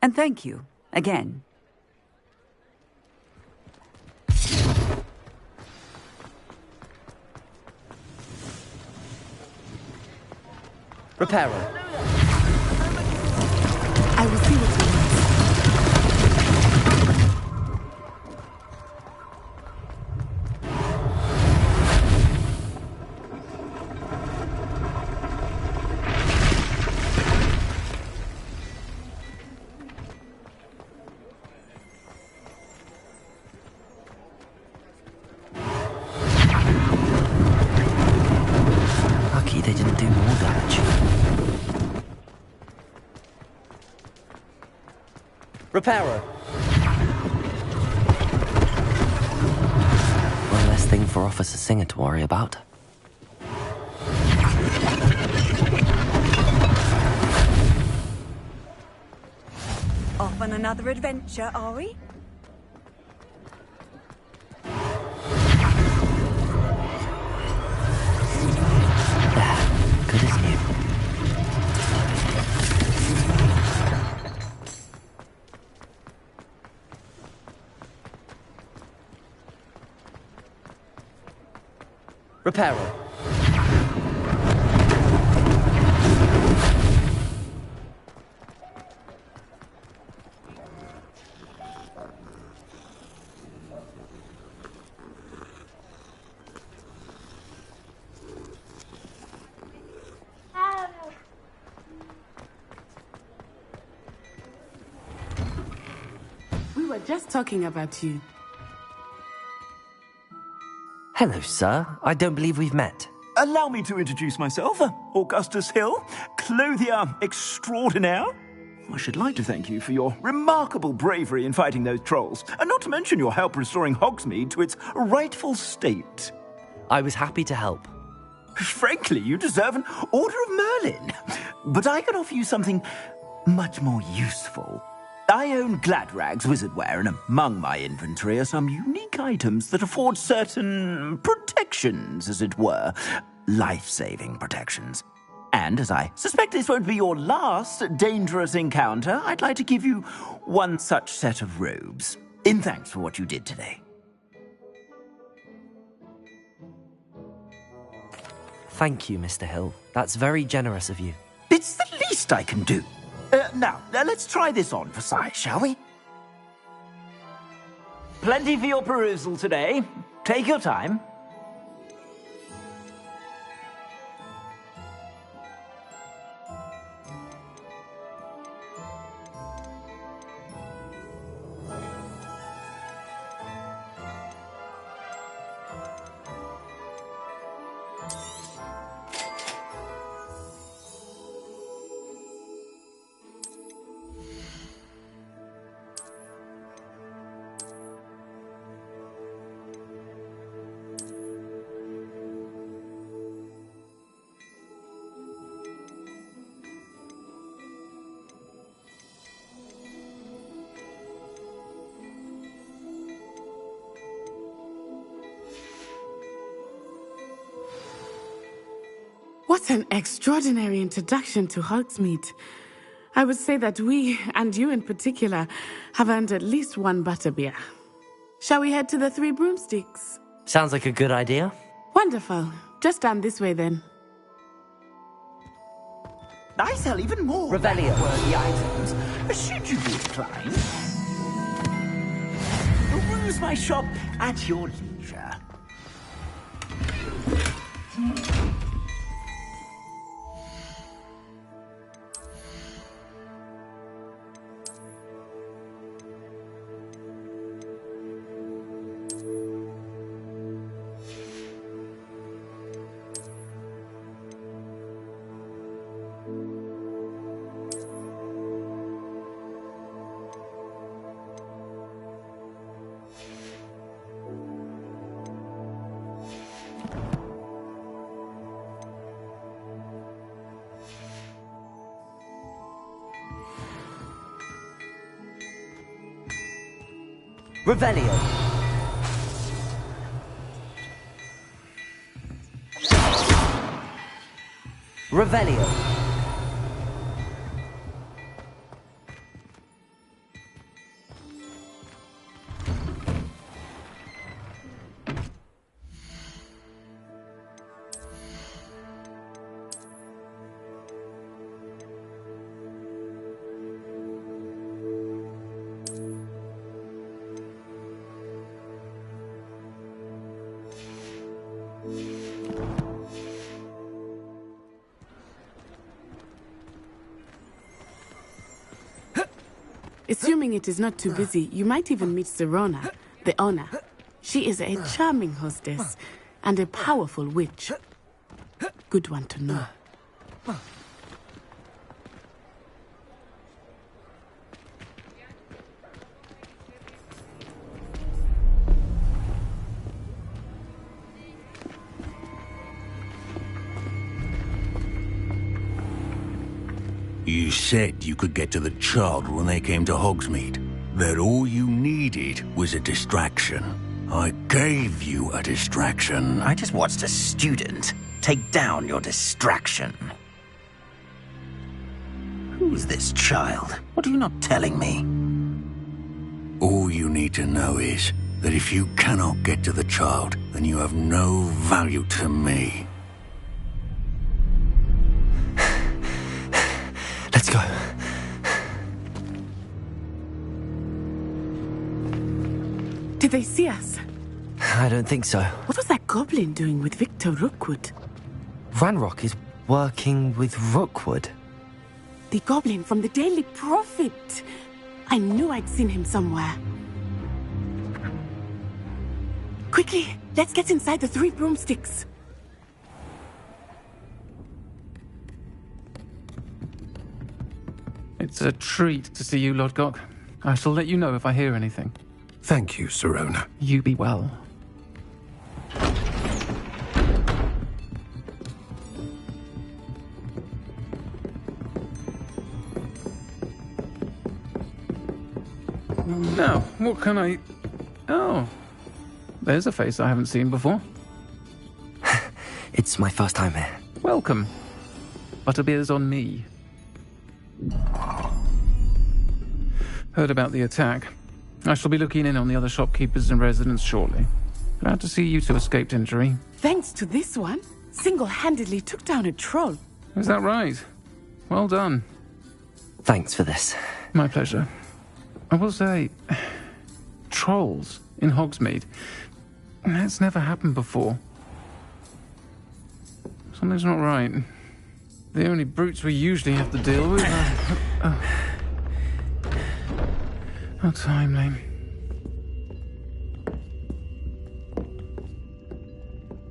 And thank you, again. Repairer. I will see what you want. Lucky they didn't do more damage. Repairer. One less thing for Officer Singer to worry about. Off on another adventure, are we? Good as new. Repairer. We were just talking about you. Hello, sir. I don't believe we've met. Allow me to introduce myself, Augustus Hill, clothier extraordinaire. I should like to thank you for your remarkable bravery in fighting those trolls, and not to mention your help restoring Hogsmeade to its rightful state. I was happy to help. Frankly, you deserve an Order of Merlin. But I could offer you something much more useful. I own Gladrag's wizardware, and among my inventory are some unique items that afford certain protections, as it were. Life-saving protections. And as I suspect this won't be your last dangerous encounter, I'd like to give you one such set of robes, in thanks for what you did today. Thank you, Mr. Hill. That's very generous of you. It's the least I can do. Now, let's try this on for size, shall we? Plenty for your perusal today. Take your time. What an extraordinary introduction to Hogsmeade. I would say that we, and you in particular, have earned at least one butterbeer. Shall we head to the Three Broomsticks? Sounds like a good idea. Wonderful. Just down this way then. I sell even more Revelio. worthy items, should you be inclined. Peruse my shop at your leisure. Revelio. Revelio. Assuming it is not too busy, you might even meet Serona, the owner. She is a charming hostess and a powerful witch. Good one to know. You said you could get to the child when they came to Hogsmeade. That all you needed was a distraction. I gave you a distraction. I just watched a student take down your distraction. Who's this child? What are you not telling me? All you need to know is that if you cannot get to the child, then you have no value to me. Let's go. Did they see us? I don't think so. What was that goblin doing with Victor Rookwood? Ranrock is working with Rookwood. The goblin from the Daily Prophet. I knew I'd seen him somewhere. Quickly, let's get inside the 3 broomsticks. It's a treat to see you, Lodgok. I shall let you know if I hear anything. Thank you, Serona. You be well. Now, what can I... Oh, there's a face I haven't seen before. It's my first time here. Welcome. Butterbeer's on me. Heard about the attack. I shall be looking in on the other shopkeepers and residents shortly. Glad to see you two escaped injury. Thanks to this one, single-handedly took down a troll. Is that right? Well done. Thanks for this. My pleasure. I will say, trolls in Hogsmeade. That's never happened before. Something's not right. The only brutes we usually have to deal with are... How timely.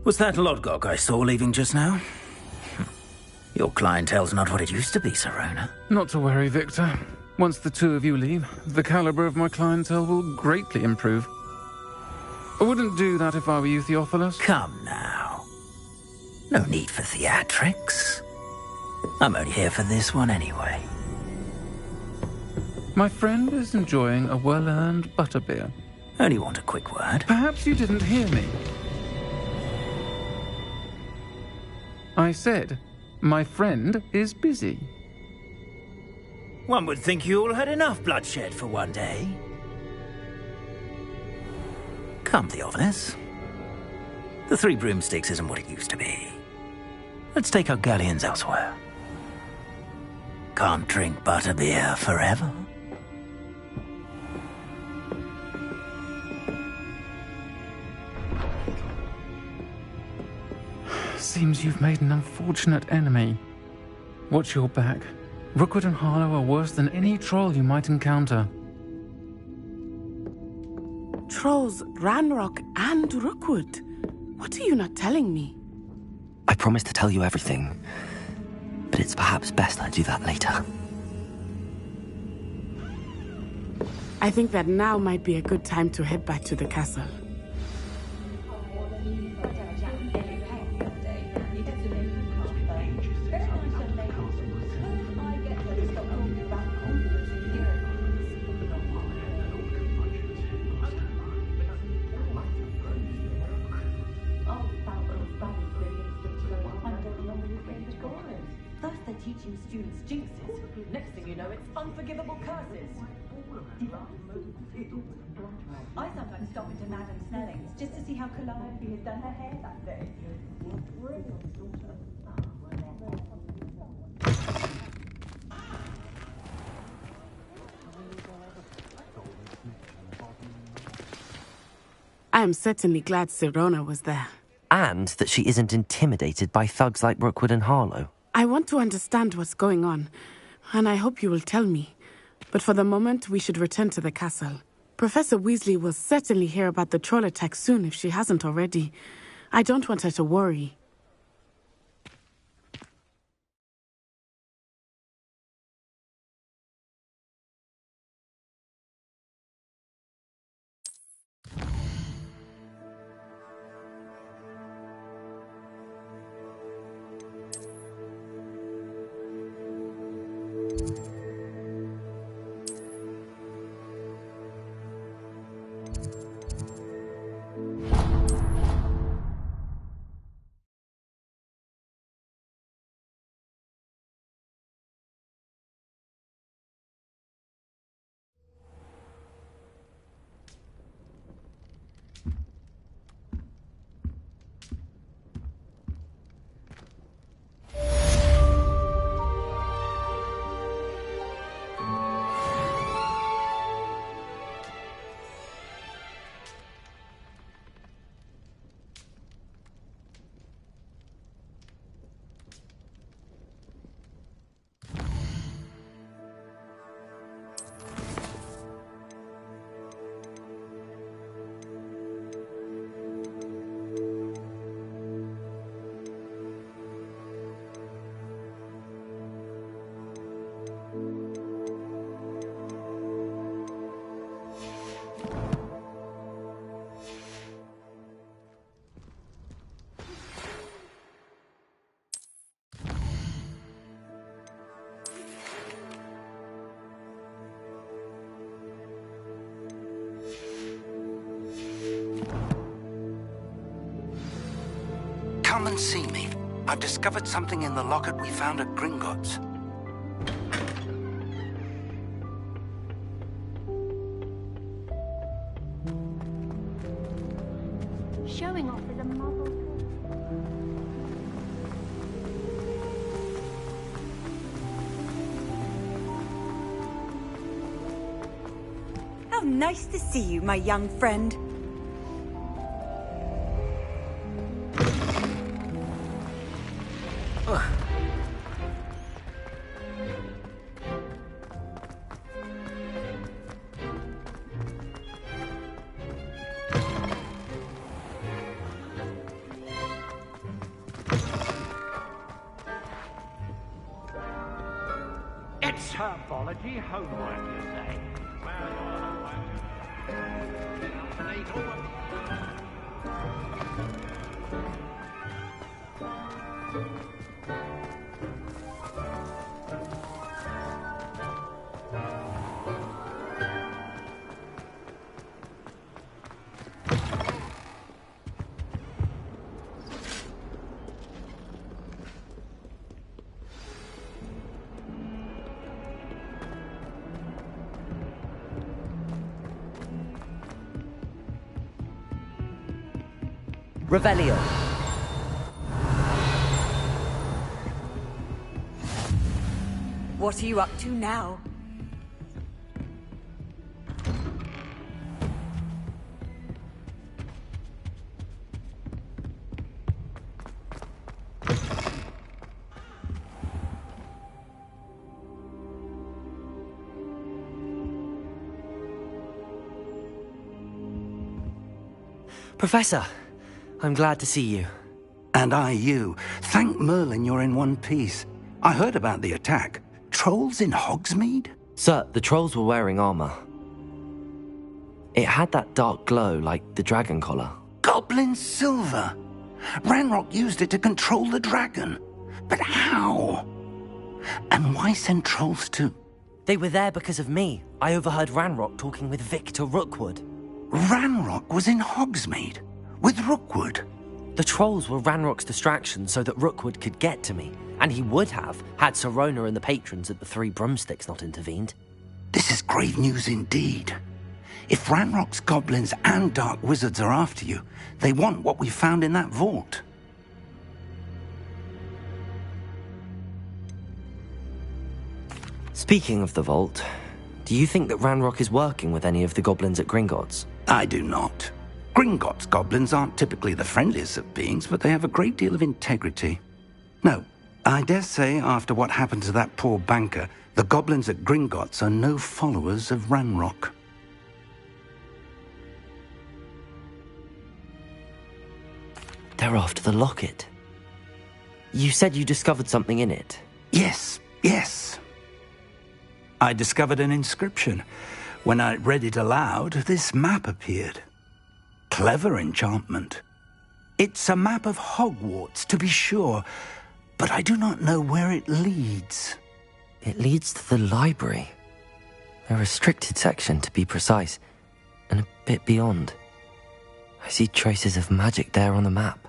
Was that Lodgok I saw leaving just now? Your clientele's not what it used to be, Serona. Not to worry, Victor. Once the two of you leave, the caliber of my clientele will greatly improve. I wouldn't do that if I were you, Theophilus. Come now. No need for theatrics. I'm only here for this one anyway. My friend is enjoying a well-earned butterbeer. Only want a quick word. Perhaps you didn't hear me. I said, my friend is busy. One would think you all had enough bloodshed for one day. Come, Theophilus. The 3 broomsticks isn't what it used to be. Let's take our galleons elsewhere. Can't drink butterbeer forever. Seems you've made an unfortunate enemy. Watch your back. Rookwood and Harlow are worse than any troll you might encounter. Trolls, Ranrock, and Rookwood. What are you not telling me? I promised to tell you everything, but it's perhaps best I do that later. I think that now might be a good time to head back to the castle. teaching students jinxes. Next thing you know, it's unforgivable curses. I sometimes stop into Madame Snelling's just to see how Calliope has done her hair that day. I am certainly glad Sirona was there. And that she isn't intimidated by thugs like Rookwood and Harlow. I want to understand what's going on, and I hope you will tell me. But for the moment, we should return to the castle. Professor Weasley will certainly hear about the troll attack soon if she hasn't already. I don't want her to worry. Come and see me. I've discovered something in the locket we found at Gringotts. Showing off is a muzzle. How nice to see you, my young friend. It's herbology homework, you say? Well, your homework. Revelio. What are you up to now? Professor, I'm glad to see you. And I you. Thank Merlin you're in one piece. I heard about the attack. Trolls in Hogsmeade? Sir, the trolls were wearing armor. It had that dark glow like the dragon collar. Goblin silver! Ranrock used it to control the dragon. But how? And why send trolls too? They were there because of me. I overheard Ranrock talking with Victor Rookwood. Ranrock was in Hogsmeade? With Rookwood? The trolls were Ranrock's distraction so that Rookwood could get to me, and he would have had Sirona and the patrons at the Three Broomsticks not intervened. This is grave news indeed. If Ranrock's goblins and dark wizards are after you, they want what we found in that vault. Speaking of the vault, do you think that Ranrock is working with any of the goblins at Gringotts? I do not. Gringotts goblins aren't typically the friendliest of beings, but they have a great deal of integrity. No, I dare say after what happened to that poor banker, the goblins at Gringotts are no followers of Ranrock. They're after the locket. You said you discovered something in it. Yes. I discovered an inscription. When I read it aloud, this map appeared. Clever enchantment. It's a map of Hogwarts, to be sure, but I do not know where it leads. It leads to the library. A restricted section, to be precise, and a bit beyond. I see traces of magic there on the map.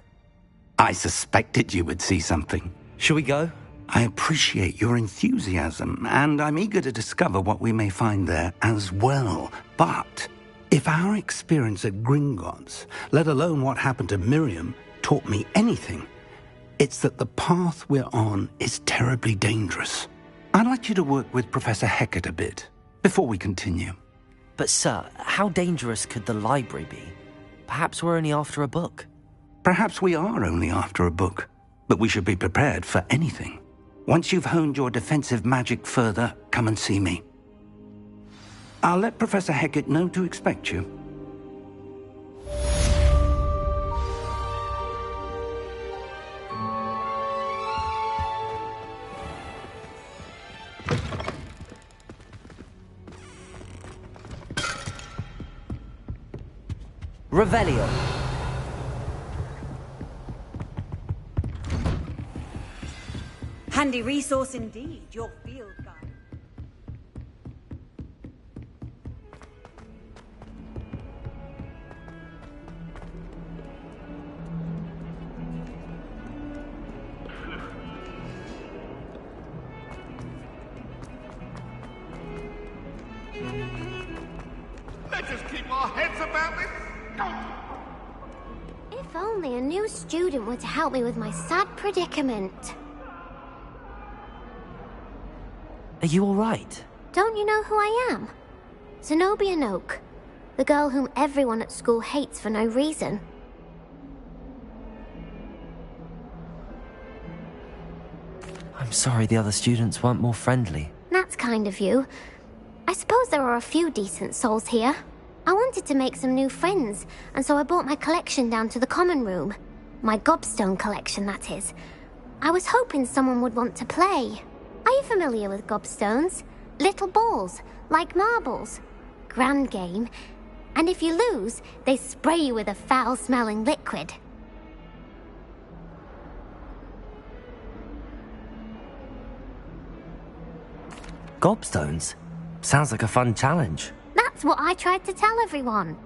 I suspected you would see something. Shall we go? I appreciate your enthusiasm, and I'm eager to discover what we may find there as well. But if our experience at Gringotts, let alone what happened to Miriam, taught me anything, it's that the path we're on is terribly dangerous. I'd like you to work with Professor Hecat a bit before we continue. But sir, how dangerous could the library be? Perhaps we're only after a book. Perhaps we are only after a book, but we should be prepared for anything. Once you've honed your defensive magic further, come and see me. I'll let Professor Hecat know to expect you. Revelio. Handy resource indeed, your field guide. Let's just keep our heads about this. If only a new student were to help me with my sad predicament. Are you all right? Don't you know who I am? Zenobia Noak, the girl whom everyone at school hates for no reason. I'm sorry the other students weren't more friendly. That's kind of you. I suppose there are a few decent souls here. I wanted to make some new friends, and so I brought my collection down to the common room. My gobstone collection, that is. I was hoping someone would want to play. Are you familiar with gobstones? Little balls, like marbles. Grand game. And if you lose, they spray you with a foul-smelling liquid. Gobstones? Sounds like a fun challenge. That's what I tried to tell everyone.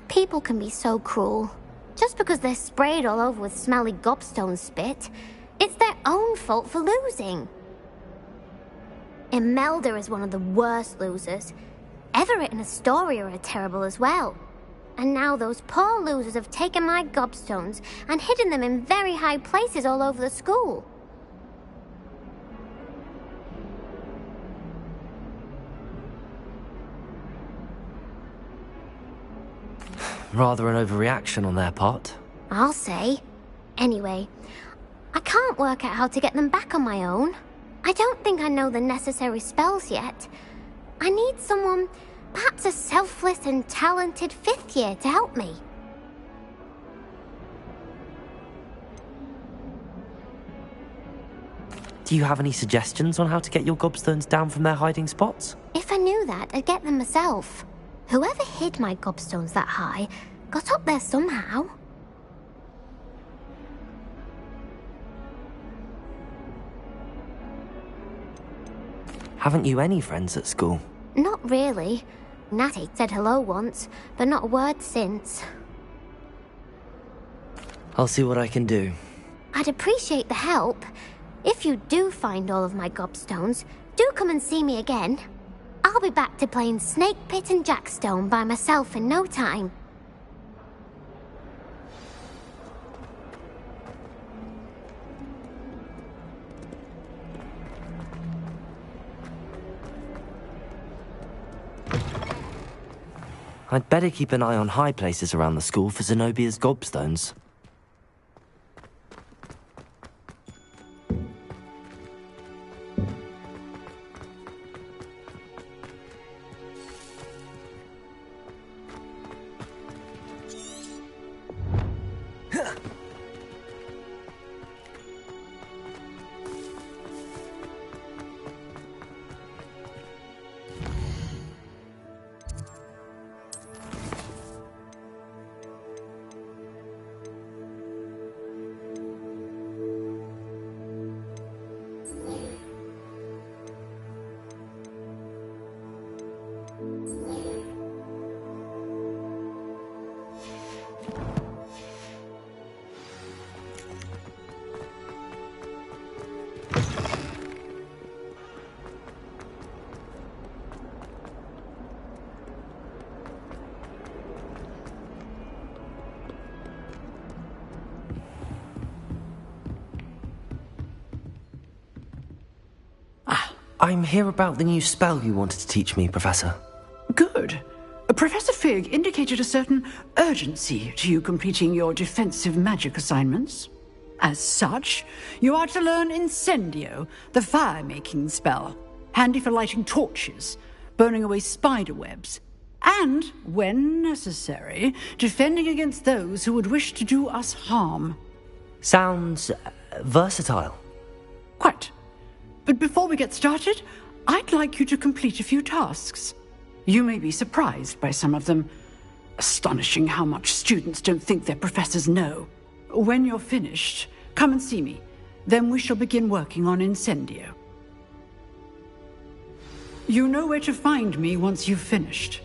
People can be so cruel. Just because they're sprayed all over with smelly gobstone spit, it's their own fault for losing. Imelda is one of the worst losers. Everett and Astoria are terrible as well. And now those poor losers have taken my gobstones and hidden them in very high places all over the school. Rather an overreaction on their part. I'll say. Anyway, I can't work out how to get them back on my own. I don't think I know the necessary spells yet. I need someone, perhaps a selfless and talented 5th year to help me. Do you have any suggestions on how to get your gobstones down from their hiding spots? If I knew that, I'd get them myself. Whoever hid my gobstones that high got up there somehow. Haven't you any friends at school? Not really. Natty said hello once, but not a word since. I'll see what I can do. I'd appreciate the help. If you do find all of my gobstones, do come and see me again. I'll be back to playing Snake Pit and Jackstone by myself in no time. I'd better keep an eye on high places around the school for Zenobia's gobstones. I'm here about the new spell you wanted to teach me, Professor. Good. Professor Fig indicated a certain urgency to you completing your defensive magic assignments. As such, you are to learn Incendio, the fire-making spell, handy for lighting torches, burning away spider webs, and, when necessary, defending against those who would wish to do us harm. Sounds versatile. Quite. But before we get started, I'd like you to complete a few tasks. You may be surprised by some of them. Astonishing how much students don't think their professors know. When you're finished, come and see me. Then we shall begin working on Incendio. You know where to find me once you've finished.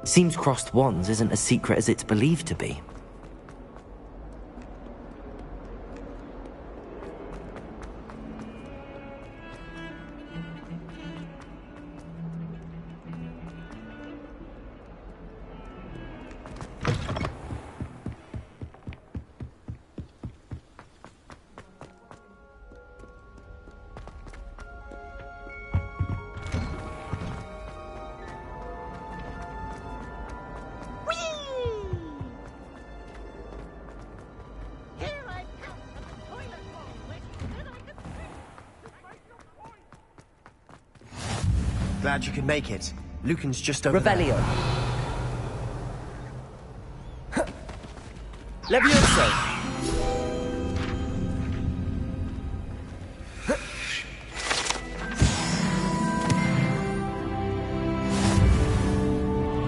Seems crossed wands isn't as secret as it's believed to be. Glad you could make it. Lucan's just over Revelio. there. Levioso!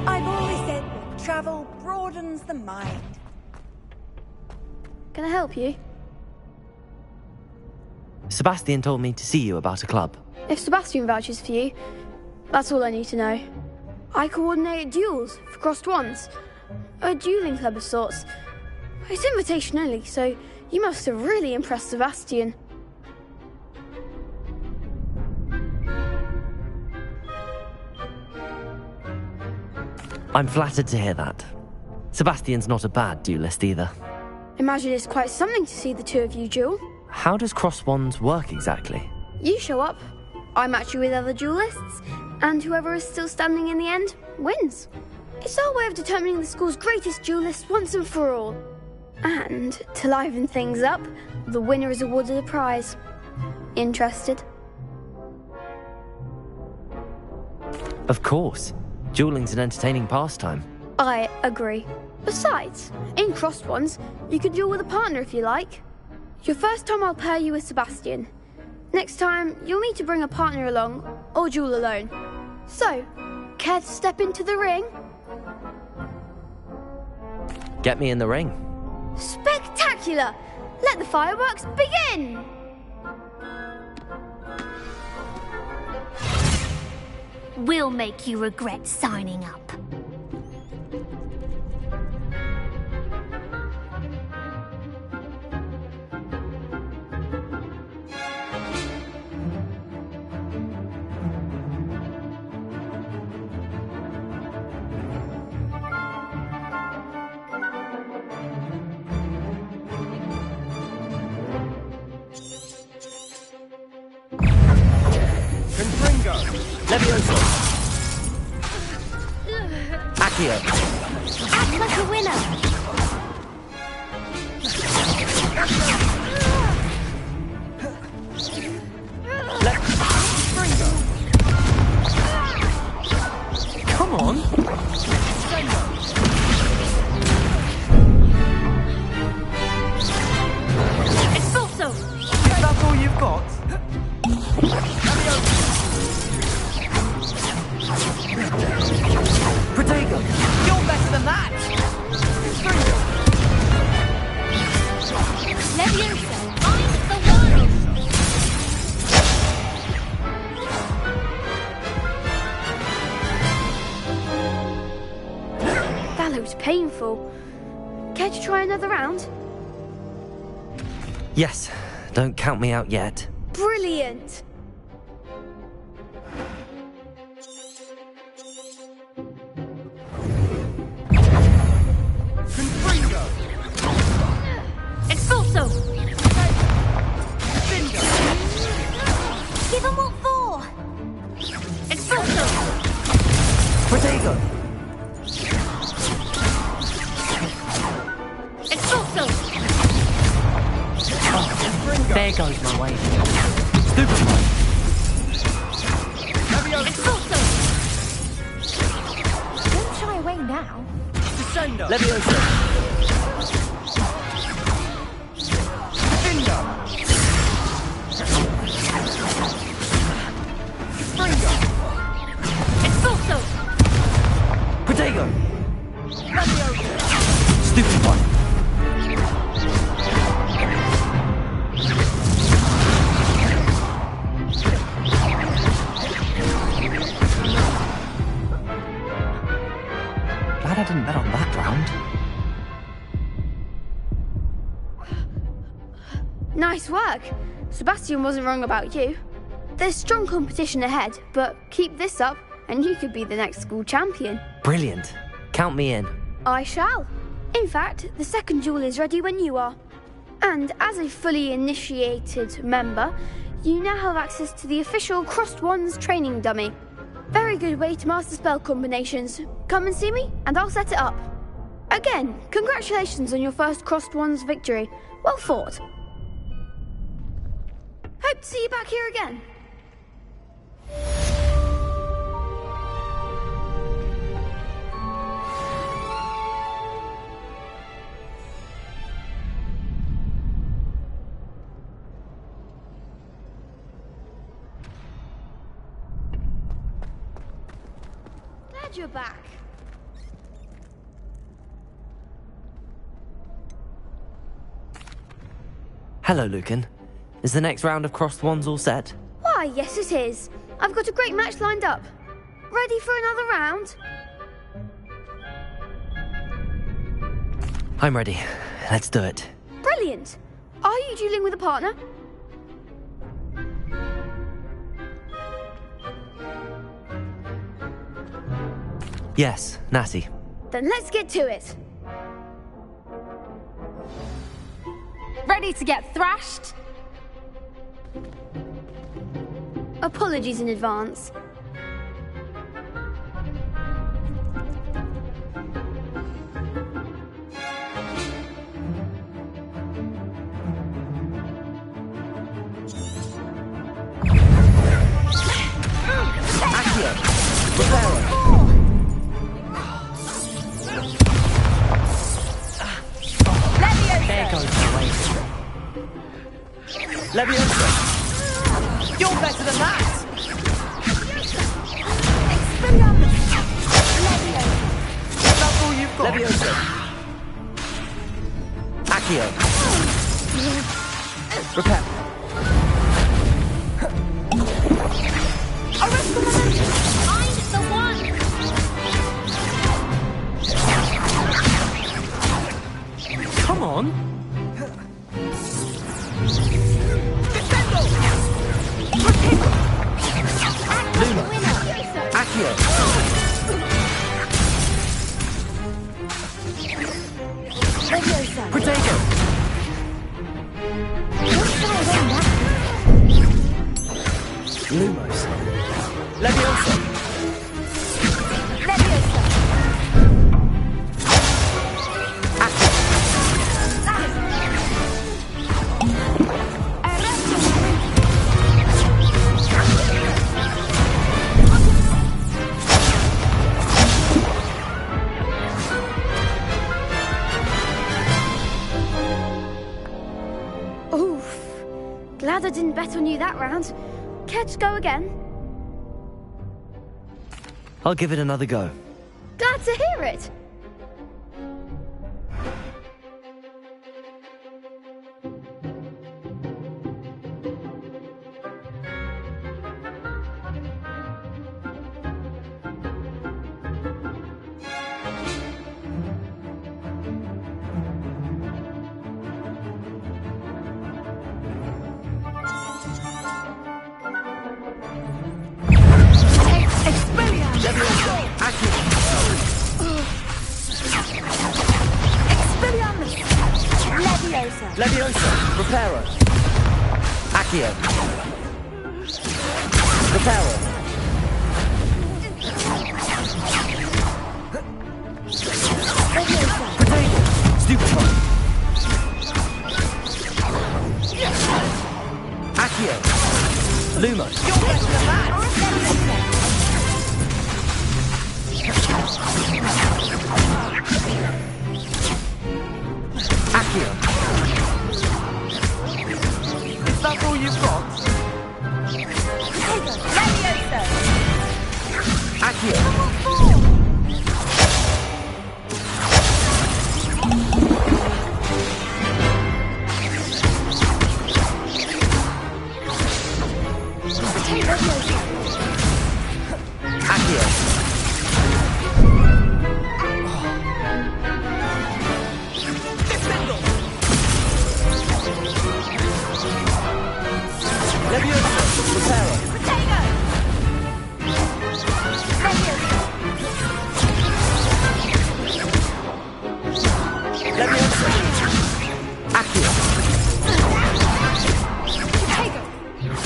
I've always said that travel broadens the mind. Can I help you? Sebastian told me to see you about a club. If Sebastian vouches for you, that's all I need to know. I coordinate duels for crossed wands. A dueling club of sorts. It's invitation only, so you must have really impressed Sebastian. I'm flattered to hear that. Sebastian's not a bad duelist either. Imagine it's quite something to see the two of you duel. How does cross wands work exactly? You show up, I match you with other duelists, and whoever is still standing in the end wins. It's our way of determining the school's greatest duelist once and for all. And to liven things up, the winner is awarded a prize. Interested? Of course. Dueling's an entertaining pastime. I agree. Besides, in crossed ones, you could duel with a partner if you like. Your first time I'll pair you with Sebastian. Next time, you'll need to bring a partner along, or duel alone. So, care to step into the ring? Get me in the ring. Spectacular! Let the fireworks begin! We'll make you regret signing up. Levioso! Accio! Act like a winner! Come on! Expulso! Is that all you've got? Protego! You're better than that! Leviosa! I'm the one! That looks painful. Care to try another round? Yes, don't count me out yet. Brilliant! Expulso! Give him what for! Expulso! Protego! Expulso! There goes my way. Stupid one! Expulso! Don't shy away now. Descendo! Levioso! Expulso! Protego! Stupid one! Glad I didn't bet on that round. Nice work. Sebastian wasn't wrong about you. There's strong competition ahead, but keep this up and you could be the next school champion. Brilliant. Count me in. I shall. In fact, the second duel is ready when you are. And as a fully initiated member, you now have access to the official Crossed Wands training dummy. Very good way to master spell combinations. Come and see me, and I'll set it up. Again, congratulations on your first Crossed Wands victory. Well fought. Hope to see you back here again. Glad you're back. Hello, Lucan. Is the next round of Crossed Wands all set? Why, yes it is. I've got a great match lined up. Ready for another round? I'm ready. Let's do it. Brilliant. Are you dueling with a partner? Yes, Natty. Then let's get to it. Ready to get thrashed? Apologies in advance. There goes my way. Leviosa! You're better than that! That's all you've got. Leviosa! Accio. Repair. Find the one! Come on! Luna. Accio. Protego. Lumos. Leviosa. Oof. Glad I didn't bet on you that round. Care to go again? I'll give it another go. Glad to hear it. Leviosa. Reparo. Accio. Reparo. Protego. Stupefy. Accio. Lumos. Accio. Is that all you've got? Accio. Accio. Leviosa. Reparo. Leviosa. Accio.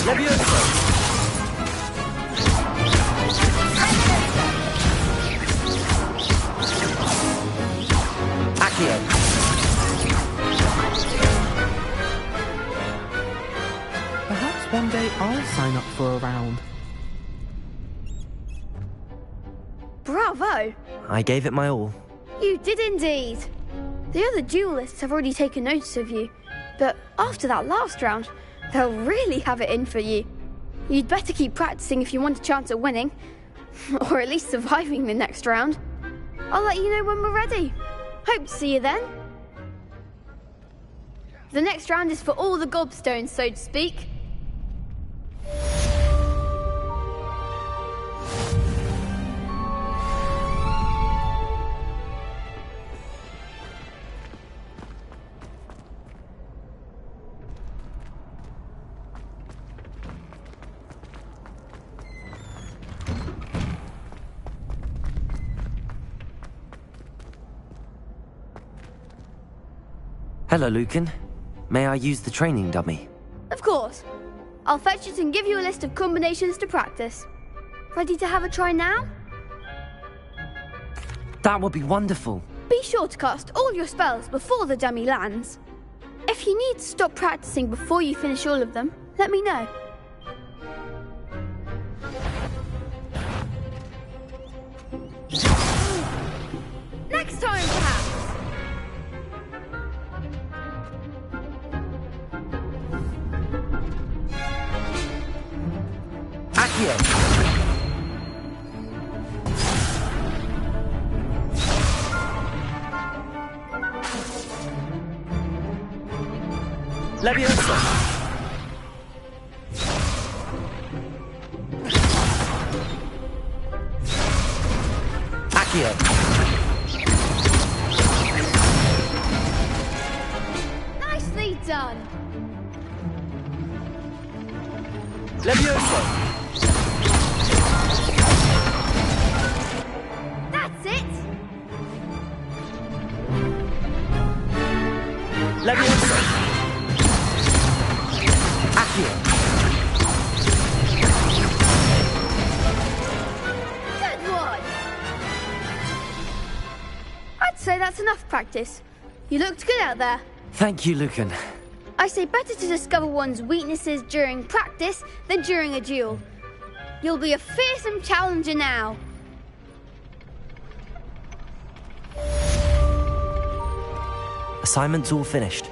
Leviosa. Accio. Perhaps one day I'll sign up for a round. Bravo! I gave it my all. You did indeed. The other duelists have already taken notice of you, but after that last round, they'll really have it in for you. You'd better keep practicing if you want a chance at winning, or at least surviving the next round. I'll let you know when we're ready. Hope to see you then. The next round is for all the gobstones, so to speak. Hello, Lucan. May I use the training dummy? Of course. I'll fetch it and give you a list of combinations to practice. Ready to have a try now? That would be wonderful. Be sure to cast all your spells before the dummy lands. If you need to stop practicing before you finish all of them, let me know. Next time, perhaps! Accio. Leviosa! Accio! Nicely done. Leviosa! That's it. Leviosa! Accio! Good one. I'd say that's enough practice. You looked good out there. Thank you, Lucan. I say better to discover one's weaknesses during practice than during a duel. You'll be a fearsome challenger now. Assignment's all finished.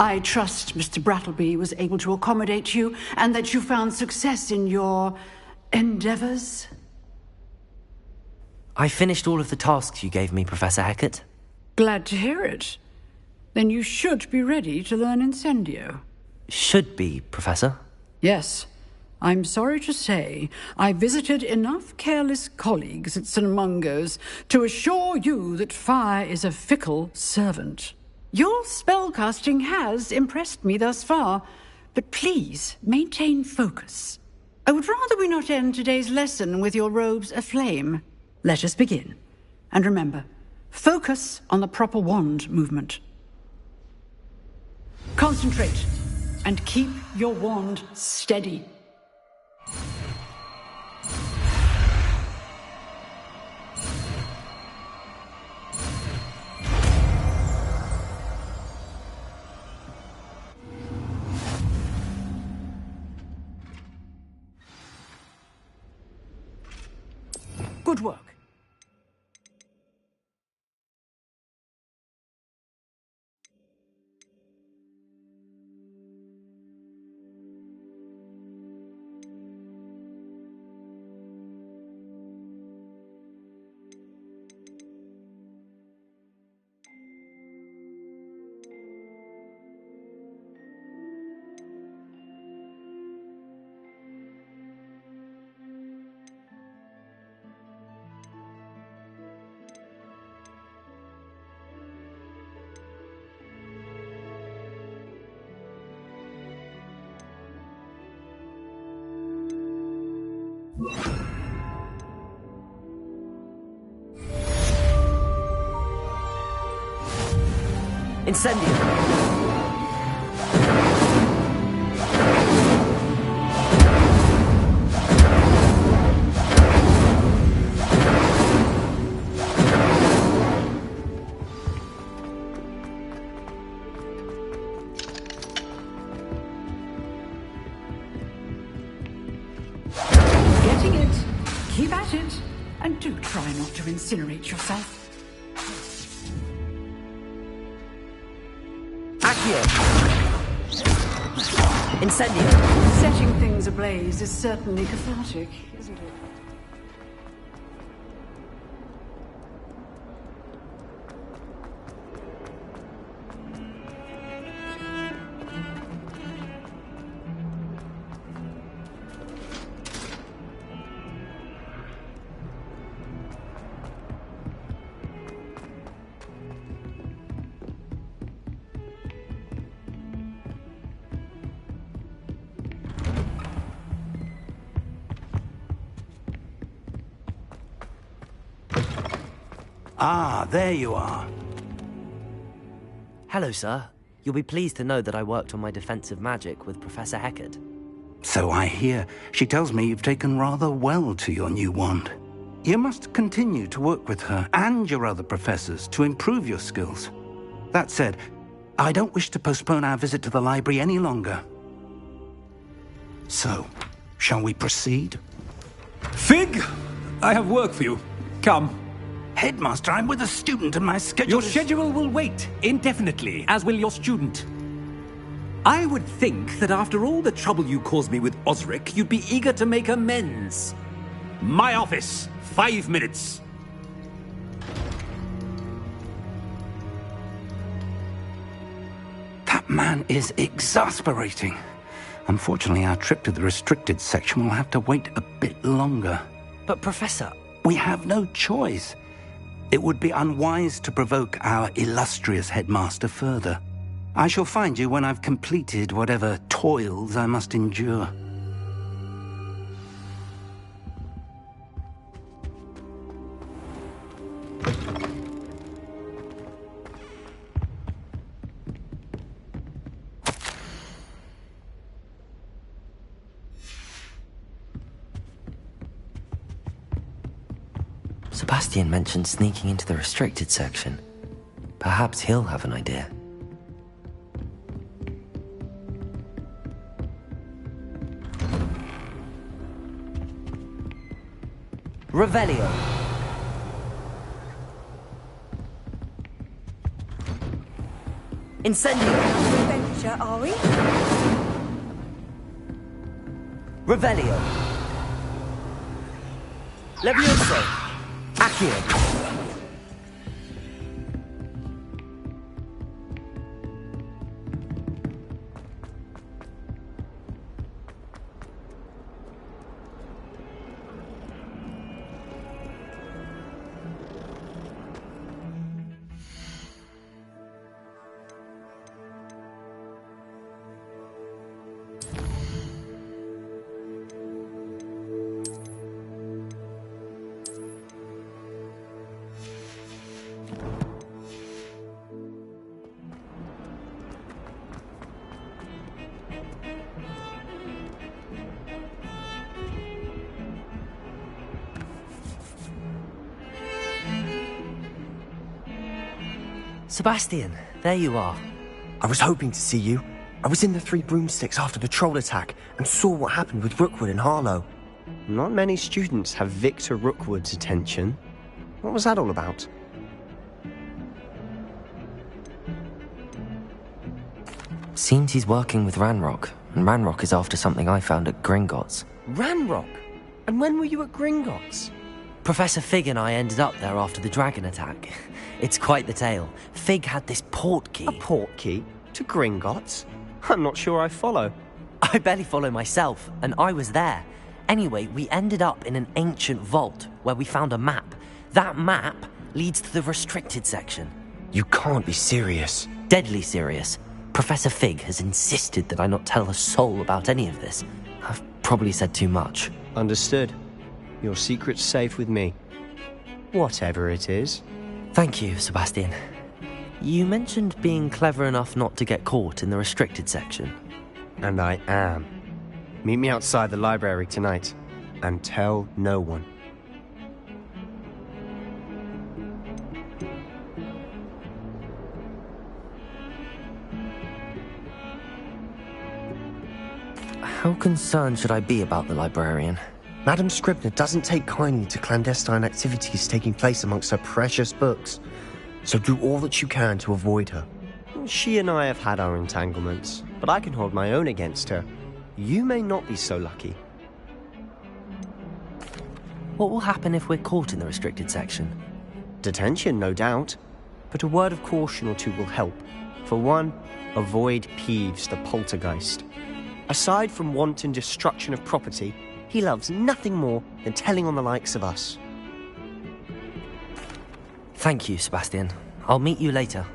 I trust Mr. Brattleby was able to accommodate you and that you found success in your endeavors. I finished all of the tasks you gave me, Professor Hecat. Glad to hear it. Then you should be ready to learn Incendio. Should be, Professor. Yes. I'm sorry to say I visited enough careless colleagues at St. Mungo's to assure you that fire is a fickle servant. Your spellcasting has impressed me thus far, but please maintain focus. I would rather we not end today's lesson with your robes aflame. Let us begin. And remember, focus on the proper wand movement. Concentrate and keep your wand steady. Good work. Incendio! Getting it. Keep at it. And do try not to incinerate yourself. Incendio! Setting things ablaze is certainly cathartic, isn't it? Ah, there you are. Hello, sir. You'll be pleased to know that I worked on my defensive magic with Professor Heckard. So I hear. She tells me you've taken rather well to your new wand. You must continue to work with her and your other professors to improve your skills. That said, I don't wish to postpone our visit to the library any longer. So, shall we proceed? Fig! I have work for you. Come. Headmaster, I'm with a student and my schedule Your schedule will wait indefinitely, as will your student. I would think that after all the trouble you caused me with Osric, you'd be eager to make amends. My office, 5 minutes. That man is exasperating. Unfortunately, our trip to the restricted section will have to wait a bit longer. But, Professor... We have no choice. It would be unwise to provoke our illustrious headmaster further. I shall find you when I've completed whatever toils I must endure. Sebastian mentioned sneaking into the restricted section. Perhaps he'll have an idea. Revelio. Incendio. Adventure, are we? Revelio. Levioso. Accio. Sebastian, there you are. I was hoping to see you. I was in the Three Broomsticks after the troll attack and saw what happened with Rookwood and Harlow. Not many students have Victor Rookwood's attention. What was that all about? Seems he's working with Ranrock, and Ranrock is after something I found at Gringotts. Ranrock? And when were you at Gringotts? Professor Fig and I ended up there after the dragon attack. It's quite the tale. Fig had this port key. A port key? To Gringotts? I'm not sure I follow. I barely follow myself, and I was there. Anyway, we ended up in an ancient vault where we found a map. That map leads to the restricted section. You can't be serious. Deadly serious. Professor Fig has insisted that I not tell a soul about any of this. I've probably said too much. Understood. Your secret's safe with me. Whatever it is. Thank you, Sebastian. You mentioned being clever enough not to get caught in the restricted section. And I am. Meet me outside the library tonight, and tell no one. How concerned should I be about the librarian? Madam Scribner doesn't take kindly to clandestine activities taking place amongst her precious books, so do all that you can to avoid her. She and I have had our entanglements, but I can hold my own against her. You may not be so lucky. What will happen if we're caught in the restricted section? Detention, no doubt, but a word of caution or two will help. For one, avoid Peeves the poltergeist. Aside from wanton destruction of property, he loves nothing more than telling on the likes of us. Thank you, Sebastian. I'll meet you later.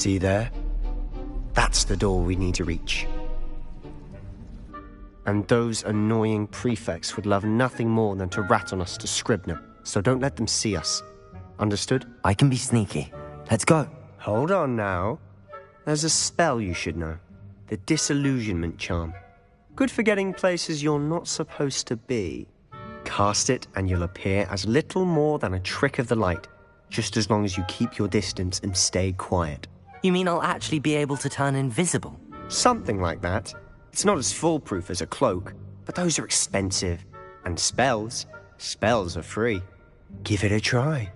See there? That's the door we need to reach. And those annoying prefects would love nothing more than to rat on us to Scribner, so don't let them see us. Understood? I can be sneaky. Let's go. Hold on now. There's a spell you should know. The Disillusionment Charm. Good for getting places you're not supposed to be. Cast it and you'll appear as little more than a trick of the light, just as long as you keep your distance and stay quiet. You mean I'll actually be able to turn invisible? Something like that. It's not as foolproof as a cloak, but those are expensive. And spells are free. Give it a try.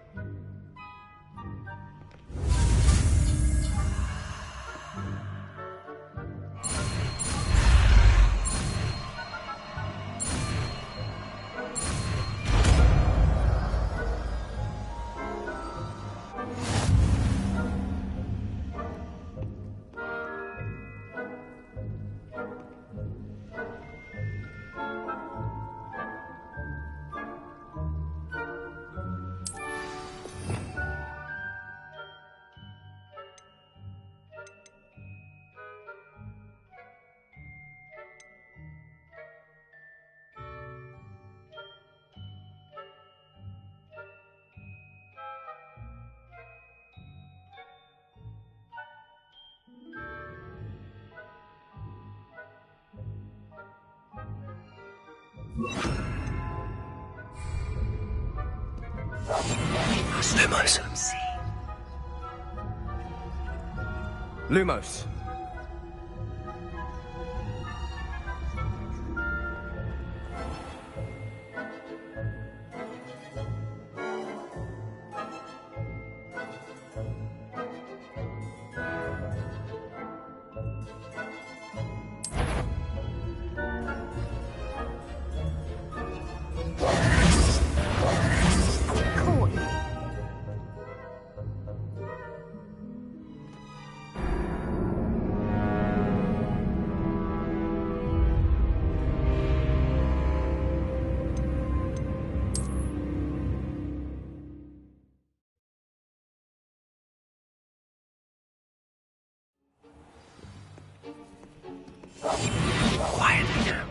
Lumos. Lumos. Quietly now.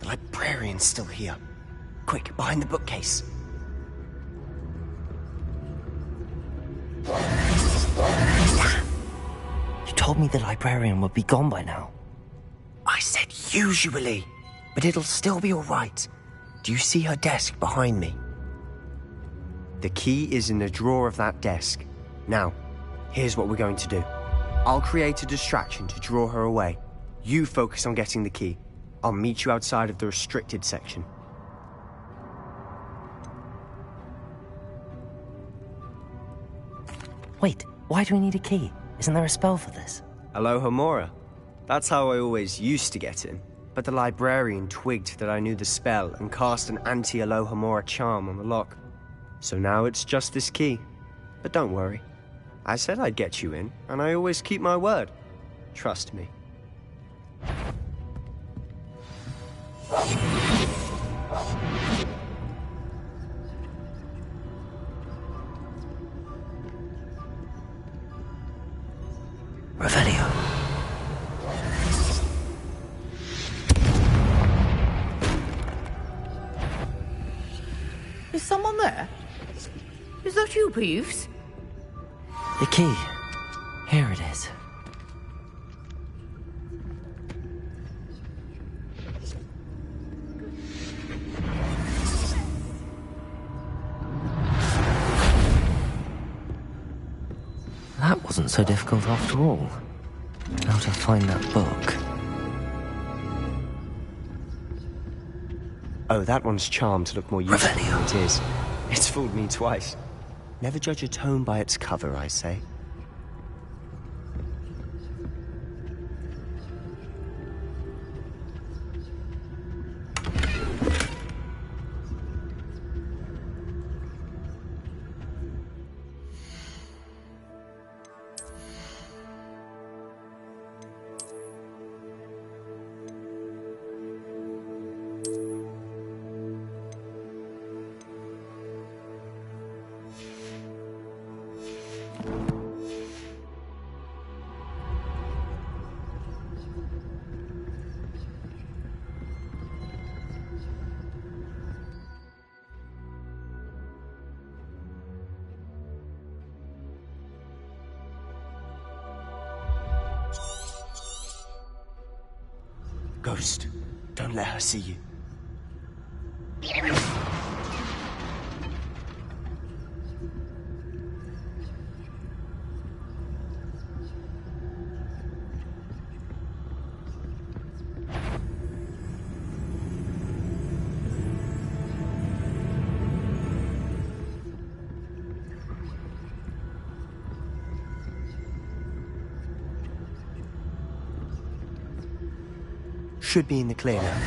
Librarian's still here. Quick, behind the bookcase. You told me the librarian would be gone by now. I said usually, but it'll still be all right. Do you see her desk behind me? The key is in the drawer of that desk. Now, here's what we're going to do. I'll create a distraction to draw her away. You focus on getting the key. I'll meet you outside of the restricted section. Wait, why do we need a key? Isn't there a spell for this? Alohomora. That's how I always used to get in. But the librarian twigged that I knew the spell and cast an anti-Alohomora charm on the lock. So now it's just this key. But don't worry. I said I'd get you in, and I always keep my word. Trust me. Is someone there? Is that you, Peeves? The key. Here it is. That wasn't so difficult after all. How to find that book. Oh, that one's charmed to look more useful than it is. It's fooled me twice. Never judge a tome by its cover, I say. Ghost, don't let her see you. Should be in the clear now.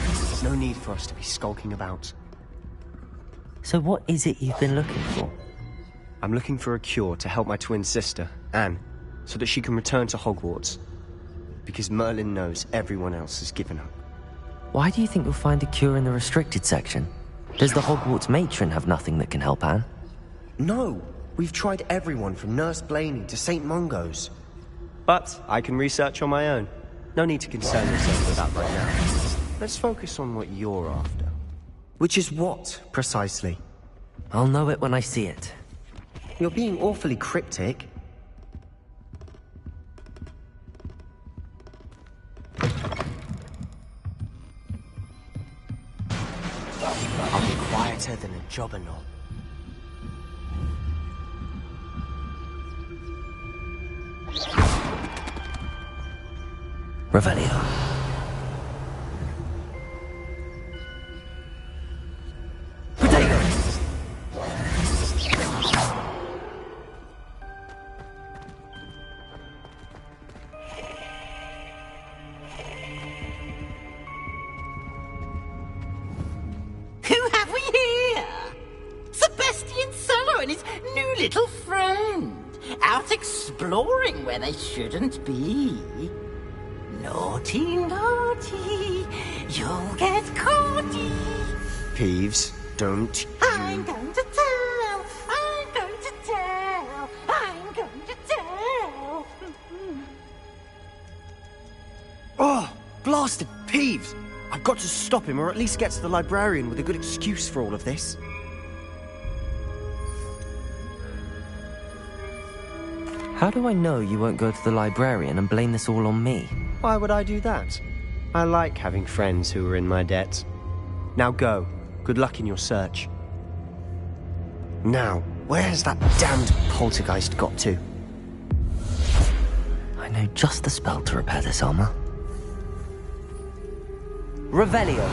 No need for us to be skulking about. So what is it you've been looking for? I'm looking for a cure to help my twin sister, Anne, so that she can return to Hogwarts. Because Merlin knows everyone else has given up. Why do you think you'll find a cure in the restricted section? Does the Hogwarts matron have nothing that can help Anne? No! We've tried everyone from Nurse Blaney to St. Mungo's. But I can research on my own. No need to concern yourself with that right now. Let's focus on what you're after. Which is what, precisely? I'll know it when I see it. You're being awfully cryptic. I'll be quieter than a jobberknoll. Revelio. Who have we here? Sebastian Cellar and his new little friend. Out exploring where they shouldn't be. Naughty, naughty, you'll get caughty. Peeves, don't I'm going to tell, I'm going to tell, I'm going to tell. Oh, blasted Peeves! I've got to stop him, or at least get to the librarian with a good excuse for all of this. How do I know you won't go to the librarian and blame this all on me? Why would I do that? I like having friends who are in my debt. Now go. Good luck in your search. Now, where's that damned poltergeist got to? I know just the spell to repair this armor. Revelio.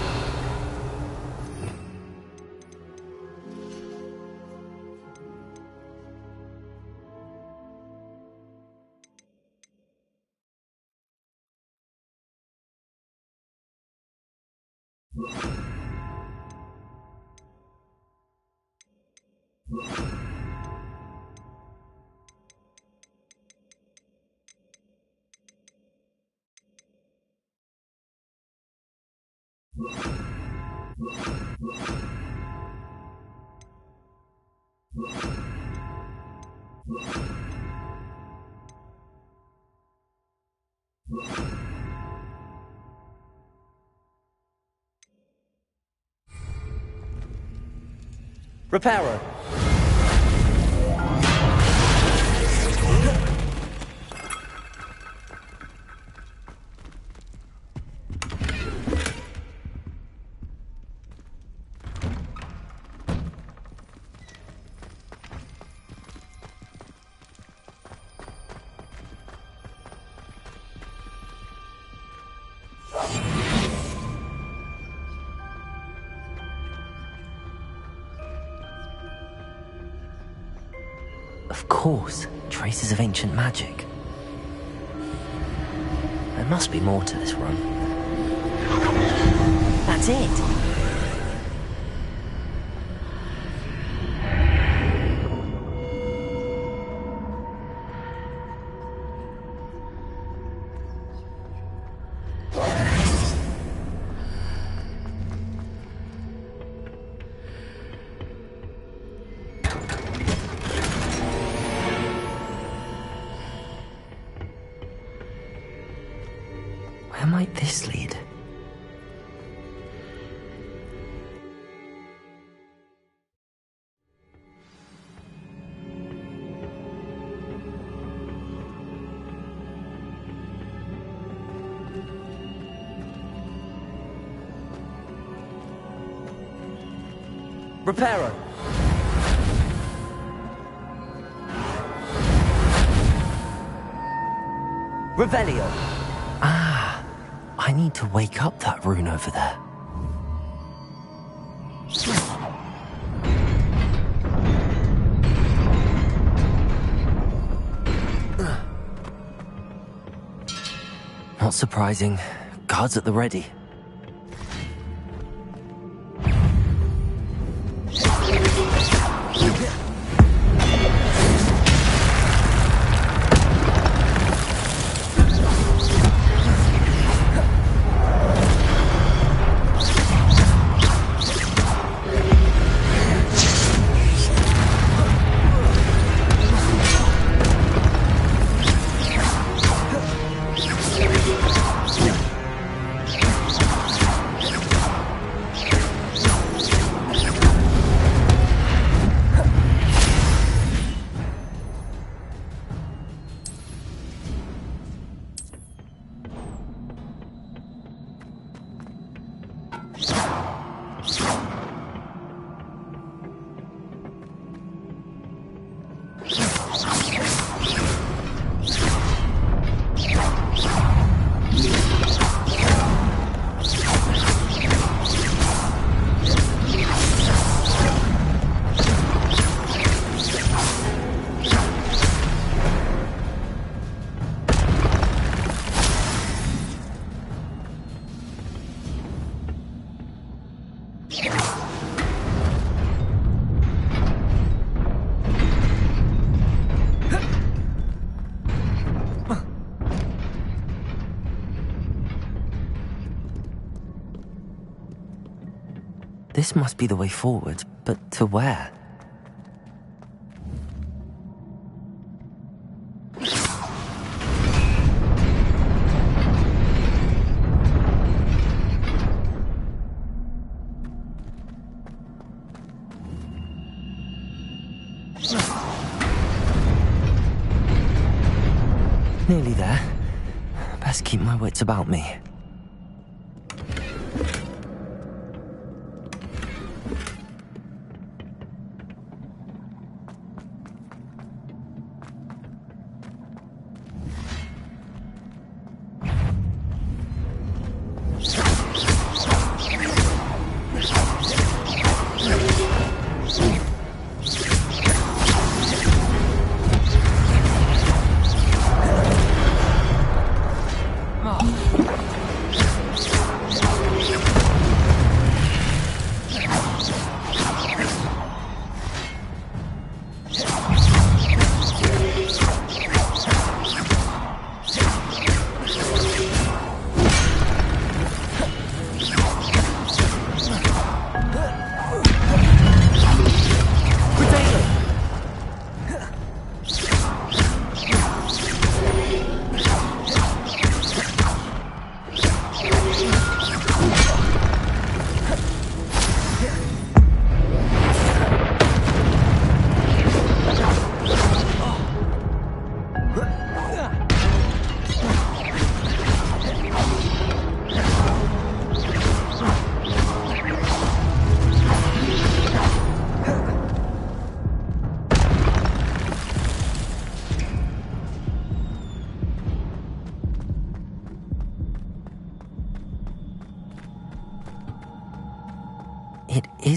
Reparo. Of course, traces of ancient magic. There must be more to this run. That's it! Where might this lead? Reparo. Revelio. Ah, I need to wake up that rune over there. Not surprising. Guards at the ready. This must be the way forward, but to where? Nearly there. Best keep my wits about me.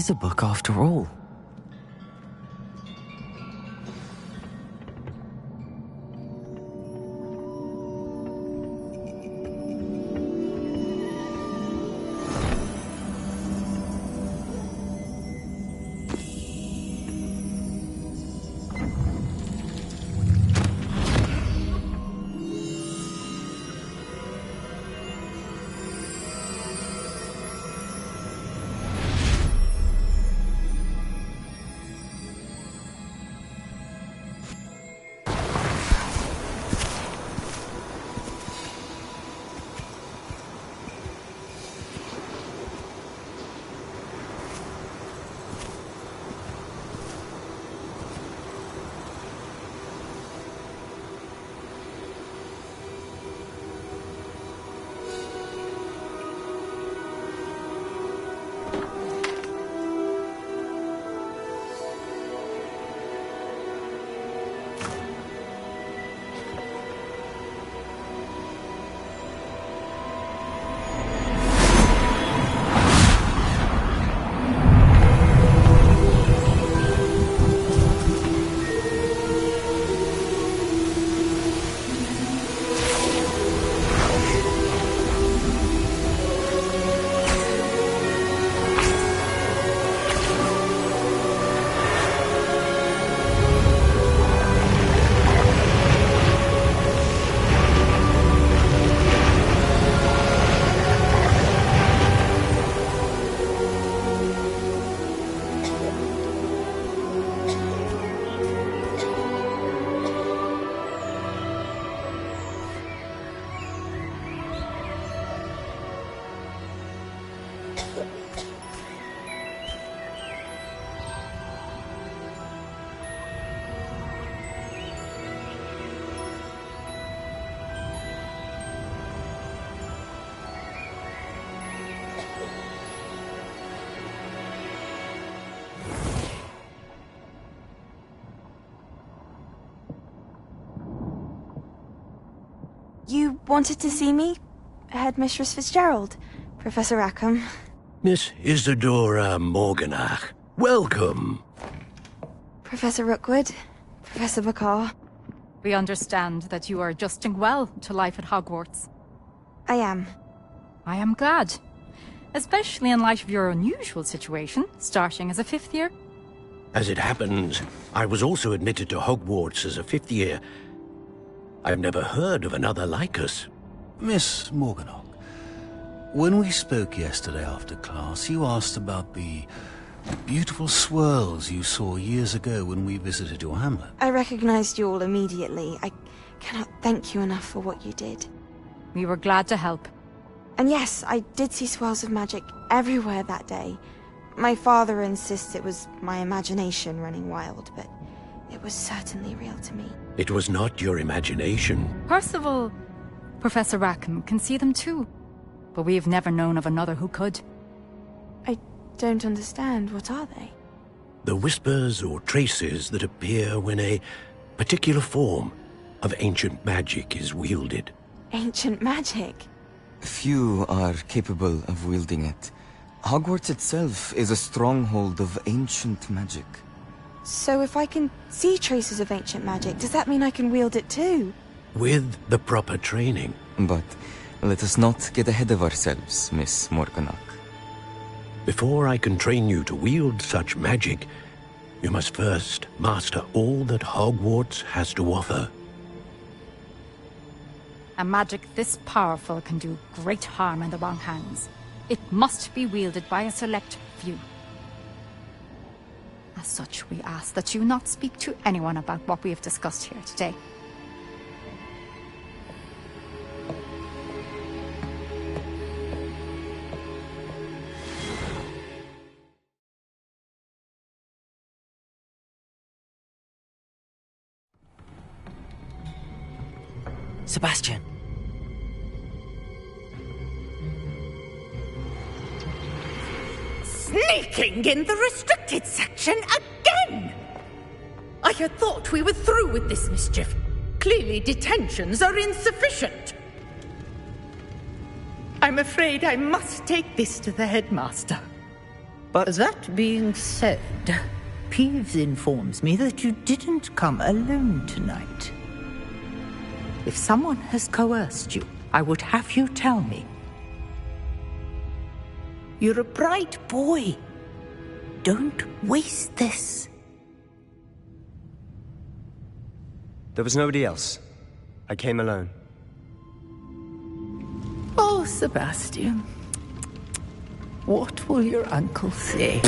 is a book after all. You wanted to see me? Headmistress Fitzgerald? Professor Rackham? Miss Isadora Morganach, welcome. Professor Rookwood? Professor Bakar? We understand that you are adjusting well to life at Hogwarts. I am. I am glad. Especially in light of your unusual situation, starting as a 5th year. As it happens, I was also admitted to Hogwarts as a 5th year. I've never heard of another like us. Miss Morganach, when we spoke yesterday after class, you asked about the beautiful swirls you saw years ago when we visited your hamlet. I recognized you all immediately. I cannot thank you enough for what you did. We were glad to help. And yes, I did see swirls of magic everywhere that day. My father insists it was my imagination running wild, but it was certainly real to me. It was not your imagination. Percival, Professor Rackham can see them too. But we have never known of another who could. I don't understand. What are they? The whispers or traces that appear when a particular form of ancient magic is wielded. Ancient magic? Few are capable of wielding it. Hogwarts itself is a stronghold of ancient magic. So if I can see traces of ancient magic, does that mean I can wield it too? With the proper training. But let us not get ahead of ourselves, Miss Morganach. Before I can train you to wield such magic, you must first master all that Hogwarts has to offer. A magic this powerful can do great harm in the wrong hands. It must be wielded by a select few. As such, we ask that you not speak to anyone about what we have discussed here today. Sebastian. Sneaking in the restricted section again! I had thought we were through with this mischief. Clearly detentions are insufficient. I'm afraid I must take this to the headmaster. But... That being said, Peeves informs me that you didn't come alone tonight. If someone has coerced you, I would have you tell me. You're a bright boy. Don't waste this. There was nobody else. I came alone. Oh, Sebastian. What will your uncle say?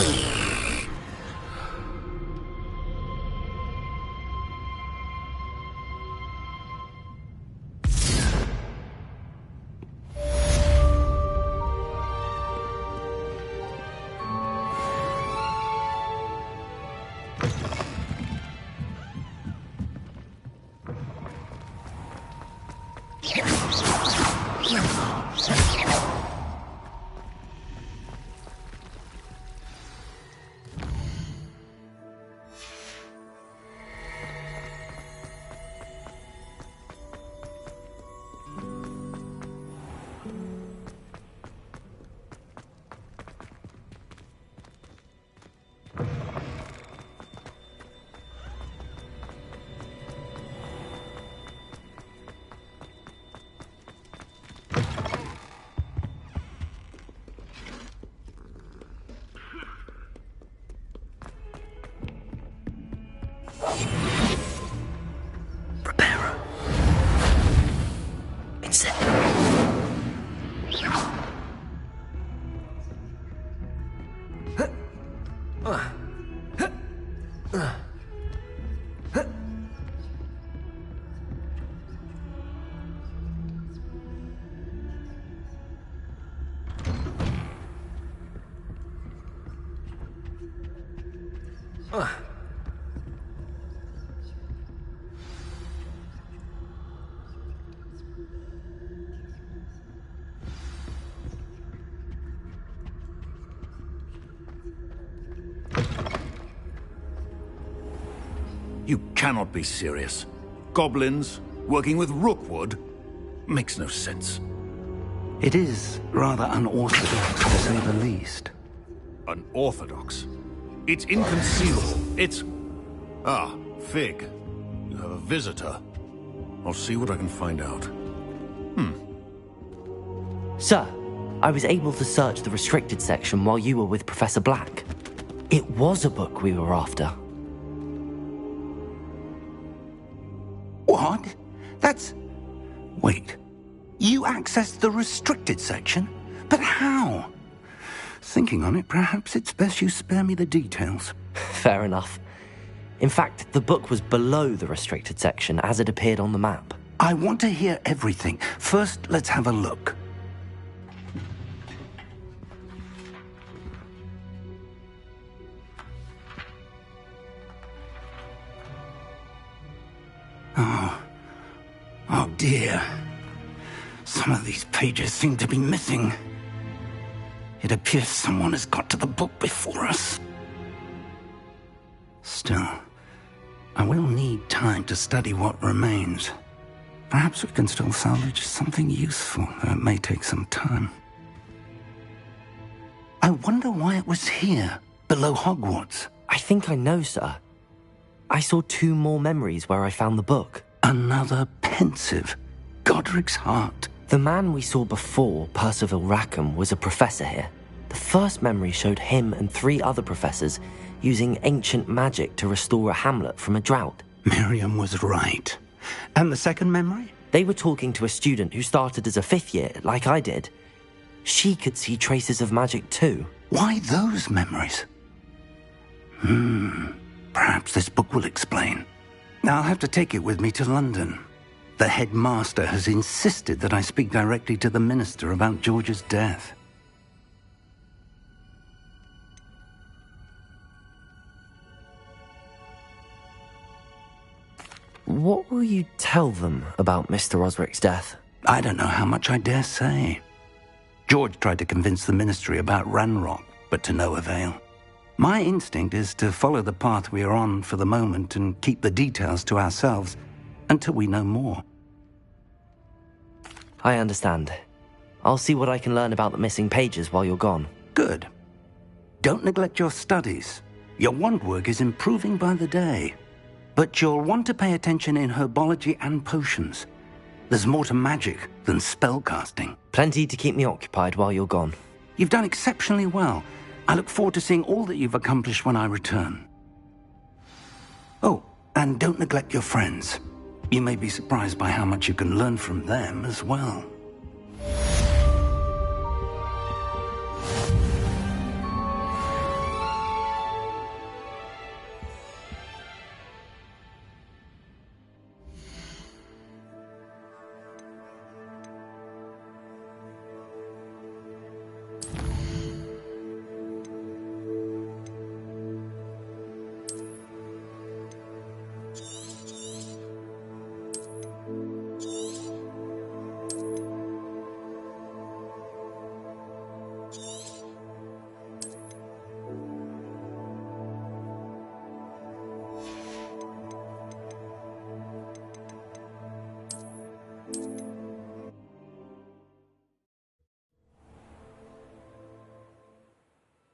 You cannot be serious. Goblins, working with Rookwood? Makes no sense. It is rather unorthodox, to say the least. Unorthodox? It's inconceivable. It's... Ah, Fig. You have a visitor. I'll see what I can find out. Sir, I was able to search the restricted section while you were with Professor Black. It was a book we were after. What? That's... Wait. You accessed the restricted section? But how? Thinking on it, perhaps it's best you spare me the details. Fair enough. In fact, the book was below the restricted section as it appeared on the map. I want to hear everything. First, let's have a look. Oh dear. Some of these pages seem to be missing. It appears someone has got to the book before us. Still, I will need time to study what remains. Perhaps we can still salvage something useful, though it may take some time. I wonder why it was here, below Hogwarts. I think I know, sir. I saw 2 more memories where I found the book. Another pensive. Godric's heart. The man we saw before, Percival Rackham, was a professor here. The first memory showed him and 3 other professors using ancient magic to restore a hamlet from a drought. Miriam was right. And the second memory? They were talking to a student who started as a 5th year, like I did. She could see traces of magic too. Why those memories? Perhaps this book will explain. I'll have to take it with me to London. The headmaster has insisted that I speak directly to the minister about George's death. What will you tell them about Mr. Osric's death? I don't know how much I dare say. George tried to convince the ministry about Ranrock, but to no avail. My instinct is to follow the path we are on for the moment and keep the details to ourselves until we know more. I understand. I'll see what I can learn about the missing pages while you're gone. Good. don't neglect your studies. Your wand work is improving by the day. But you'll want to pay attention in herbology and potions. There's more to magic than spellcasting. Plenty to keep me occupied while you're gone. You've done exceptionally well. I look forward to seeing all that you've accomplished when I return. Oh, and don't neglect your friends. You may be surprised by how much you can learn from them as well.